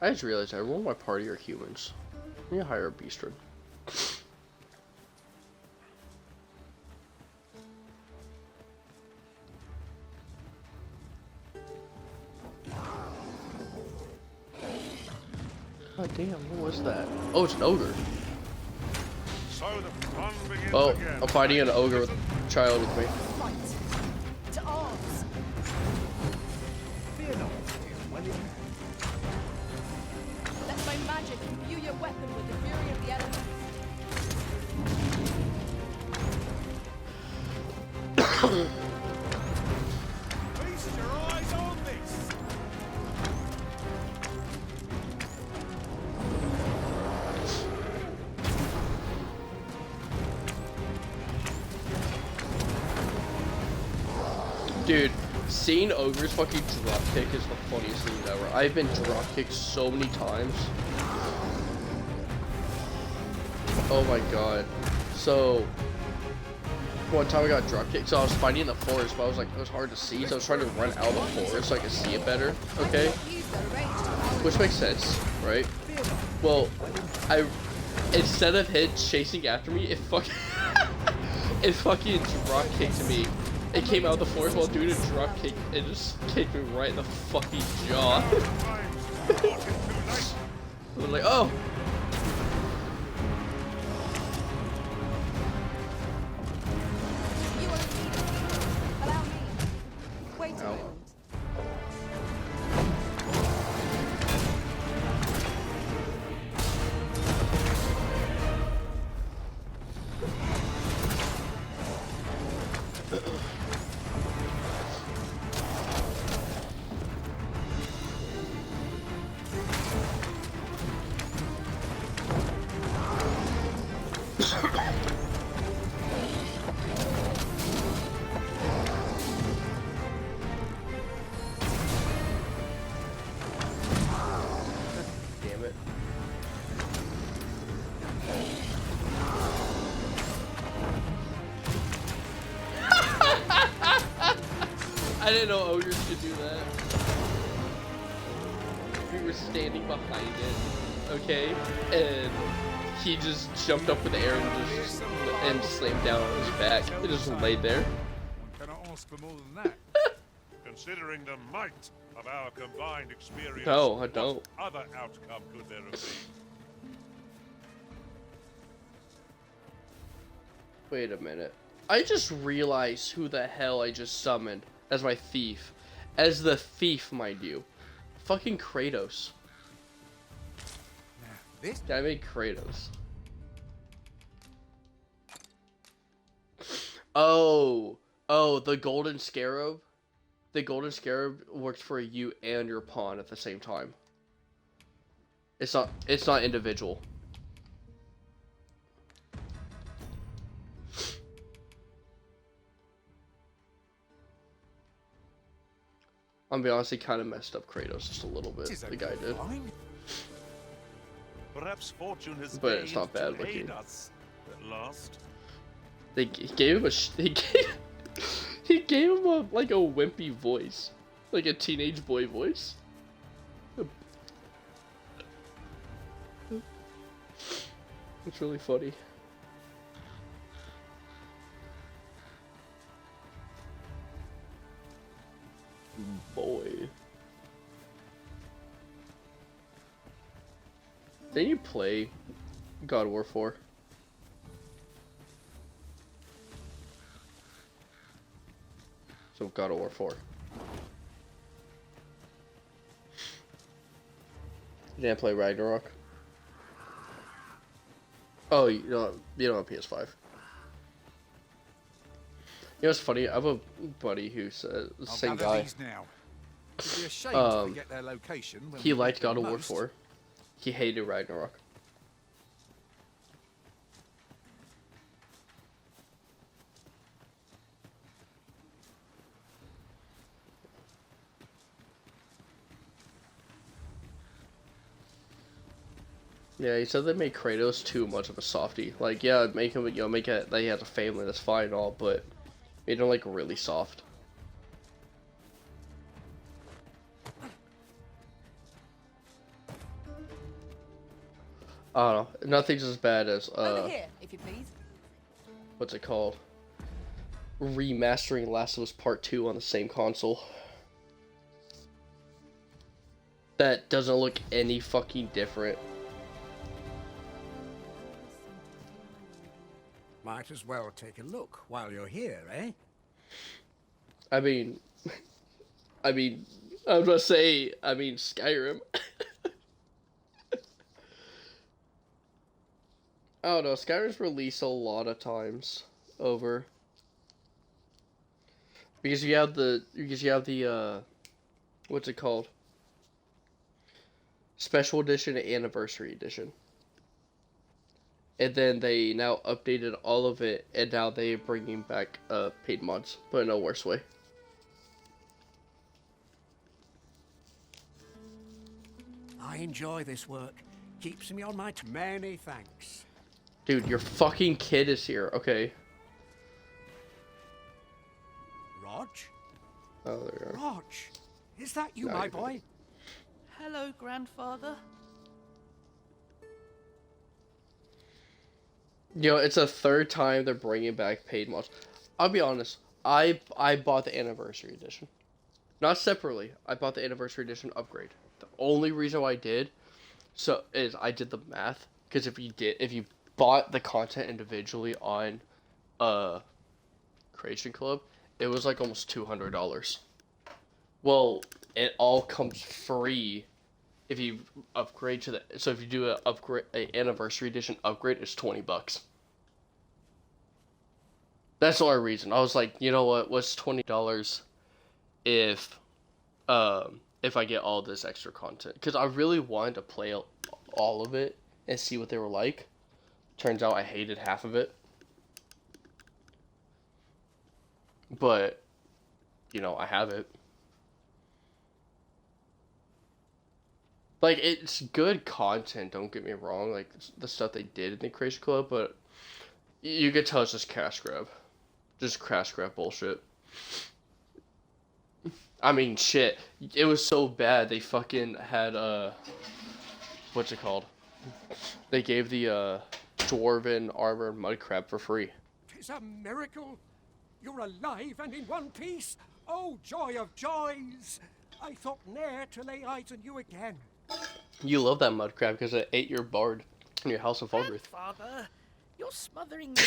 I just realized everyone in my party are humans. I need to hire a beastren. Oh damn, what was that? Oh, it's an ogre. So the fun begins Oh, again. I'm fighting an ogre with a child with me. To arms! Fear not, well in hand. Let my magic imbue your weapon with the fury of the elements. Feast your eyes on this. Dude, seeing ogres fucking drop kick is the funniest thing ever. I've been drop kicked so many times. Oh my god. So, one time I got drop kicked, so I was fighting in the forest, but I was like, it was hard to see, so I was trying to run out of the forest so I could see it better, okay? Which makes sense, right? Well, instead of it chasing after me, it fucking, it fucking drop kicked me. It came out of the forest while doing a drop kick and just kicked me right in the fucking jaw. I was like, oh! Wait a Ow. moment. Damn it. I didn't know ogres could do that. We were standing behind it, okay? And he just jumped up in the air and slammed down on his back. It just laid there. One cannot ask for more than that. Considering the might of our combined experience, No, I don't. what other outcome could there have been? Wait a minute. I just realized who the hell I just summoned as my thief. As the thief, mind you. Fucking Kratos. This I made Kratos. Oh, the golden scarab. The golden scarab works for you and your pawn at the same time. It's not individual. I'm be honest, he kind of messed up Kratos just a little bit. The guy did. Perhaps fortune has But it's not deigned bad to looking. aid us at last. They gave him he gave him a like a wimpy voice, like a teenage boy voice. It's really funny. Boy. Didn't you play God of War 4? So God of War 4. You didn't play Ragnarok? Oh, you don't have PS5. You know what's funny? I have a buddy who says the same gather guy. these now. It'd be a shame to forget their location when He we liked need them God of War most. 4. He hated Ragnarok. Yeah, he said they made Kratos too much of a softie. Like, yeah, make him, make it that he has a family, that's fine and all, but made him like really soft. I don't know. Nothing's as bad as Over here, if you please. what's it called? Remastering Last of Us Part 2 on the same console. That doesn't look any fucking different. Might as well take a look while you're here, eh? I mean, I was gonna say, Skyrim. I don't know, Skyrim's released a lot of times over. Because you have the, what's it called? Special Edition and Anniversary Edition. And then they now updated all of it, and now they're bringing back paid mods, but in a worse way. I enjoy this work. Keeps me on my many thanks. Dude, your fucking kid is here. Okay. Rog? Oh, there you are. Rog, is that you, No, my you're good. boy? Hello, grandfather. You know, it's a third time they're bringing back paid mods. I'll be honest. I bought the Anniversary Edition. Not separately. I bought the Anniversary Edition upgrade. The only reason why I did is I did the math. Because if you bought the content individually on Creation Club, it was like almost $200. Well, it all comes free if you upgrade to the. So if you do an Anniversary Edition upgrade, it's $20. That's the only reason. I was like, you know what? What's $20 if I get all this extra content? Because I really wanted to play all of it and see what they were like. Turns out I hated half of it. But, I have it. Like, it's good content, don't get me wrong, like, the stuff they did in the Creation Club, but you could tell it's just cash grab. Just cash grab bullshit. I mean, shit. It was so bad, they fucking had, what's it called? They gave the, Dwarven Armor Mud Crab for free. 'Tis a miracle. You're alive and in one piece. Oh, joy of joys. I thought ne'er to lay eyes on you again. You love that mud crab because it ate your bard in your House of Falgrith. Father, you're smothering me.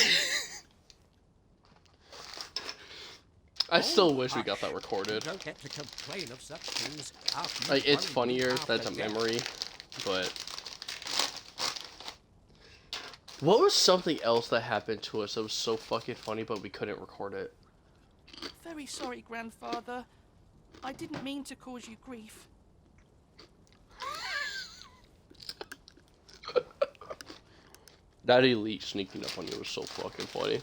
I still wish we got that recorded. You don't get to complain of such things after Like, you've it's worried funnier half that's a the death. memory, but... What was something else that happened to us that was so fucking funny but we couldn't record it? Very sorry, grandfather. I didn't mean to cause you grief. That elite sneaking up on you was so fucking funny.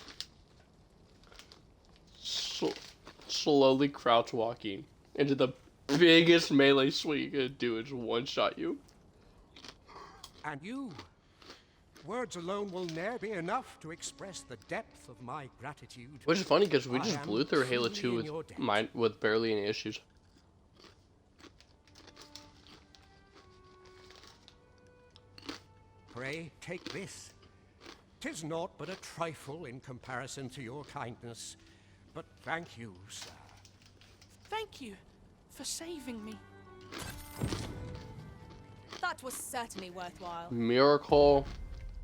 Slowly crouch walking into the biggest melee swing you could do and just one-shot you. And you. Words alone will ne'er be enough to express the depth of my gratitude. Which is funny because we I just am blew through Halo truly 2 in your debt. with barely any issues. Pray, take this. 'Tis naught but a trifle in comparison to your kindness. But thank you, sir. Thank you for saving me. That was certainly worthwhile. Miracle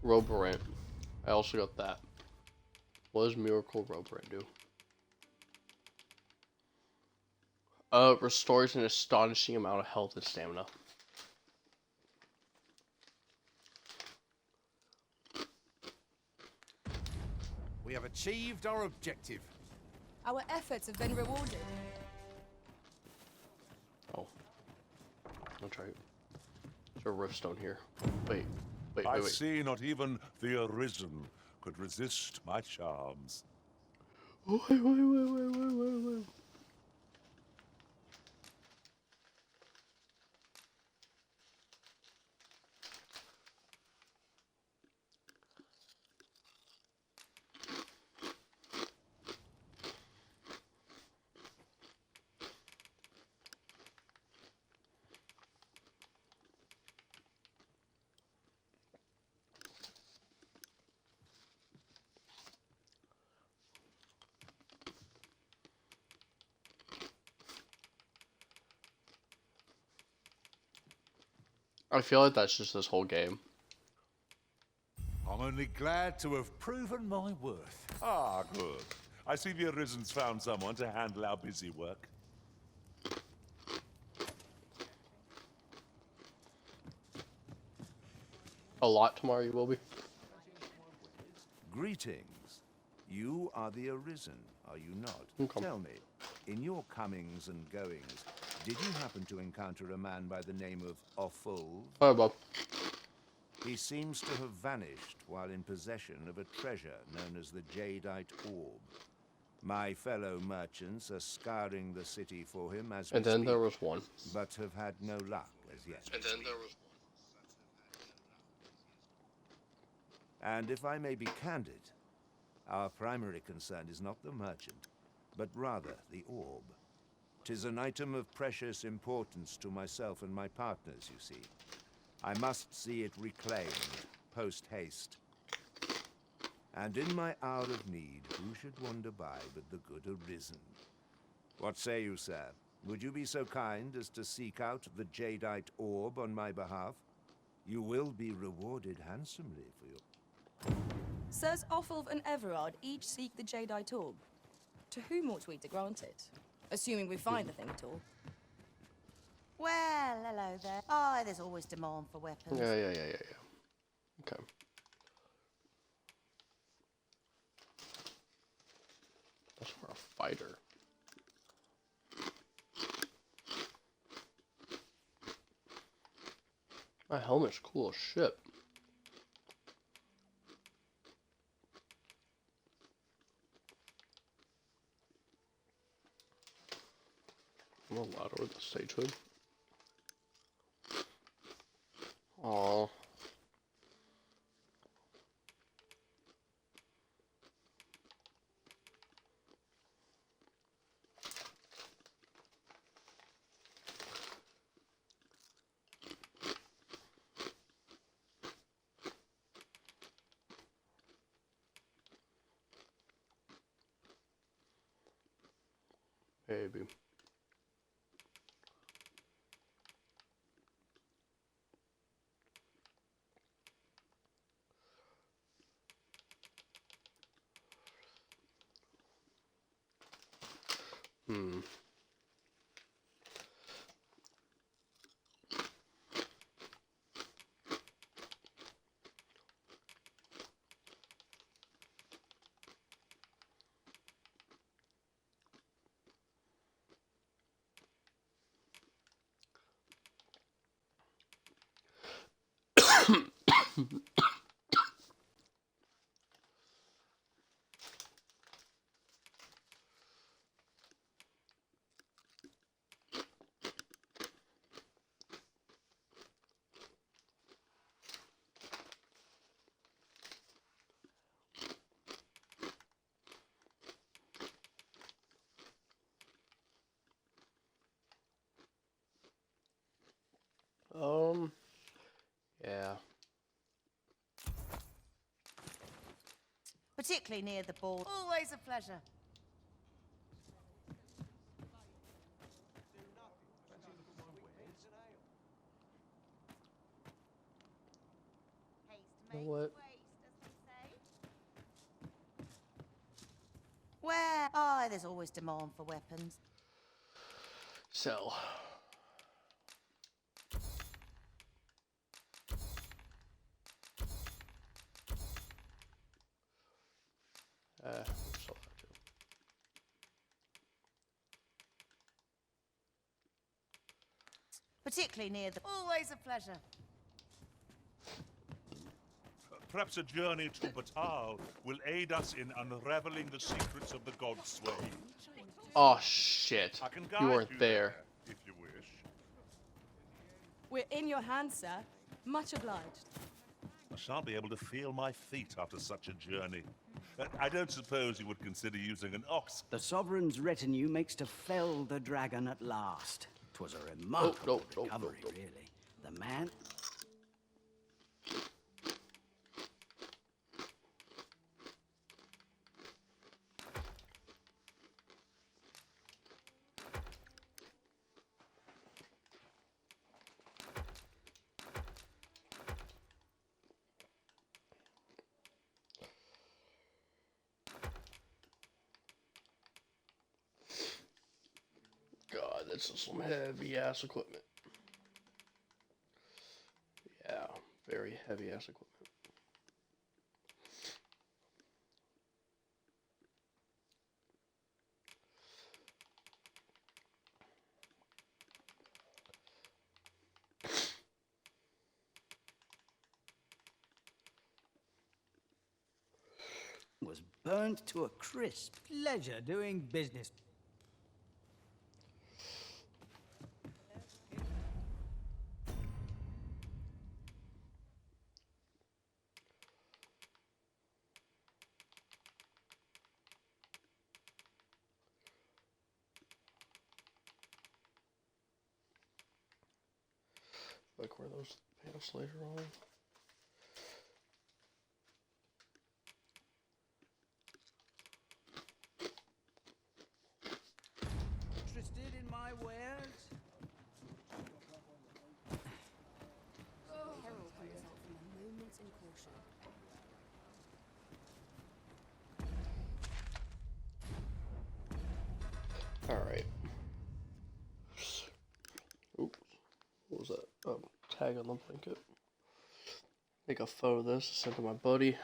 Roborant. I also got that. What does Miracle Roborant do? Restores an astonishing amount of health and stamina. achieved our objective. Our efforts have been rewarded. Oh. That's right. There's a riftstone here. Wait. I see not even the Arisen could resist my charms. Wait. I feel like that's just this whole game. I'm only glad to have proven my worth. Ah, good. I see the Arisen's found someone to handle our busy work. A lot tomorrow you will be. Greetings. You are the Arisen, are you not? Okay. Tell me, in your comings and goings, did you happen to encounter a man by the name of Offul? Hi, Bob. He seems to have vanished while in possession of a treasure known as the Jadeite Orb. My fellow merchants are scouring the city for him as we And then speak, there was one. but have had no luck as yet. And then there was And if I may be candid, our primary concern is not the merchant, but rather the orb. 'Tis an item of precious importance to myself and my partners, you see. I must see it reclaimed, post-haste. And in my hour of need, who should wander by but the good Arisen? What say you, sir? Would you be so kind as to seek out the Jadeite Orb on my behalf? You will be rewarded handsomely for your... Sirs Offulf and Everard each seek the Jadeite Orb. To whom ought we to grant it? Assuming we find the thing at all. Well, hello there. Oh, there's always demand for weapons. Yeah. Okay. That's for a fighter. My helmet's cool as shit. I'm allowed over the stagehood. Aww. Maybe. Hmm. Yeah. Particularly near the ball. Always a pleasure. What? Where? Oh, there's always demand for weapons. Sell. particularly near the... Always a pleasure. Perhaps a journey to Batal will aid us in unraveling the secrets of the Godsway. Oh shit. I can You guide weren't you there. if you wish. We're in your hands, sir. Much obliged. I shan't be able to feel my feet after such a journey. I don't suppose you would consider using an ox. The Sovereign's retinue makes to fell the dragon at last. 'Twas a remarkable recovery, really. The man... God, this is some heavy ass equipment. Yeah, very heavy ass equipment. was burnt to a crisp. Pleasure doing business. Like where those pants later on. Interested in my wares? Peril can result from a moment's incaution. Alright. Oops. What was that? Oh, tag on the blanket. Make a photo of this, send to my buddy.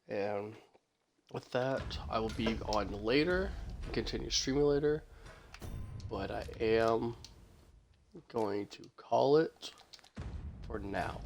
And with that, I will be on later, continue streaming later, but I am going to call it for now.